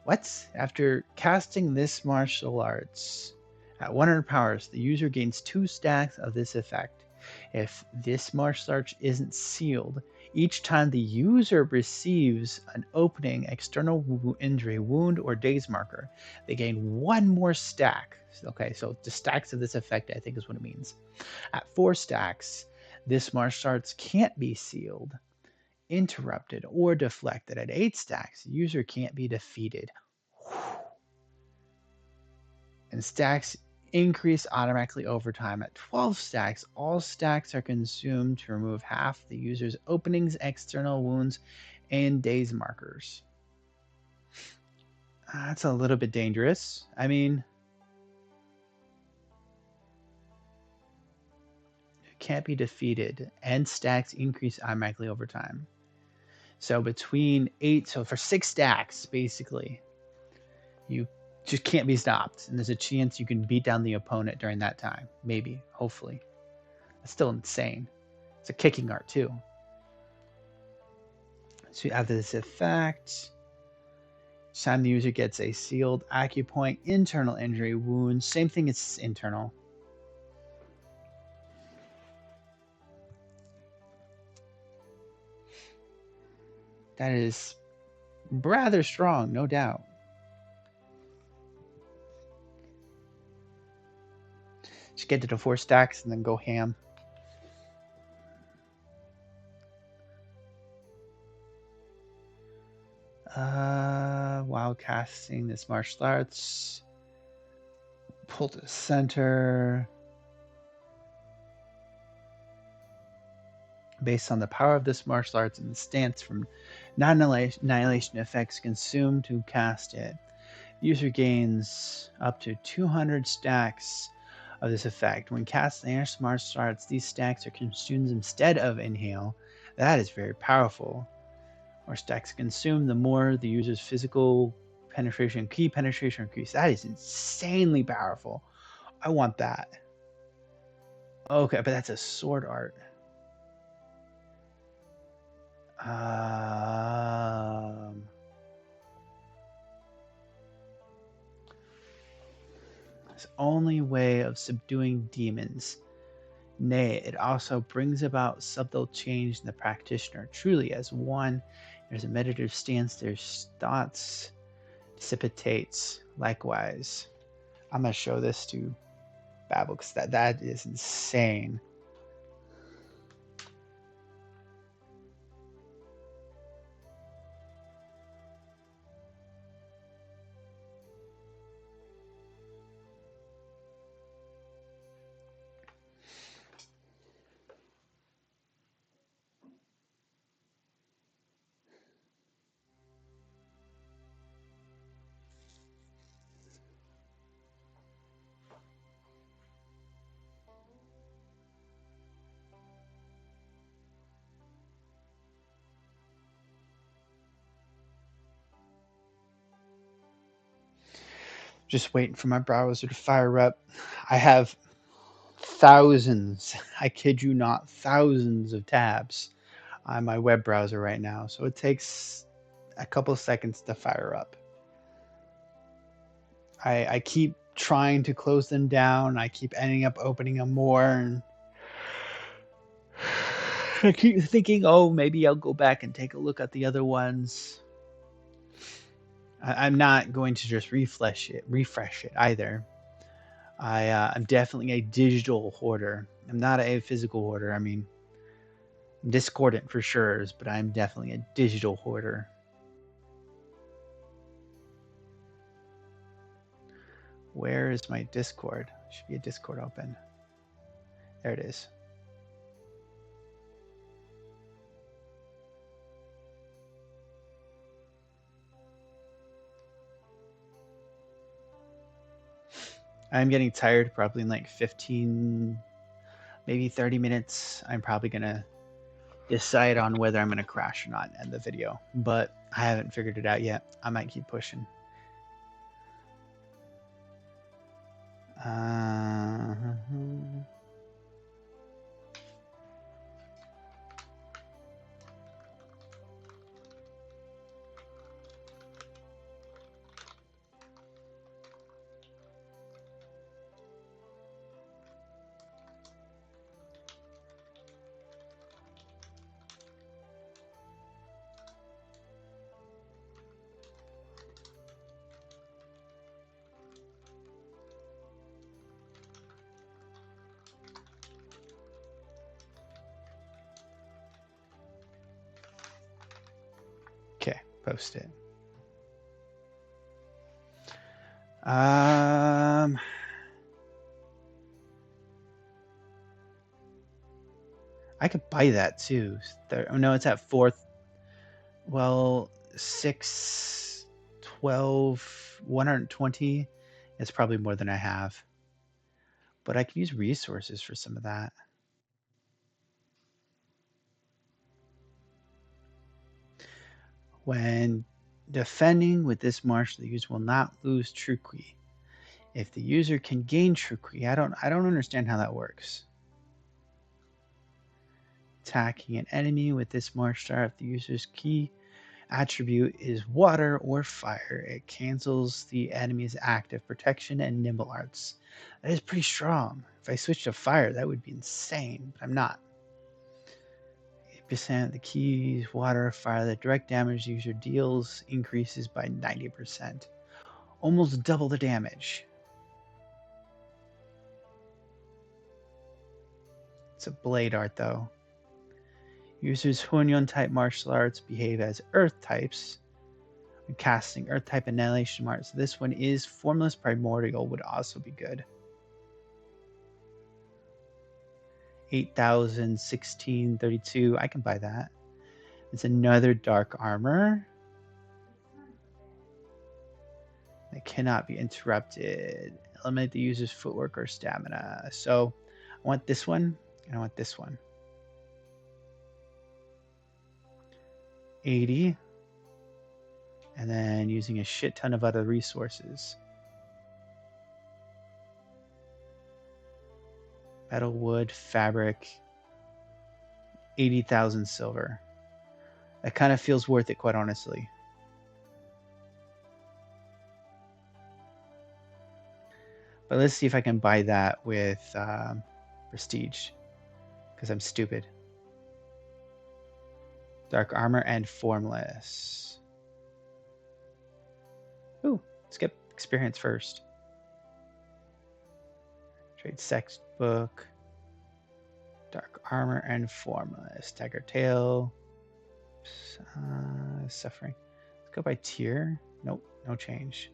What? After casting this martial arts at 100 powers, the user gains 2 stacks of this effect. If this martial arts isn't sealed, each time the user receives an opening, external injury, wound, or daze marker, they gain 1 more stack. Okay, so the stacks of this effect, I think, is what it means. At 4 stacks, this martial arts can't be sealed, interrupted, or deflected. At 8 stacks, the user can't be defeated. And stacks increase automatically over time. At 12 stacks, all stacks are consumed to remove half the user's openings, external wounds, and daze markers. That's a little bit dangerous. I mean, it can't be defeated, and stacks increase automatically over time. So between 8, so for 6 stacks, basically, you just can't be stopped. And there's a chance you can beat down the opponent during that time. Maybe, hopefully. That's still insane. It's a kicking art too. So after this effect, each time the user gets a sealed acupoint, internal injury, wound, same thing as internal. That is rather strong, no doubt. Just get to the 4 stacks and then go ham. While casting this martial arts, pull to the center. Based on the power of this martial arts and the stance from non-annihilation effects consumed to cast it, user gains up to 200 stacks of this effect. When casting martial arts, these stacks are consumed instead of inhale. That is very powerful. More stacks consumed, the more the user's physical penetration key, penetration increase. That is insanely powerful. I want that. Okay, but that's a sword art. It's only way of subduing demons. Nay, it also brings about subtle change in the practitioner. Truly, as one, there's a meditative stance, there's thoughts, dissipates. Likewise, I'm gonna show this to Babel because that is insane. Just waiting for my browser to fire up. I have thousands, I kid you not, thousands of tabs on my web browser right now. So it takes a couple seconds to fire up. I keep trying to close them down. I keep ending up opening them more. And I keep thinking, oh, maybe I'll go back and take a look at the other ones. I'm not going to just refresh it either. I'm definitely a digital hoarder. I'm not a physical hoarder. I mean, I'm discordant for sure, but I'm definitely a digital hoarder. Where is my Discord? Should be a Discord open. There it is. I'm getting tired. Probably in like 15, maybe 30 minutes. I'm probably gonna decide on whether I'm gonna crash or not and end the video. But I haven't figured it out yet. I might keep pushing. Okay, post it. I could buy that too. Oh no, it's at 4th. Well, 6, 12, 120. It's probably more than I have. But I could use resources for some of that. When defending with this marshal, the user will not lose true Qui. If the user can gain true Qui, I don't understand how that works. Attacking an enemy with this martial art, if the user's key attribute is water or fire, it cancels the enemy's active protection and nimble arts. That is pretty strong. If I switch to fire, that would be insane, but I'm not. 80% the keys, water, fire, the direct damage the user deals increases by 90%. Almost double the damage. It's a blade art though. Users Huanyon type martial arts behave as earth types when casting earth type annihilation arts. This one is formless primordial, would also be good. 8,000, 1632. I can buy that. It's another dark armor. It cannot be interrupted. Eliminate the user's footwork or stamina. So I want this one and I want this one. 80 And then using a shit ton of other resources. Metal, wood, fabric, 80,000 silver. That kind of feels worth it, quite honestly. But let's see if I can buy that with prestige, because I'm stupid. Dark armor and formless. Ooh, let's get experience first. Trade sect book. Dark armor and formless. Tiger tail. Suffering. Let's go by tier. Nope, no change.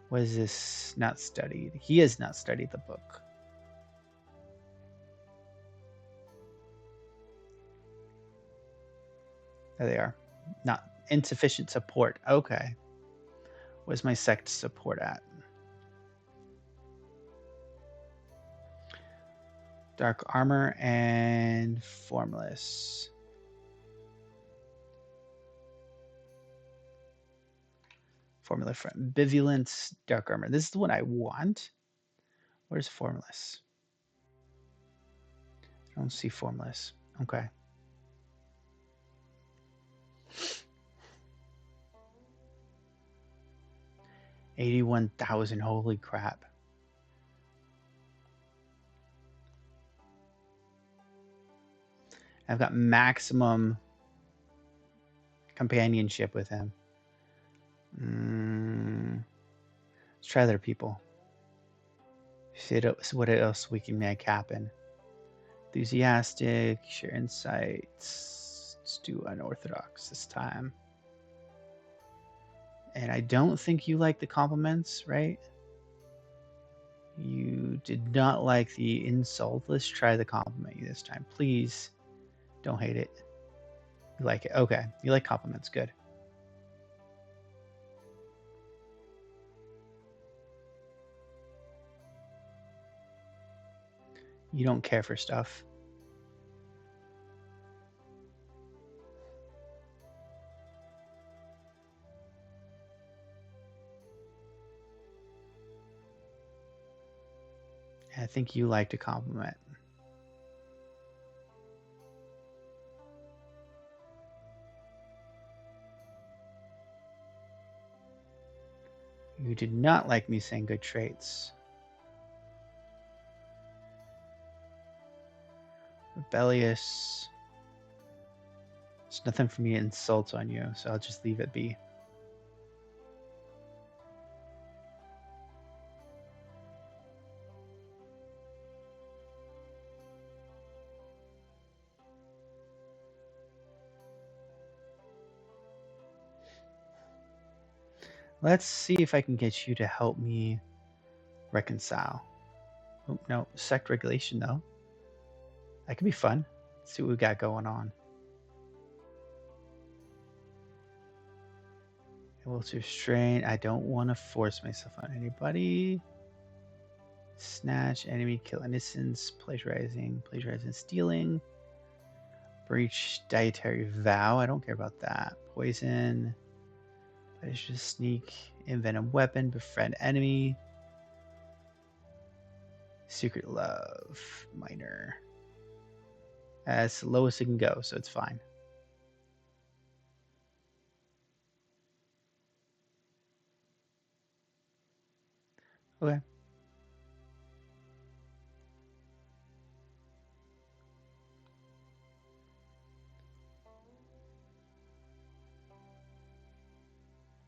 What is this not studied? He has not studied the book. There they are. Not insufficient support. Okay. Where's my sect support at? Dark armor and formless. Formula front. Bivulance, dark armor. This is the one I want. Where's formless? I don't see formless. Okay. $81,000. Holy crap. I've got maximum companionship with him. Let's try other people. See what else we can make happen. Enthusiastic, share insights. Let's do unorthodox this time. And I don't think you like the compliments, right? You did not like the insult. Let's try the compliment you this time. Please don't hate it. You like it. Okay. You like compliments. Good. You don't care for stuff. I think you like to compliment. You did not like me saying good traits. Rebellious. There's nothing for me to insult on you, so I'll just leave it be. Let's see if I can get you to help me reconcile. Oh, no, sect regulation, though. That could be fun. Let's see what we got going on. Able to restrain. I don't want to force myself on anybody. Snatch, enemy, kill innocents, plagiarizing, stealing. Breach, dietary vow. I don't care about that. Poison. Just sneak, envenom weapon, befriend enemy. Secret love, minor. That's the lowest it can go, so it's fine. Okay.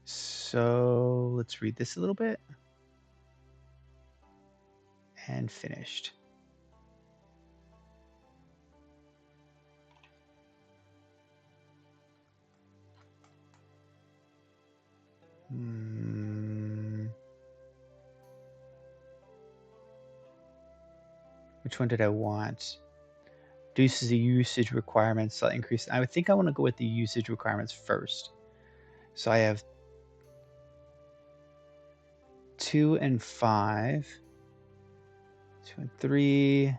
So let's read this a little bit. And finished. Which one did I want? Reduces the usage requirements, slightly increase. I would think I want to go with the usage requirements first. So I have 2 and 5. 2 and 3.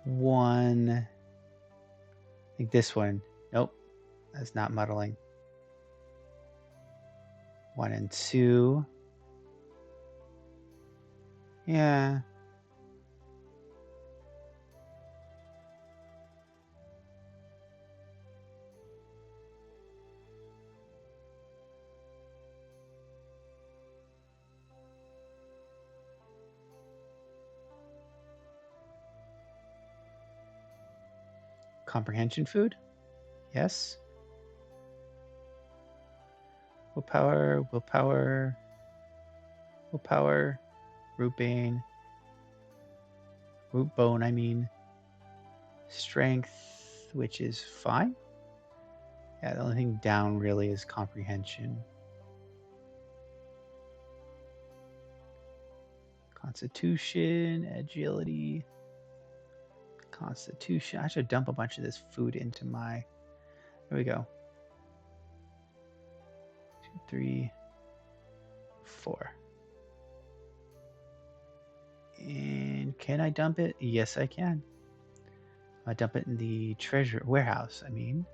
1. I think this one. Nope. That's not muddling. 1 and 2. Yeah. Comprehension food? Yes. Willpower, willpower, willpower, root bane, root bone, I mean. Strength, which is fine. Yeah, the only thing down really is comprehension. Constitution, agility, constitution. I should dump a bunch of this food into my. There we go. 2, 3, 4. And can I dump it? Yes, I can. I dump it in the treasure warehouse. I mean,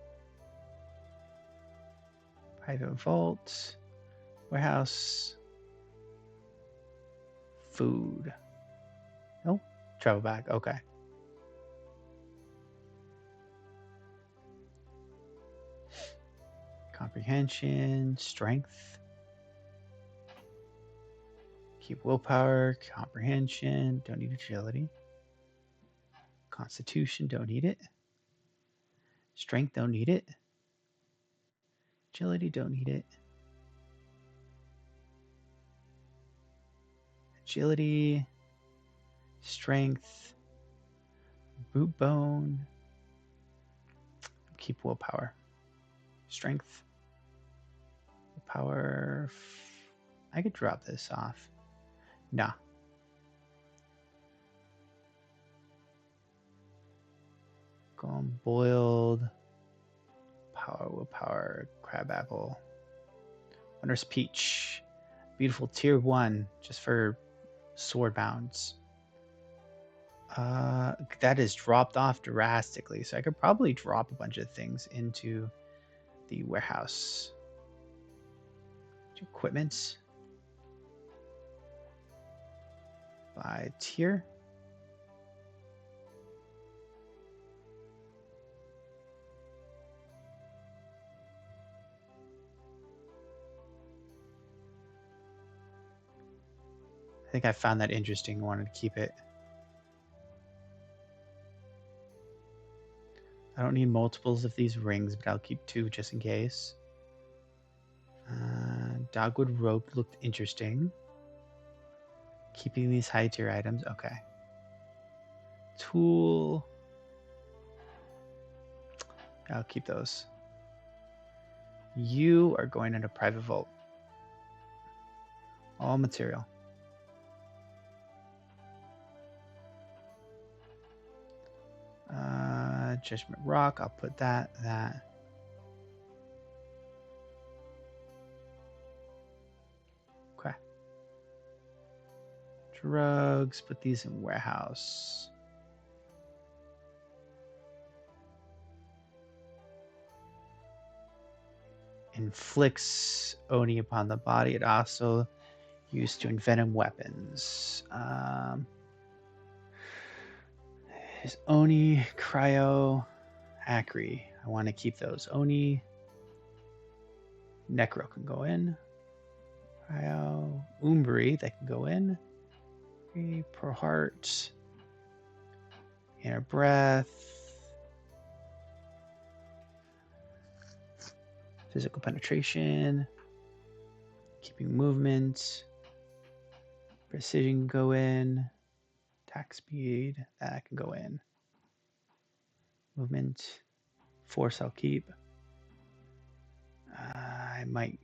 private vault, warehouse, food. Oh, travel bag. Okay. Comprehension, strength. Keep willpower, comprehension. Don't need agility. Constitution, don't need it. Strength, don't need it. Agility, don't need it. Agility, strength, boot bone. Keep willpower. Strength, willpower. I could drop this off. Nah. Gone boiled. Power, willpower, crab apple. Wondrous peach. Beautiful tier 1 just for sword bounds. That is dropped off drastically, so I could probably drop a bunch of things into the warehouse. Equipment. By tier. I think I found that interesting. I wanted to keep it. I don't need multiples of these rings, but I'll keep 2 just in case. Dogwood rope looked interesting. Keeping these high tier items. Okay. Tool. I'll keep those. You are going into private vault. All material. Judgment rock. I'll put that. Okay. Drugs. Put these in warehouse. Inflicts Oni upon the body. It also used to envenom weapons. Is Oni, Cryo, Acri. I want to keep those. Oni, Necro can go in. Cryo, Umbri, that can go in. Per heart. Inner breath. Physical penetration. Keeping movement. Precision can go in. Attack speed, that can go in. Movement. Force I'll keep. I might.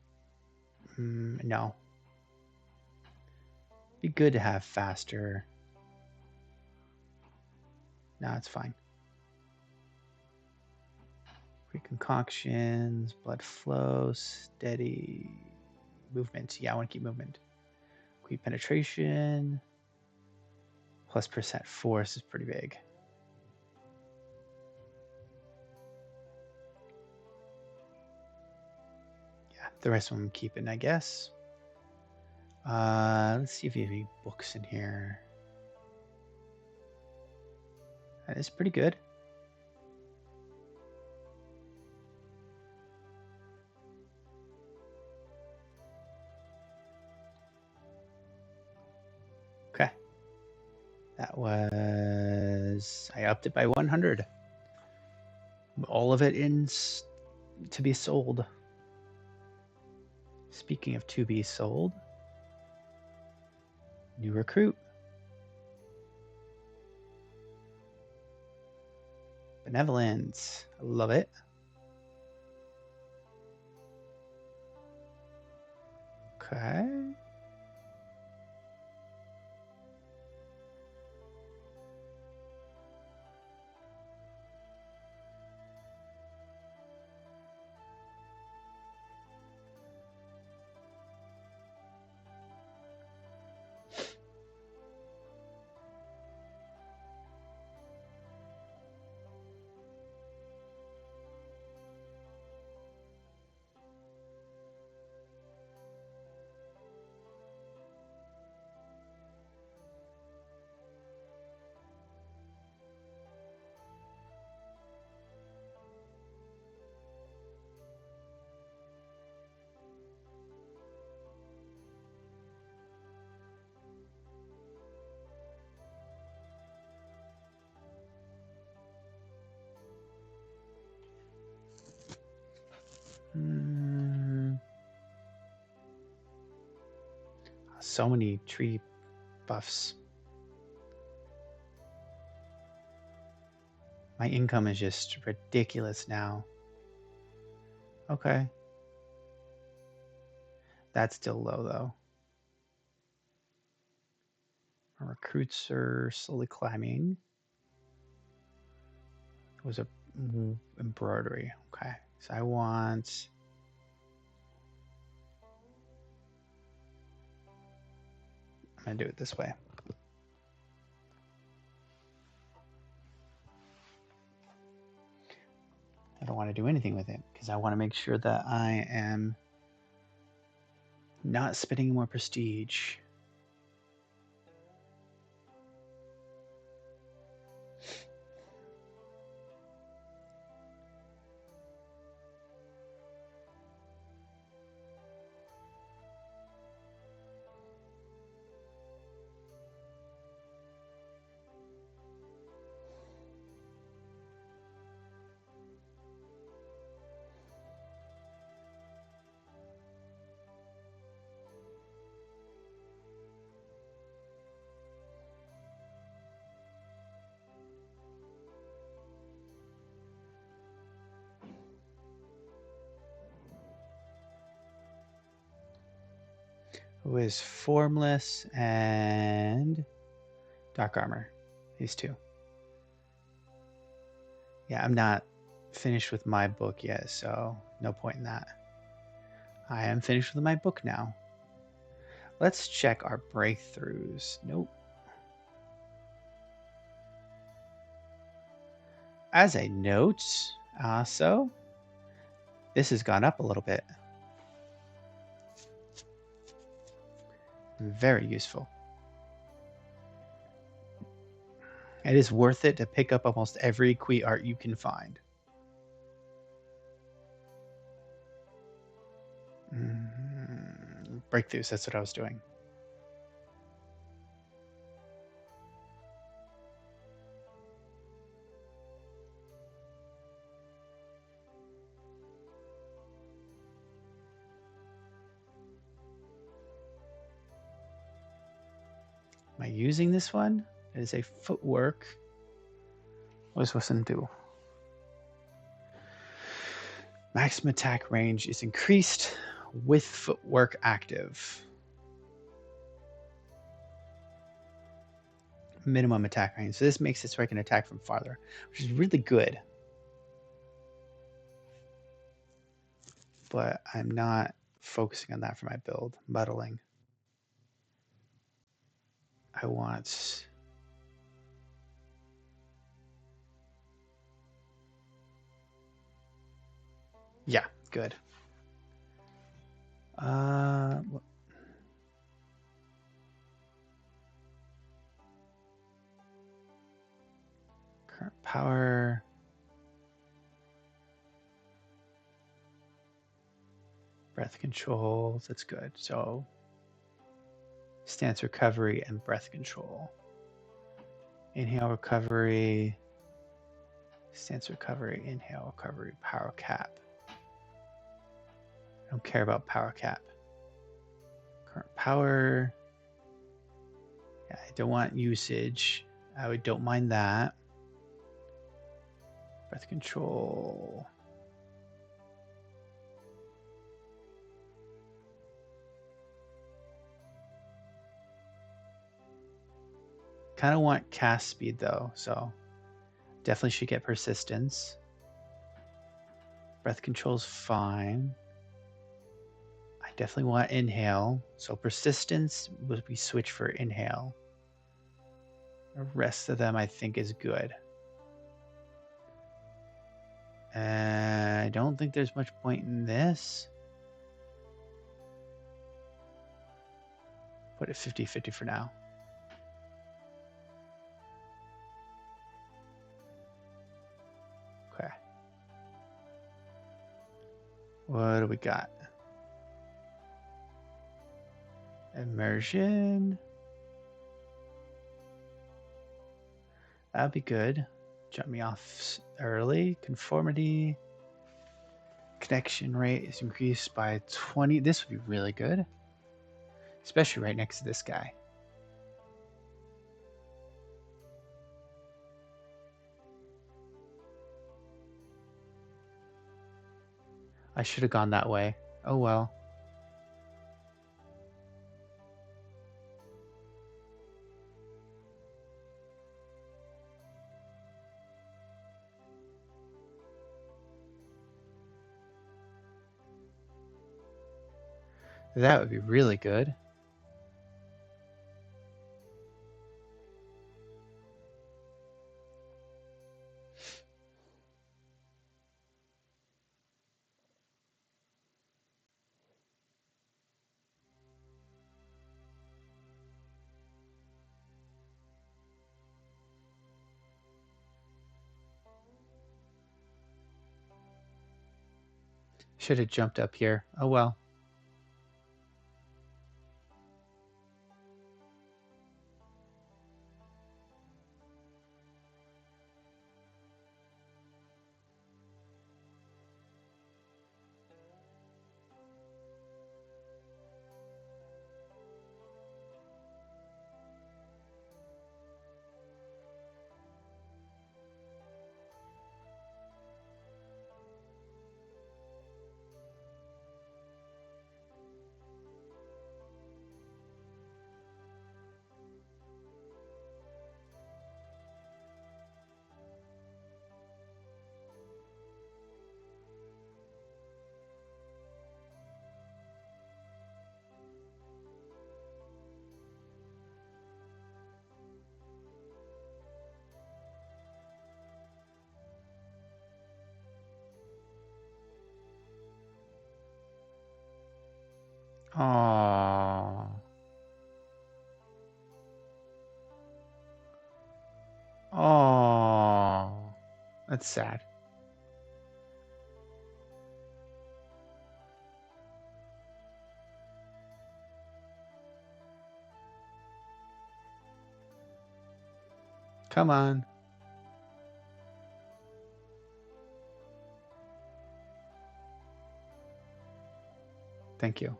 No. Be good to have faster. No, it's fine. Concoctions, blood flow, steady movement. Yeah, I want to keep movement. Quick penetration. Plus percent force is pretty big. The rest of them I'm keeping, I guess. Let's see if you have any books in here. That is pretty good. Okay. That was... I upped it by 100. All of it in to be sold. Speaking of to be sold, new recruit. Benevolence. I love it. Okay. So many tree buffs. My income is just ridiculous now. Okay. That's still low though. Our recruits are slowly climbing. It was a embroidery. Okay. So I want... I'm going to do it this way. I don't want to do anything with it because I want to make sure that I am not spending more prestige. Who is formless and dark armor. These two. Yeah, I'm not finished with my book yet, so no point in that. I am finished with my book now. Let's check our breakthroughs. Nope. As a note, so this has gone up a little bit. Very useful. It is worth it to pick up almost every Kui art you can find. Breakthroughs, that's what I was doing. Am I using this one? It is a footwork. What does this one do? Maximum attack range is increased with footwork active. Minimum attack range. So this makes it so I can attack from farther, which is really good. But I'm not focusing on that for my build. Muddling. I want... Yeah, good. What? Current power. Breath control. That's good. So stance recovery and breath control. Inhale recovery. Stance recovery. Inhale recovery. Power cap. I don't care about power cap. Current power. Yeah, I don't want usage. I don't mind that. Breath control. Kind of want cast speed though, so definitely should get persistence. Breath control's fine. I definitely want inhale, so persistence would be switch for inhale. The rest of them I think is good. I don't think there's much point in this. Put it 50-50 for now. Okay. What do we got? Immersion. That'd be good. Jump me off early. Conformity. Connection rate is increased by 20. This would be really good. Especially right next to this guy. I should have gone that way. Oh well. That would be really good. Should have jumped up here. Oh well. Aww. Aww. That's sad. Come on. Thank you.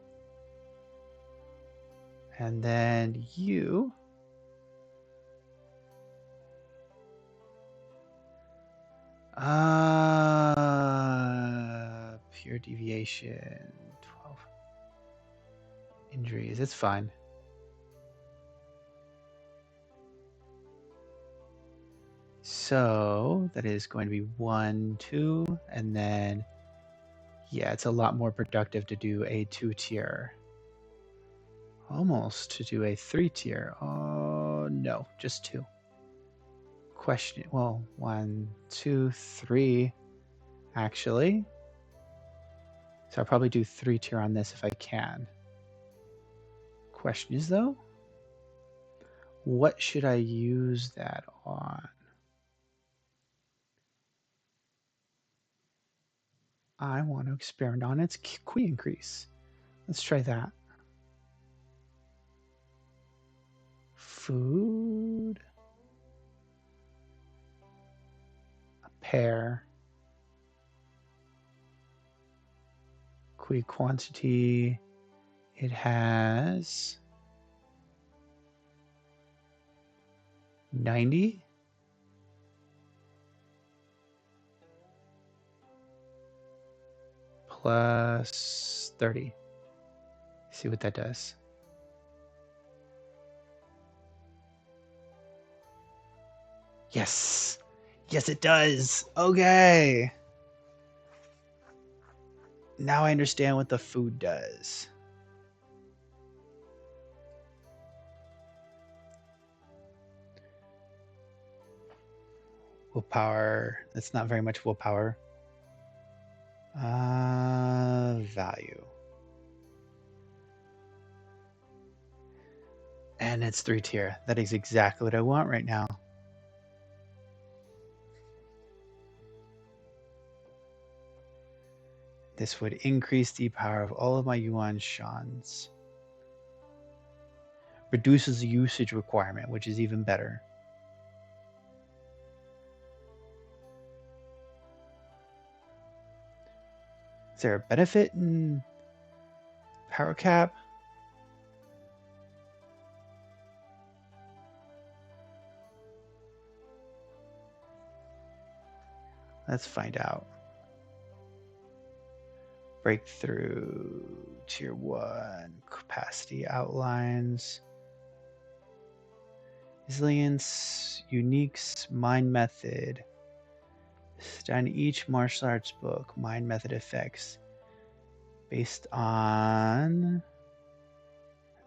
And then you. Pure deviation. 12. Injuries. It's fine. So that is going to be 1, 2, and then yeah, it's a lot more productive to do a 2-tier. Almost to do a 3-tier. Oh no, just 2. Question. Well, 1, 2, 3. Actually, So I'll probably do 3 tier on this if I can. Question is though, what should I use that on? I want to experiment on its Qui increase. Let's try that. Food. A pear. Qui quantity. It has 90. Plus 30. See what that does. Yes. Yes, it does. Okay. Now I understand what the food does. Willpower. That's not very much willpower. Value. And it's 3 tier. That is exactly what I want right now. This would increase the power of all of my yuanshans. Reduces the usage requirement, which is even better. Is there a benefit in power cap? Let's find out. Breakthrough, tier 1, capacity outlines. Resilience, uniques, mind method. On each martial arts book, mind method effects based on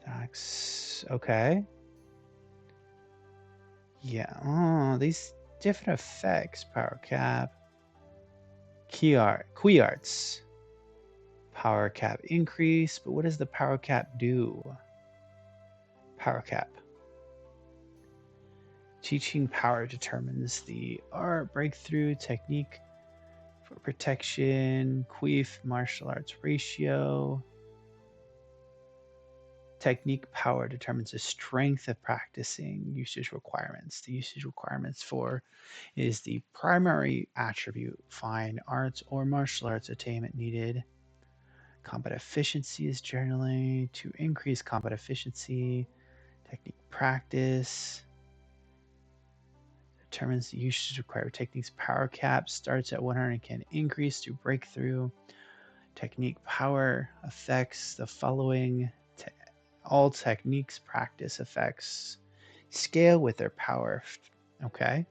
attacks. Okay. Yeah. Oh, these different effects. Power cap. Qui arts. Power cap increase. But what does the power cap do? Power cap. Teaching power determines the art breakthrough technique for protection. Queef martial arts ratio. Technique power determines the strength of practicing usage requirements. The usage requirements for is the primary attribute. Fine arts or martial arts attainment needed. Combat efficiency is generally to increase combat efficiency. Technique practice determines the usage required. Techniques power cap starts at 100 and can increase to breakthrough. Technique power affects the following. All techniques practice effects scale with their power. Okay.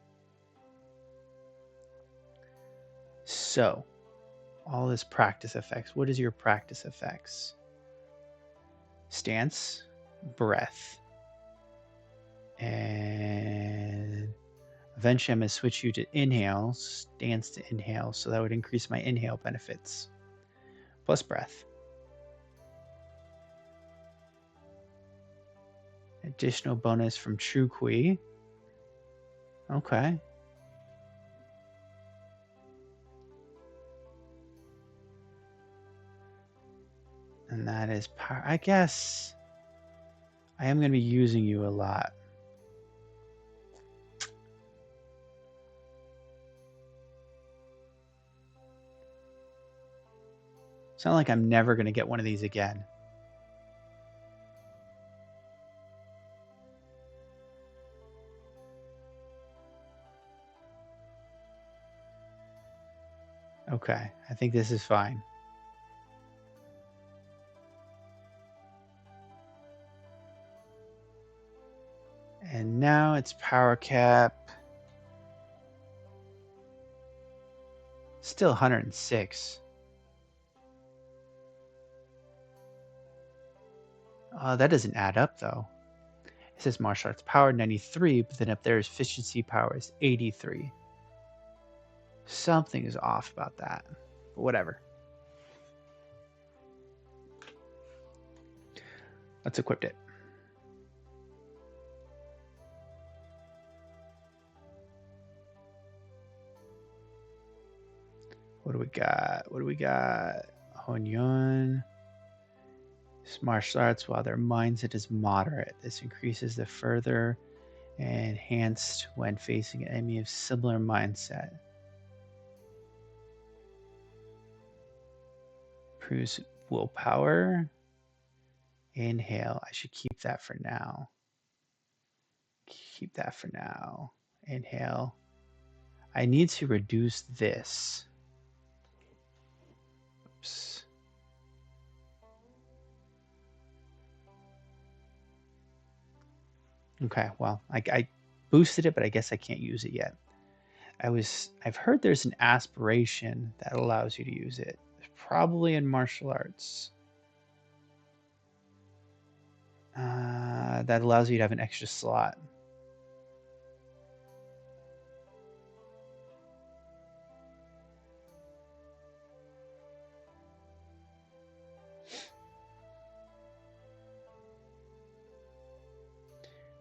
So, all this practice effects. What is your practice effects? Stance, breath, and eventually I'm going to switch you to inhale, stance to inhale. So that would increase my inhale benefits. Plus breath. Additional bonus from True Qui. Okay. And that is power. I guess I am going to be using you a lot. It's not like I'm never going to get one of these again. Okay, I think this is fine. And now it's power cap. Still 106. That doesn't add up though. It says martial arts power 93, but then up there is efficiency power is 83. Something is off about that, but whatever. Let's equip it. What do we got? What do we got? Honyun. Martial arts, while their mindset is moderate. This increases the further enhanced when facing an enemy of similar mindset. Improves willpower. Inhale. I should keep that for now. Keep that for now. Inhale. I need to reduce this. Oops. Okay, well, I boosted it, but I guess I can't use it yet. I've heard there's an aspiration that allows you to use it. It's probably in martial arts. That allows you to have an extra slot.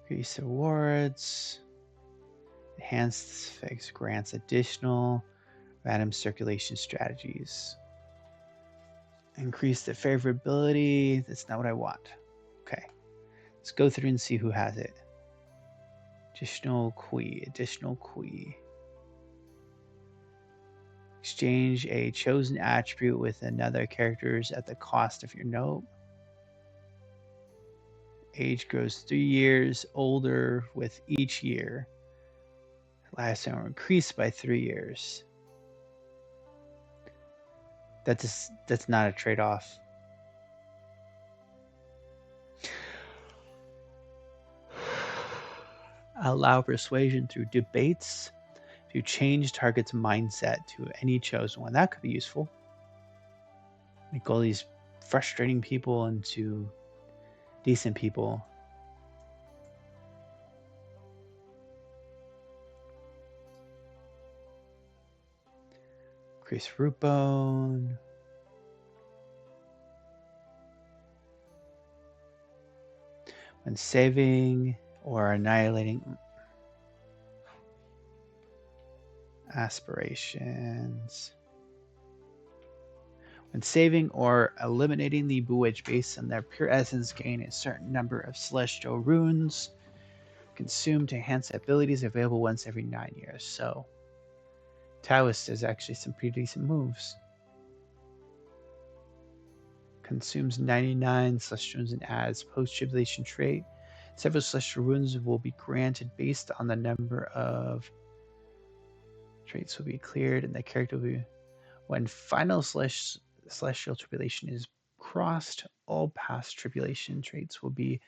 Increase rewards. Enhanced effects grants additional random circulation strategies. Increase the favorability. That's not what I want. Okay. Let's go through and see who has it. Additional Kui. Additional Kui. Exchange a chosen attribute with another character's at the cost of your note. Age grows 3 years older with each year. Lifespan will increase by 3 years. That's not a trade-off. Allow persuasion through debates to change target's mindset to any chosen one. That could be useful. Make all these frustrating people into decent people. Increase root bone. When saving or annihilating aspirations. When saving or eliminating the Buwage based on their pure essence, gain a certain number of celestial runes consumed to enhance abilities available once every 9 years. So Taoist is actually some pretty decent moves. Consumes 99 celestial runes and adds post-tribulation trait. Several celestial runes will be granted based on the number of traits will be cleared, and the character will be when final celestial tribulation is crossed, all past tribulation traits will be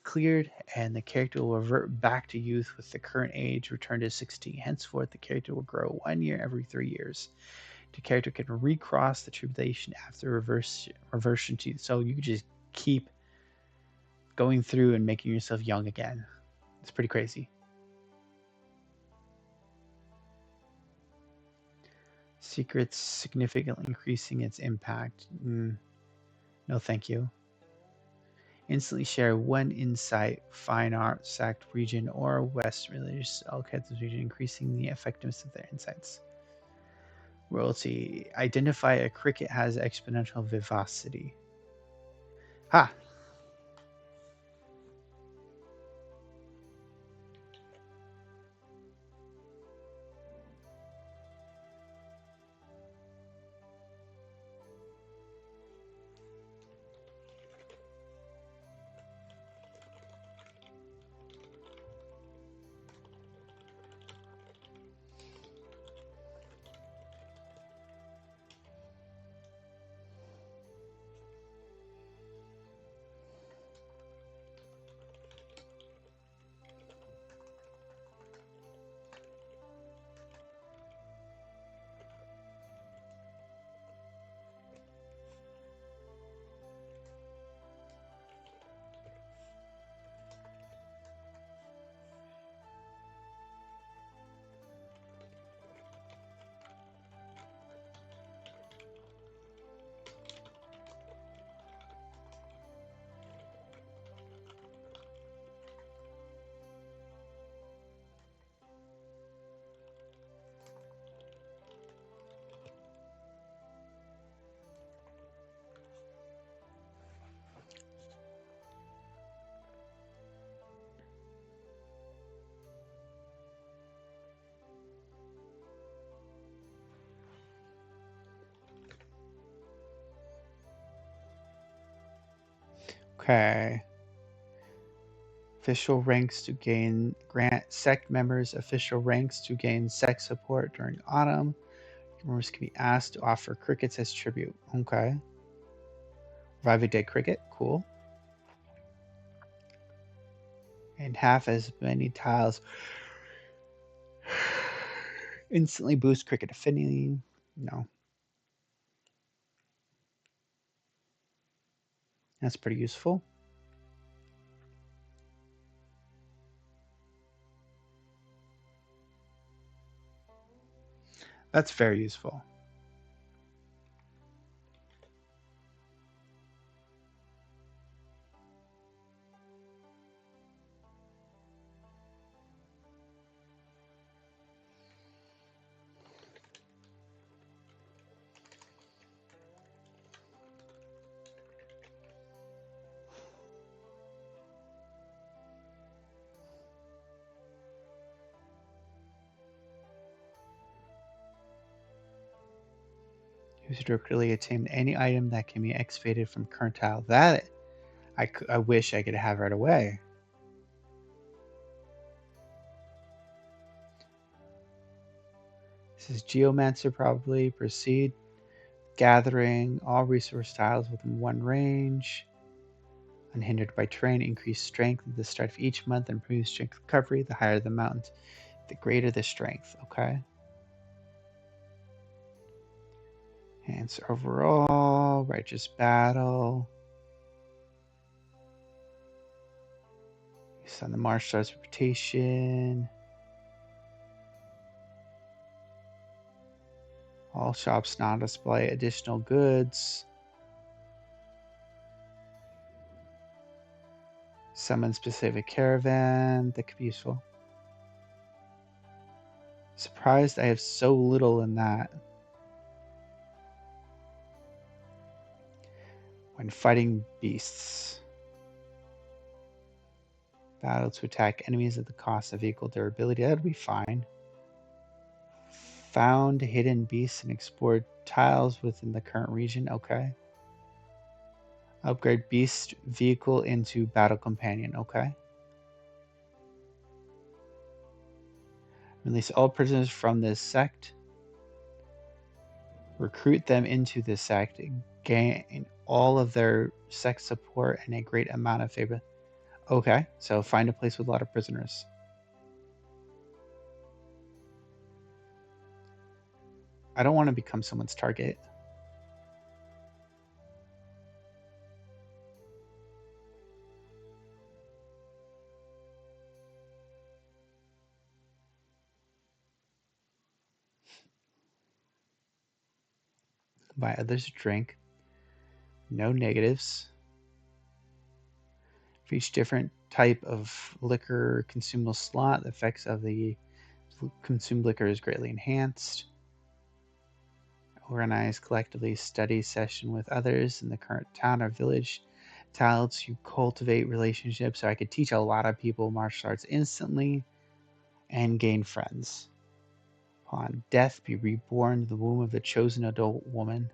cleared, and the character will revert back to youth with the current age returned to 16. Henceforth, the character will grow 1 year every 3 years. The character can recross the tribulation after reversion to. So you can just keep going through and making yourself young again. It's pretty crazy. Secrets significantly increasing its impact. No, thank you. Instantly share 1 insight, fine art, sect, region, or West religious all kinds of region, increasing the effectiveness of their insights. Royalty. Identify a cricket has exponential vivacity. Ha! Okay. Official ranks to grant sect members official ranks to gain sect support during autumn. Members can be asked to offer crickets as tribute. Okay. Revive a dead cricket. Cool. And half as many tiles. Instantly boost cricket affinity. No. That's pretty useful. That's very useful. Use directly attain any item that can be excavated from current tile. That I wish I could have right away. This is Geomancer probably. Proceed. Gathering all resource tiles within one range. Unhindered by terrain, increase strength at the start of each month and improve strength recovery. The higher the mountain, the greater the strength. Okay. Enhance overall. Righteous battle. Use on the martial arts reputation. All shops now display additional goods. Summon specific caravan that could be useful. Surprised I have so little in that. When fighting beasts. Battle to attack enemies at the cost of equal durability. That'd be fine. Found hidden beasts and explored tiles within the current region. Okay. Upgrade beast vehicle into battle companion. Okay. Release all prisoners from this sect. Recruit them into this sect. Gain all of their sect support and a great amount of favor. Okay, so find a place with a lot of prisoners. I don't want to become someone's target. Buy others a drink. No negatives. For each different type of liquor consumable slot, the effects of the consumed liquor is greatly enhanced. Organize collectively study session with others in the current town or village. Tile to cultivate relationships, so I could teach a lot of people martial arts instantly and gain friends. Upon death, be reborn in the womb of the chosen adult woman.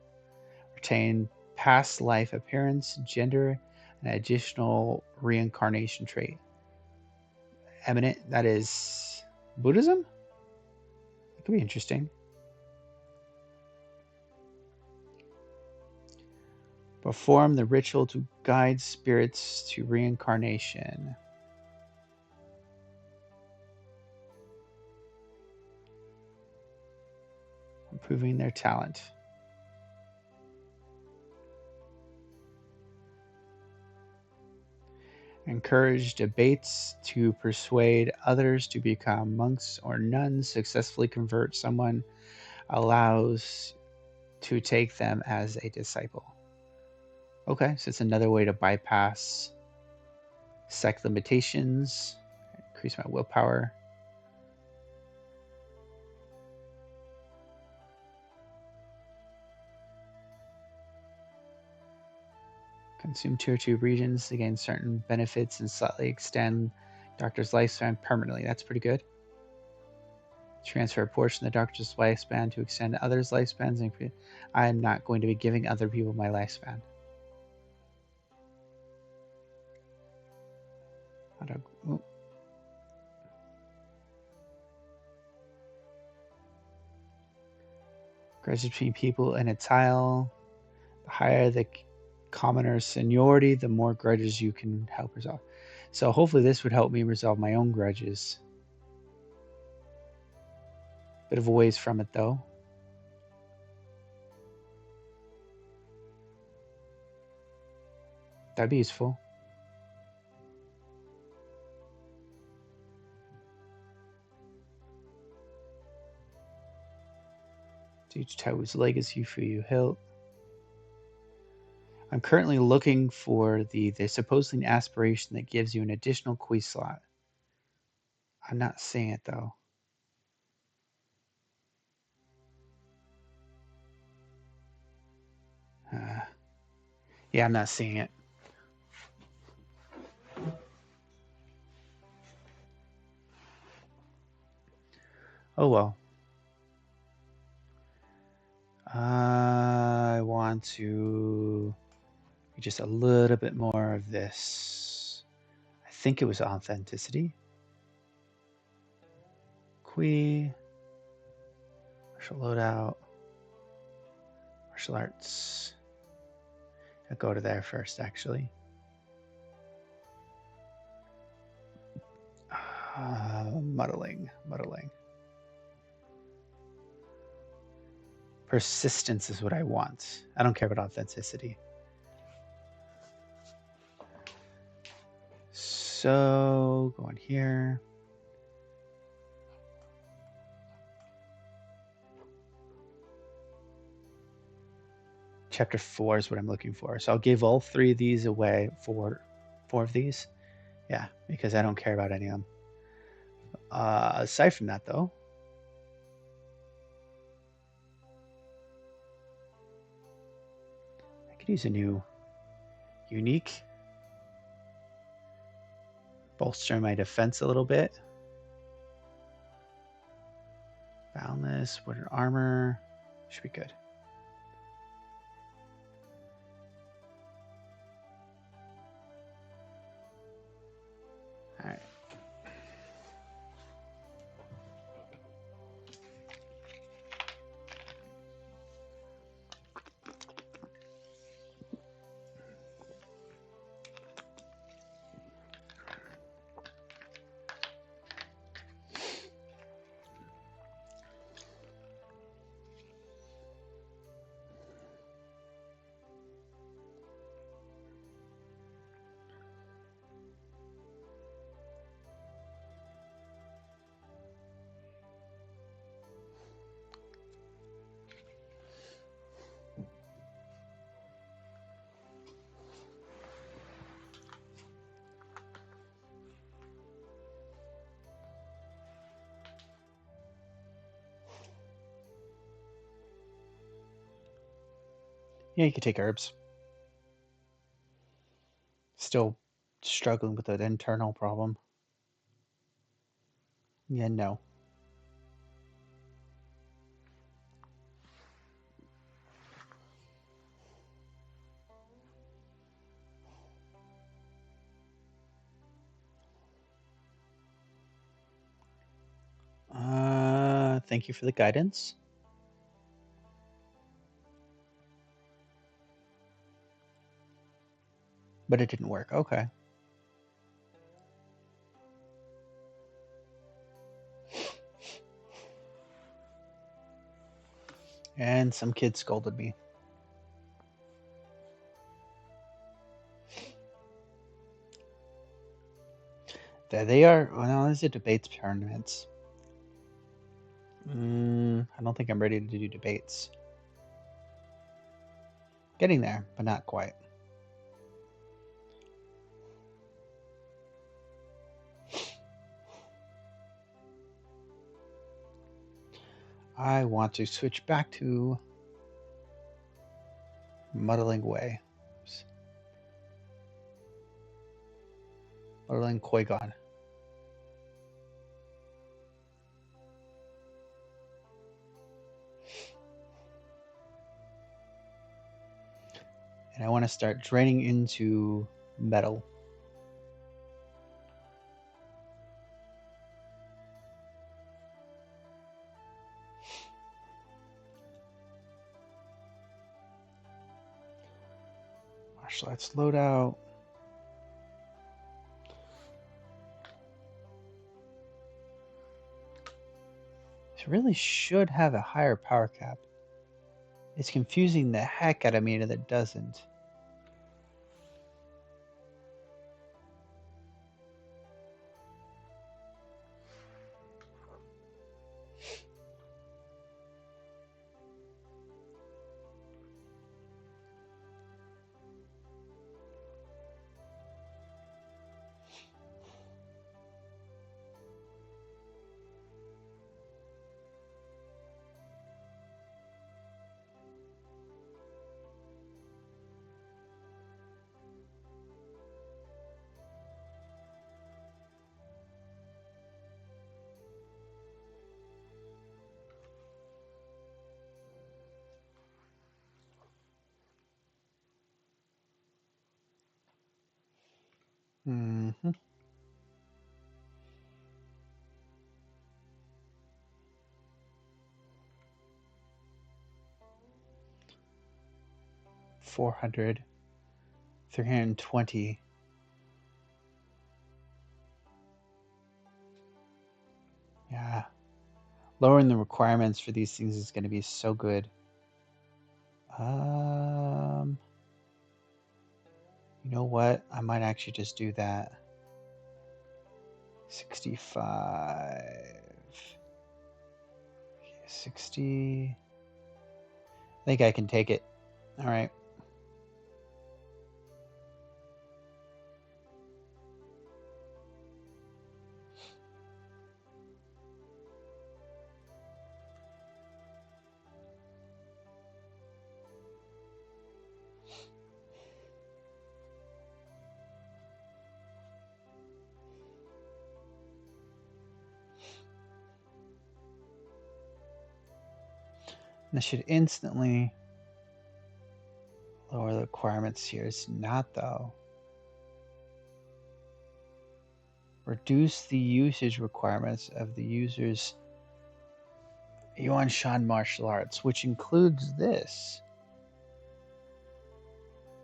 Retain past life appearance, gender, and additional reincarnation trait. Eminent, that is Buddhism? That could be interesting. Perform the ritual to guide spirits to reincarnation. Improving their talent. Encourage debates to persuade others to become monks or nuns. Successfully convert someone allows to take them as a disciple. Okay, so it's another way to bypass sect limitations, increase my willpower. Consume tier 2 regions to gain certain benefits and slightly extend doctor's lifespan permanently. That's pretty good. Transfer a portion of the doctor's lifespan to extend others' lifespans. I am not going to be giving other people my lifespan. Grudges between people in a tile. The higher the commoner's seniority, the more grudges you can help resolve. So hopefully this would help me resolve my own grudges. Bit of a ways from it though. That'd be useful. Teach Taiwu's legacy for you hilt. I'm currently looking for the supposedly aspiration that gives you an additional quiz slot. I'm not seeing it though. Yeah, I'm not seeing it. Oh well. I want to just a little bit more of this. I think it was authenticity. Martial loadout. Martial arts. I'll go to there first, actually. Muddling. Persistence is what I want. I don't care about authenticity. So, go in here. Chapter 4 is what I'm looking for. So I'll give all 3 of these away for 4 of these. Yeah, because I don't care about any of them. Aside from that, though, I could use a new unique. Bolster my defense a little bit. Boundless, wooden armor. Should be good. Alright. Yeah, you can take herbs. Still struggling with that internal problem. Yeah, no. Thank you for the guidance. But it didn't work. Okay. And some kid scolded me. There they are. Well, these are debates tournaments. I don't think I'm ready to do debates. Getting there, but not quite. I want to switch back to muddling away. Muddling Qui-Gon. And I want to start draining into metal. Martial arts loadout. It really should have a higher power cap. It's confusing the heck out of me that it doesn't. Mm-hmm. $400, $320. Yeah. Lowering the requirements for these things is going to be so good. You know what? I might actually just do that. 65. 60. I think I can take it. All right. This should instantly lower the requirements here. It's not, though. Reduce the usage requirements of the user's yuanshan martial arts, which includes this.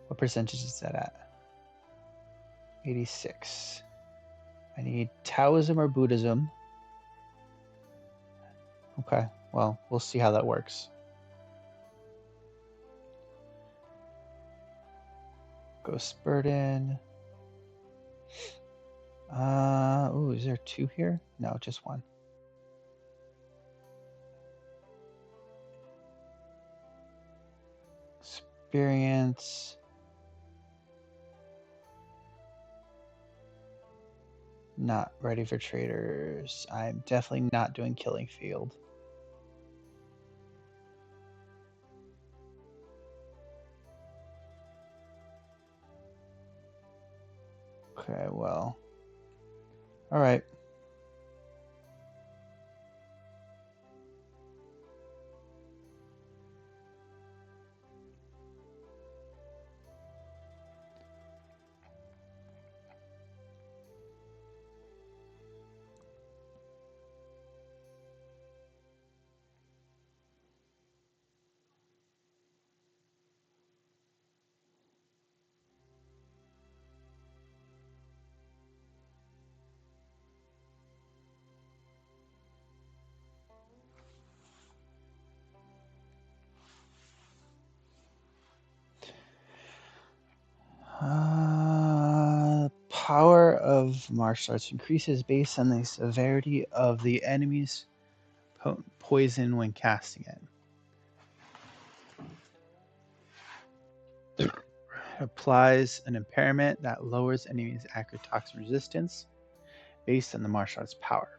What percentage is that at? 86. I need Taoism or Buddhism. Okay, well, we'll see how that works. Ghost Burden. Ooh, is there 2 here? No, just 1. Experience. Not ready for traders. I'm definitely not doing Killing Field. Okay, well. All right. Power of martial arts increases based on the severity of the enemy's poison when casting it. Applies an impairment that lowers enemies' accurate toxin resistance based on the martial arts power.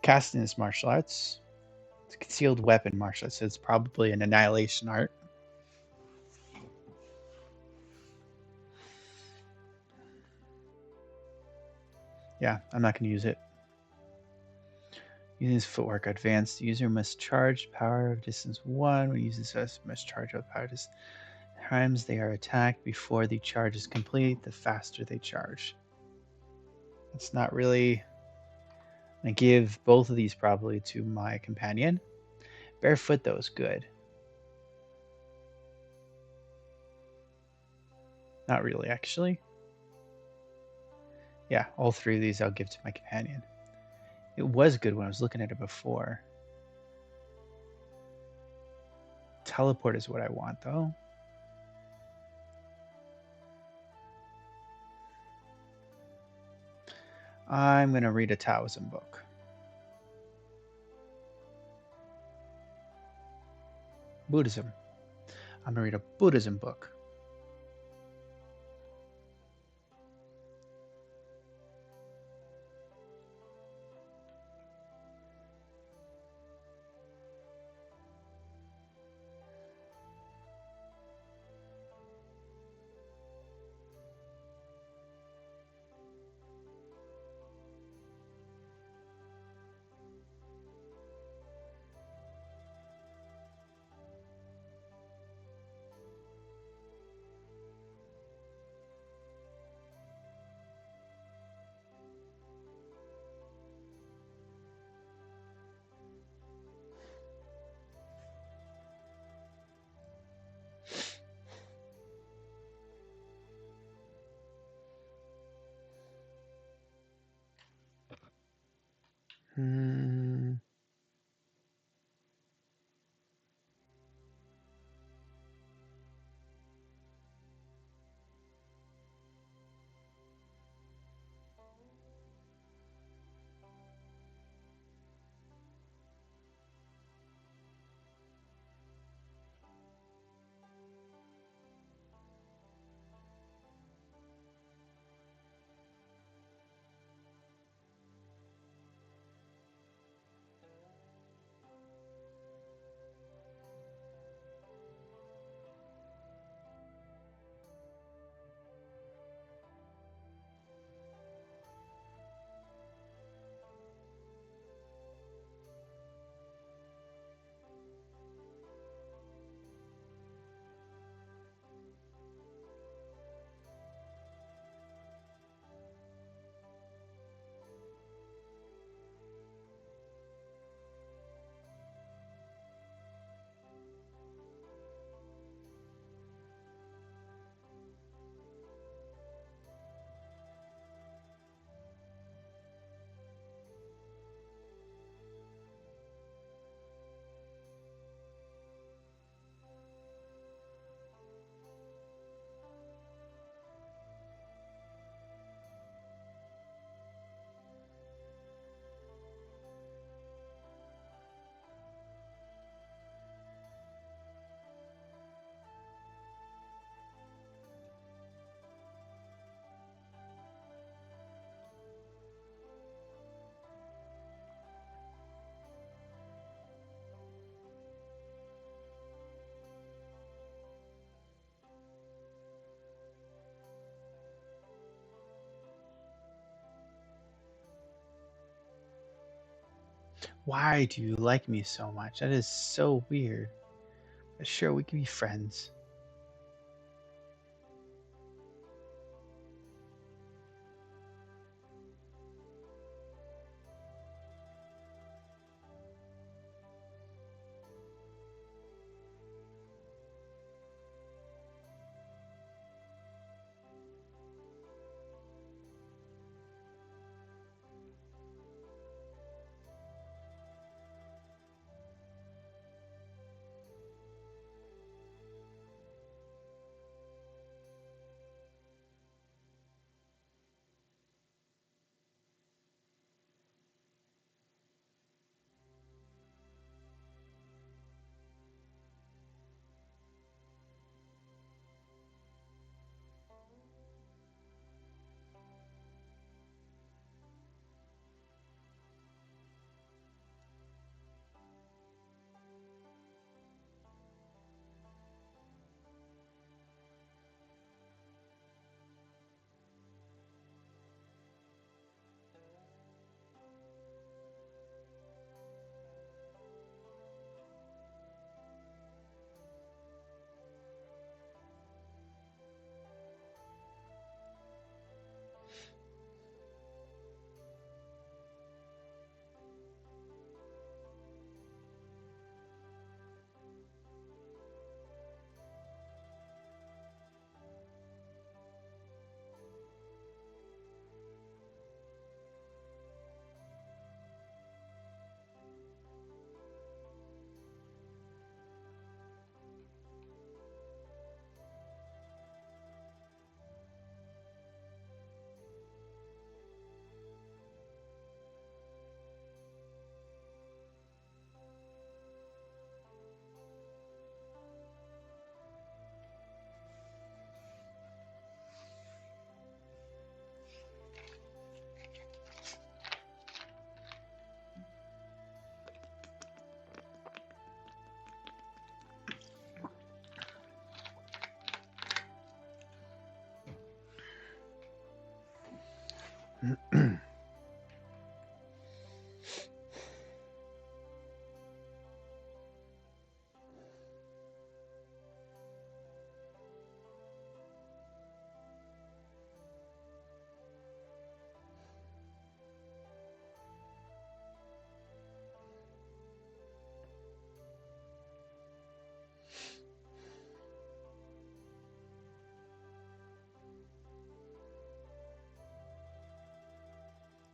Casting this martial arts, it's a concealed weapon martial arts, so it's probably an annihilation art. Yeah, I'm not going to use it. Using his footwork advanced, the user must charge power of distance 1. When using this, must charge up power distance. Times they are attacked before the charge is complete, the faster they charge. It's not really. I'm going to give both of these probably to my companion. Barefoot, though, is good. Not really, actually. Yeah, all three of these I'll give to my companion. It was good when I was looking at it before. Teleport is what I want, though. I'm going to read a Taoism book. Buddhism. I'm going to read a Buddhism book. Hmm. Why do you like me so much? That is so weird. But sure, we can be friends.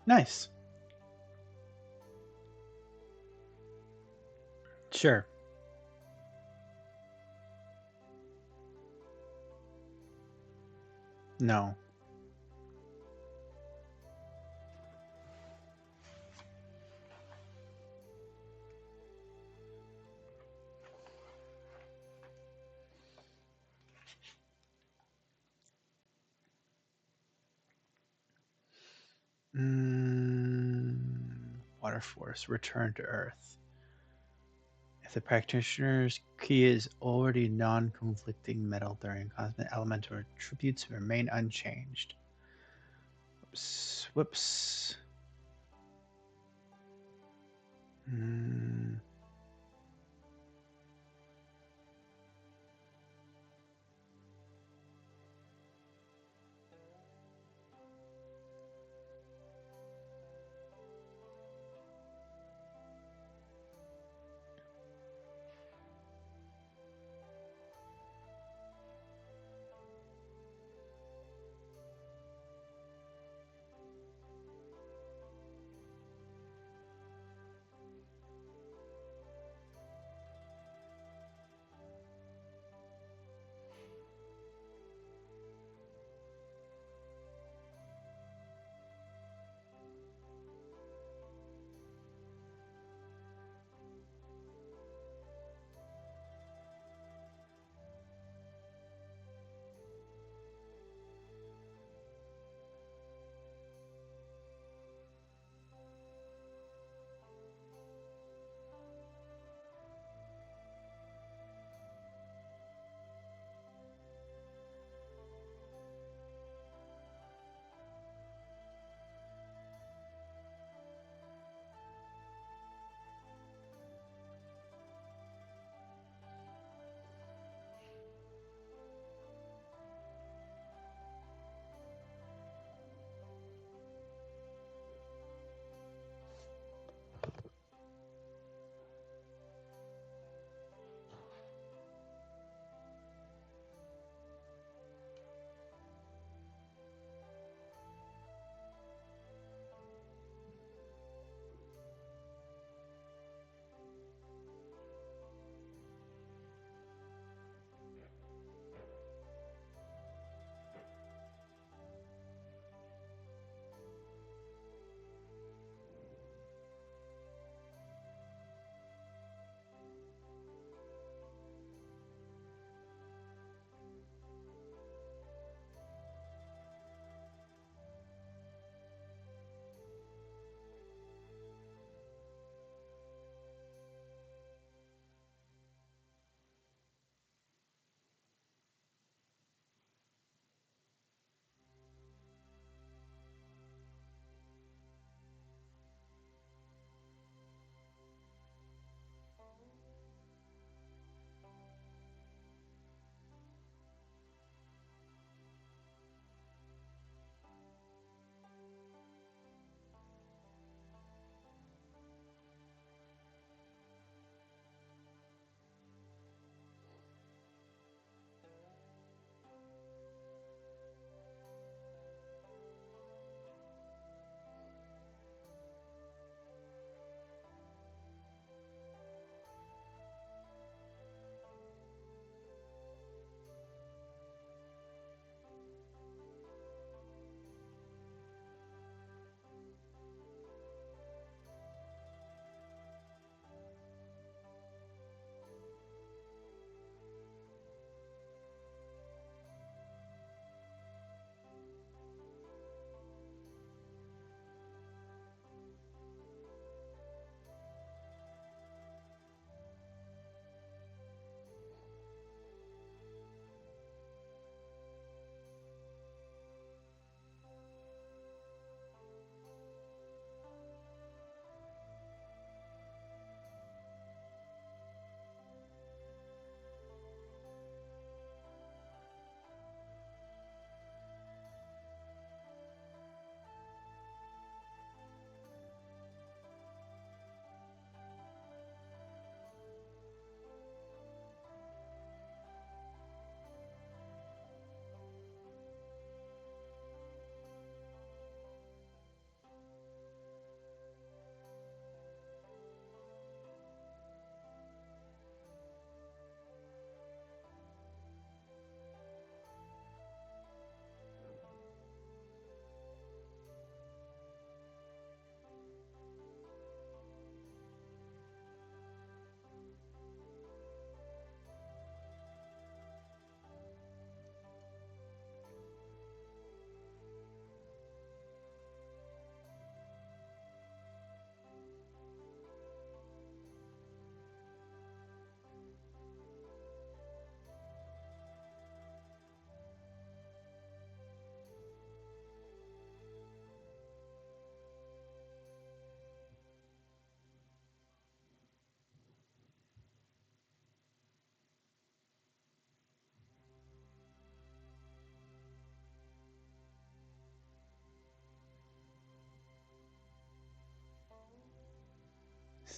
Nice. Sure. No. Water force, return to Earth. If the practitioner's key is already non-conflicting metal during cosmic elemental attributes remain unchanged. Whoops. Whoops. Mm,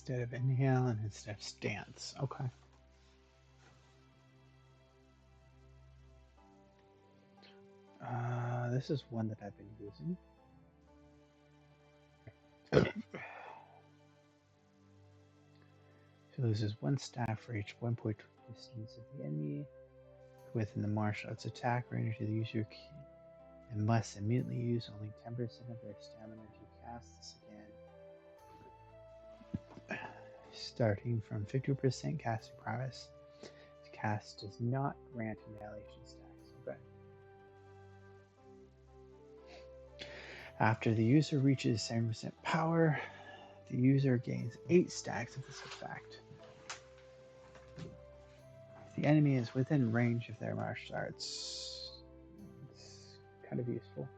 instead of inhale and instead of stance. Okay. This is one that I've been using. She loses one staff for each 1 point distance of the enemy within the martial arts attack range of the user and must immediately use only 10% of their stamina to cast this again. Starting from 50% casting prowess. The cast does not grant annihilation stacks. Okay. After the user reaches 7% power, the user gains 8 stacks of this effect. If the enemy is within range of their martial arts, it's kind of useful.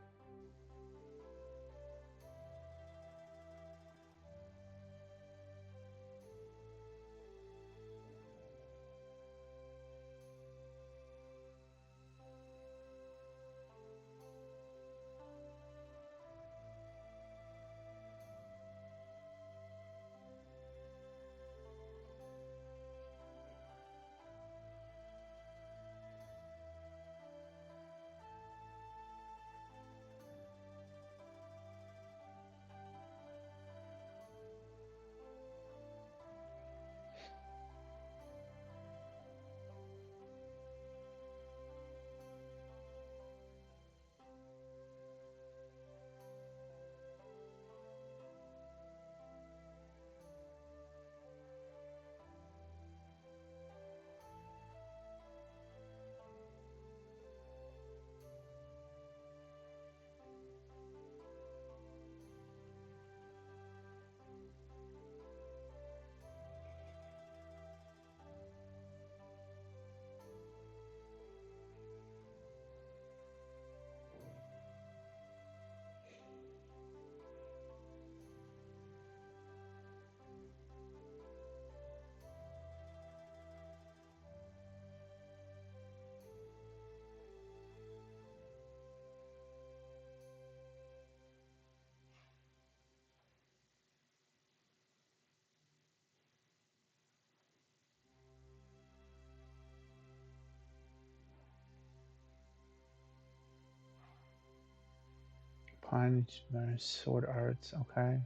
Punch, sword arts, okay.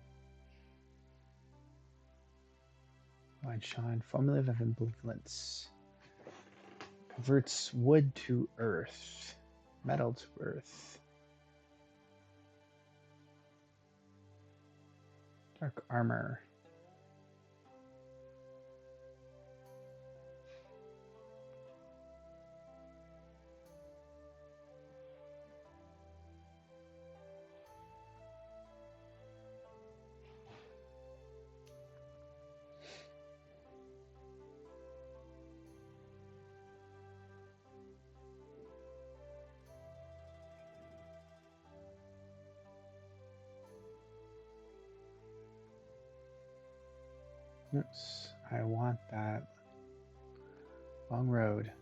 Yuanshan, formula of ambivalence. Converts wood to earth, metal to earth. Dark armor. Oops, I want that. Long road.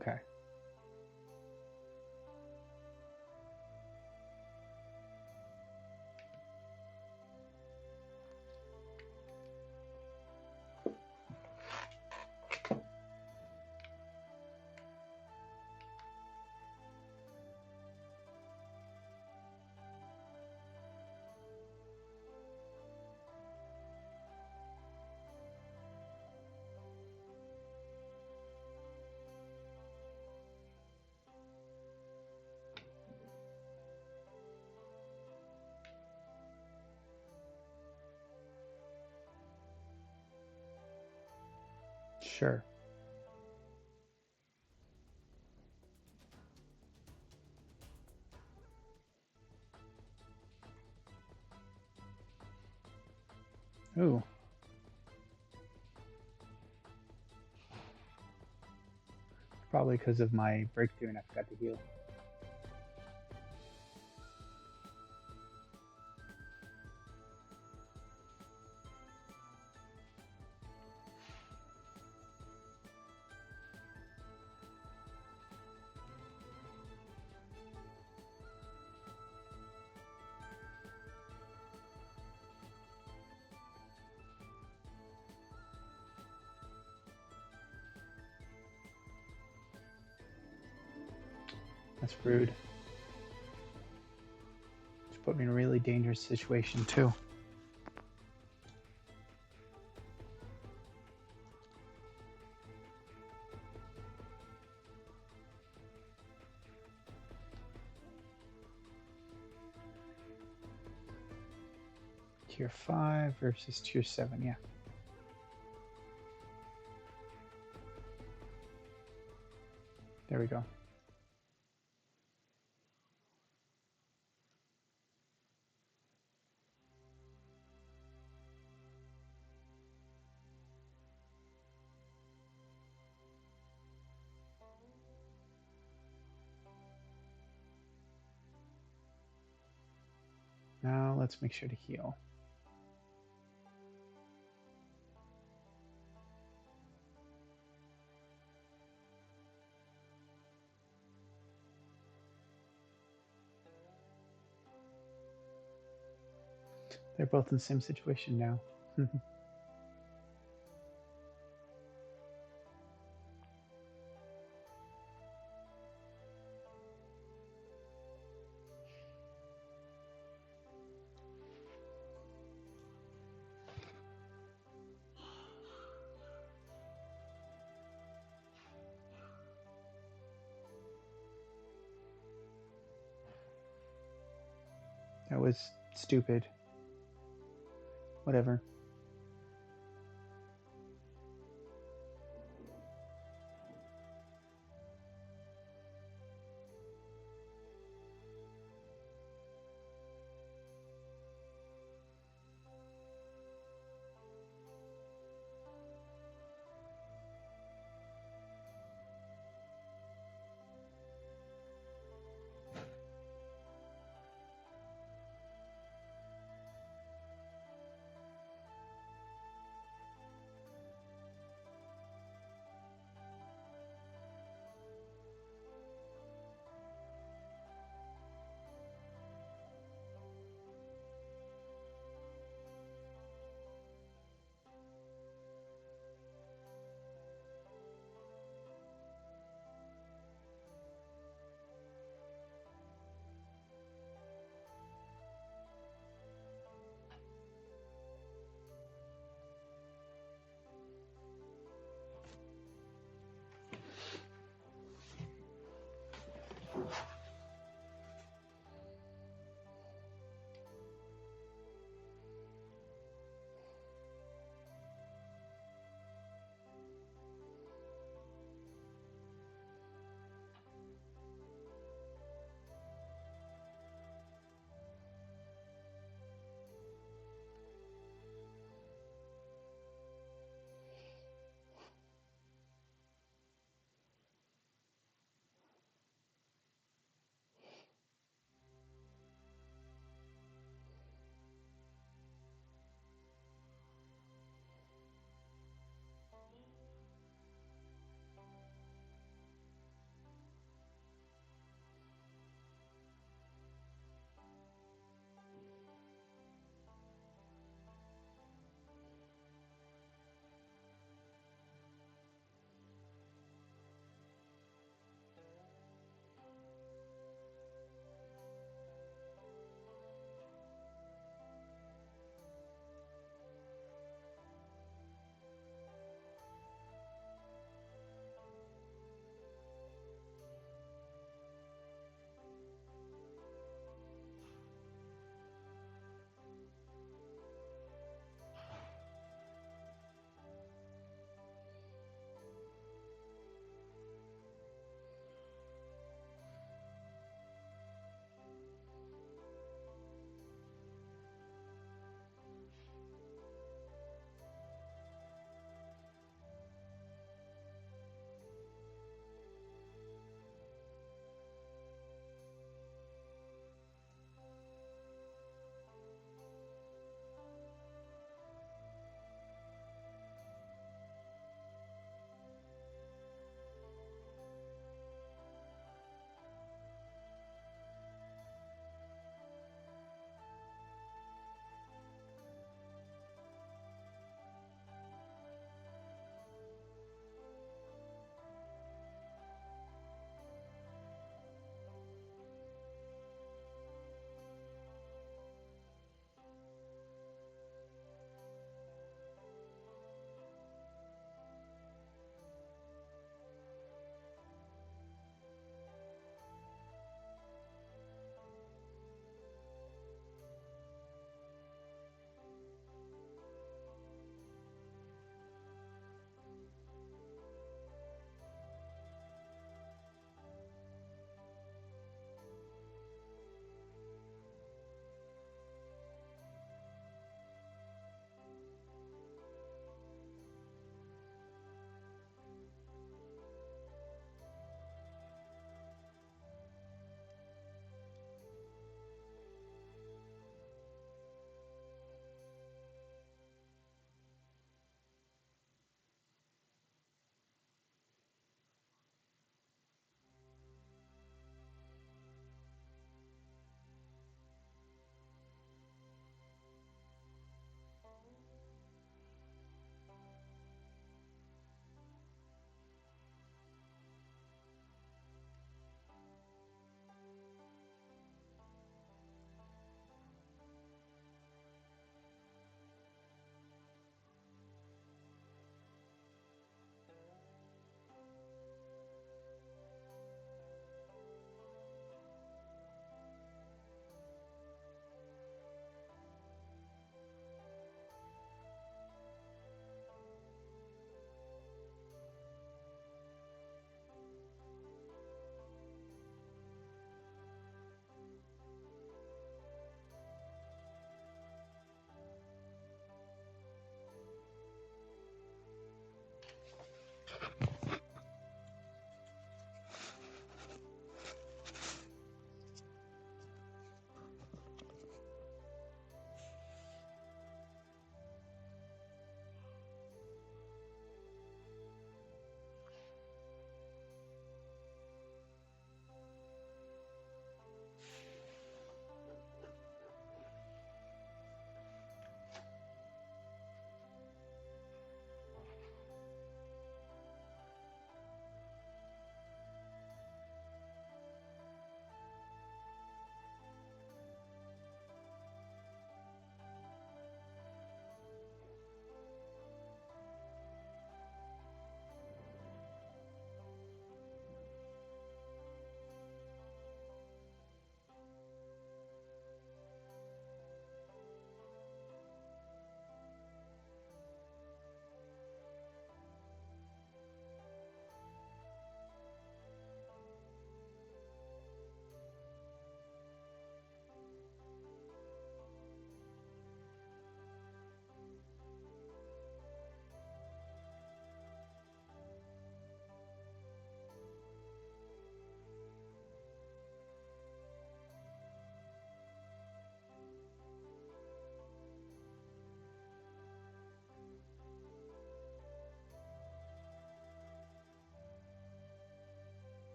Okay. Sure. Ooh. Probably because of my breakthrough and I forgot to heal. That's rude. It's put me in a really dangerous situation too. Tier 5 versus Tier 7, yeah. There we go. Now let's make sure to heal. They're both in the same situation now. That was stupid. Whatever.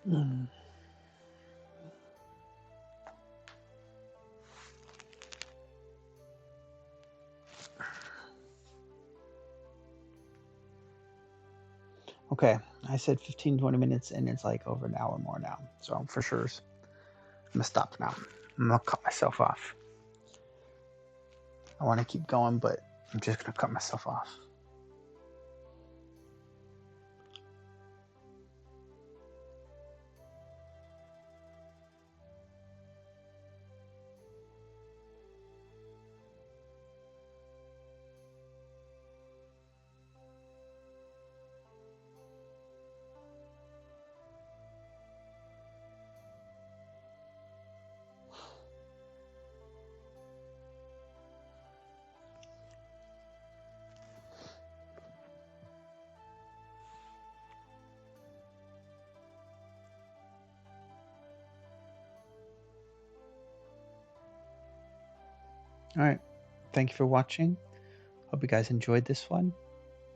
Mm. Okay, I said 15-20 minutes, and it's like over an hour more now. So for sure, I'm gonna stop now. I'm gonna cut myself off. I want to keep going, but I'm just gonna cut myself off. All right, thank you for watching. Hope you guys enjoyed this one.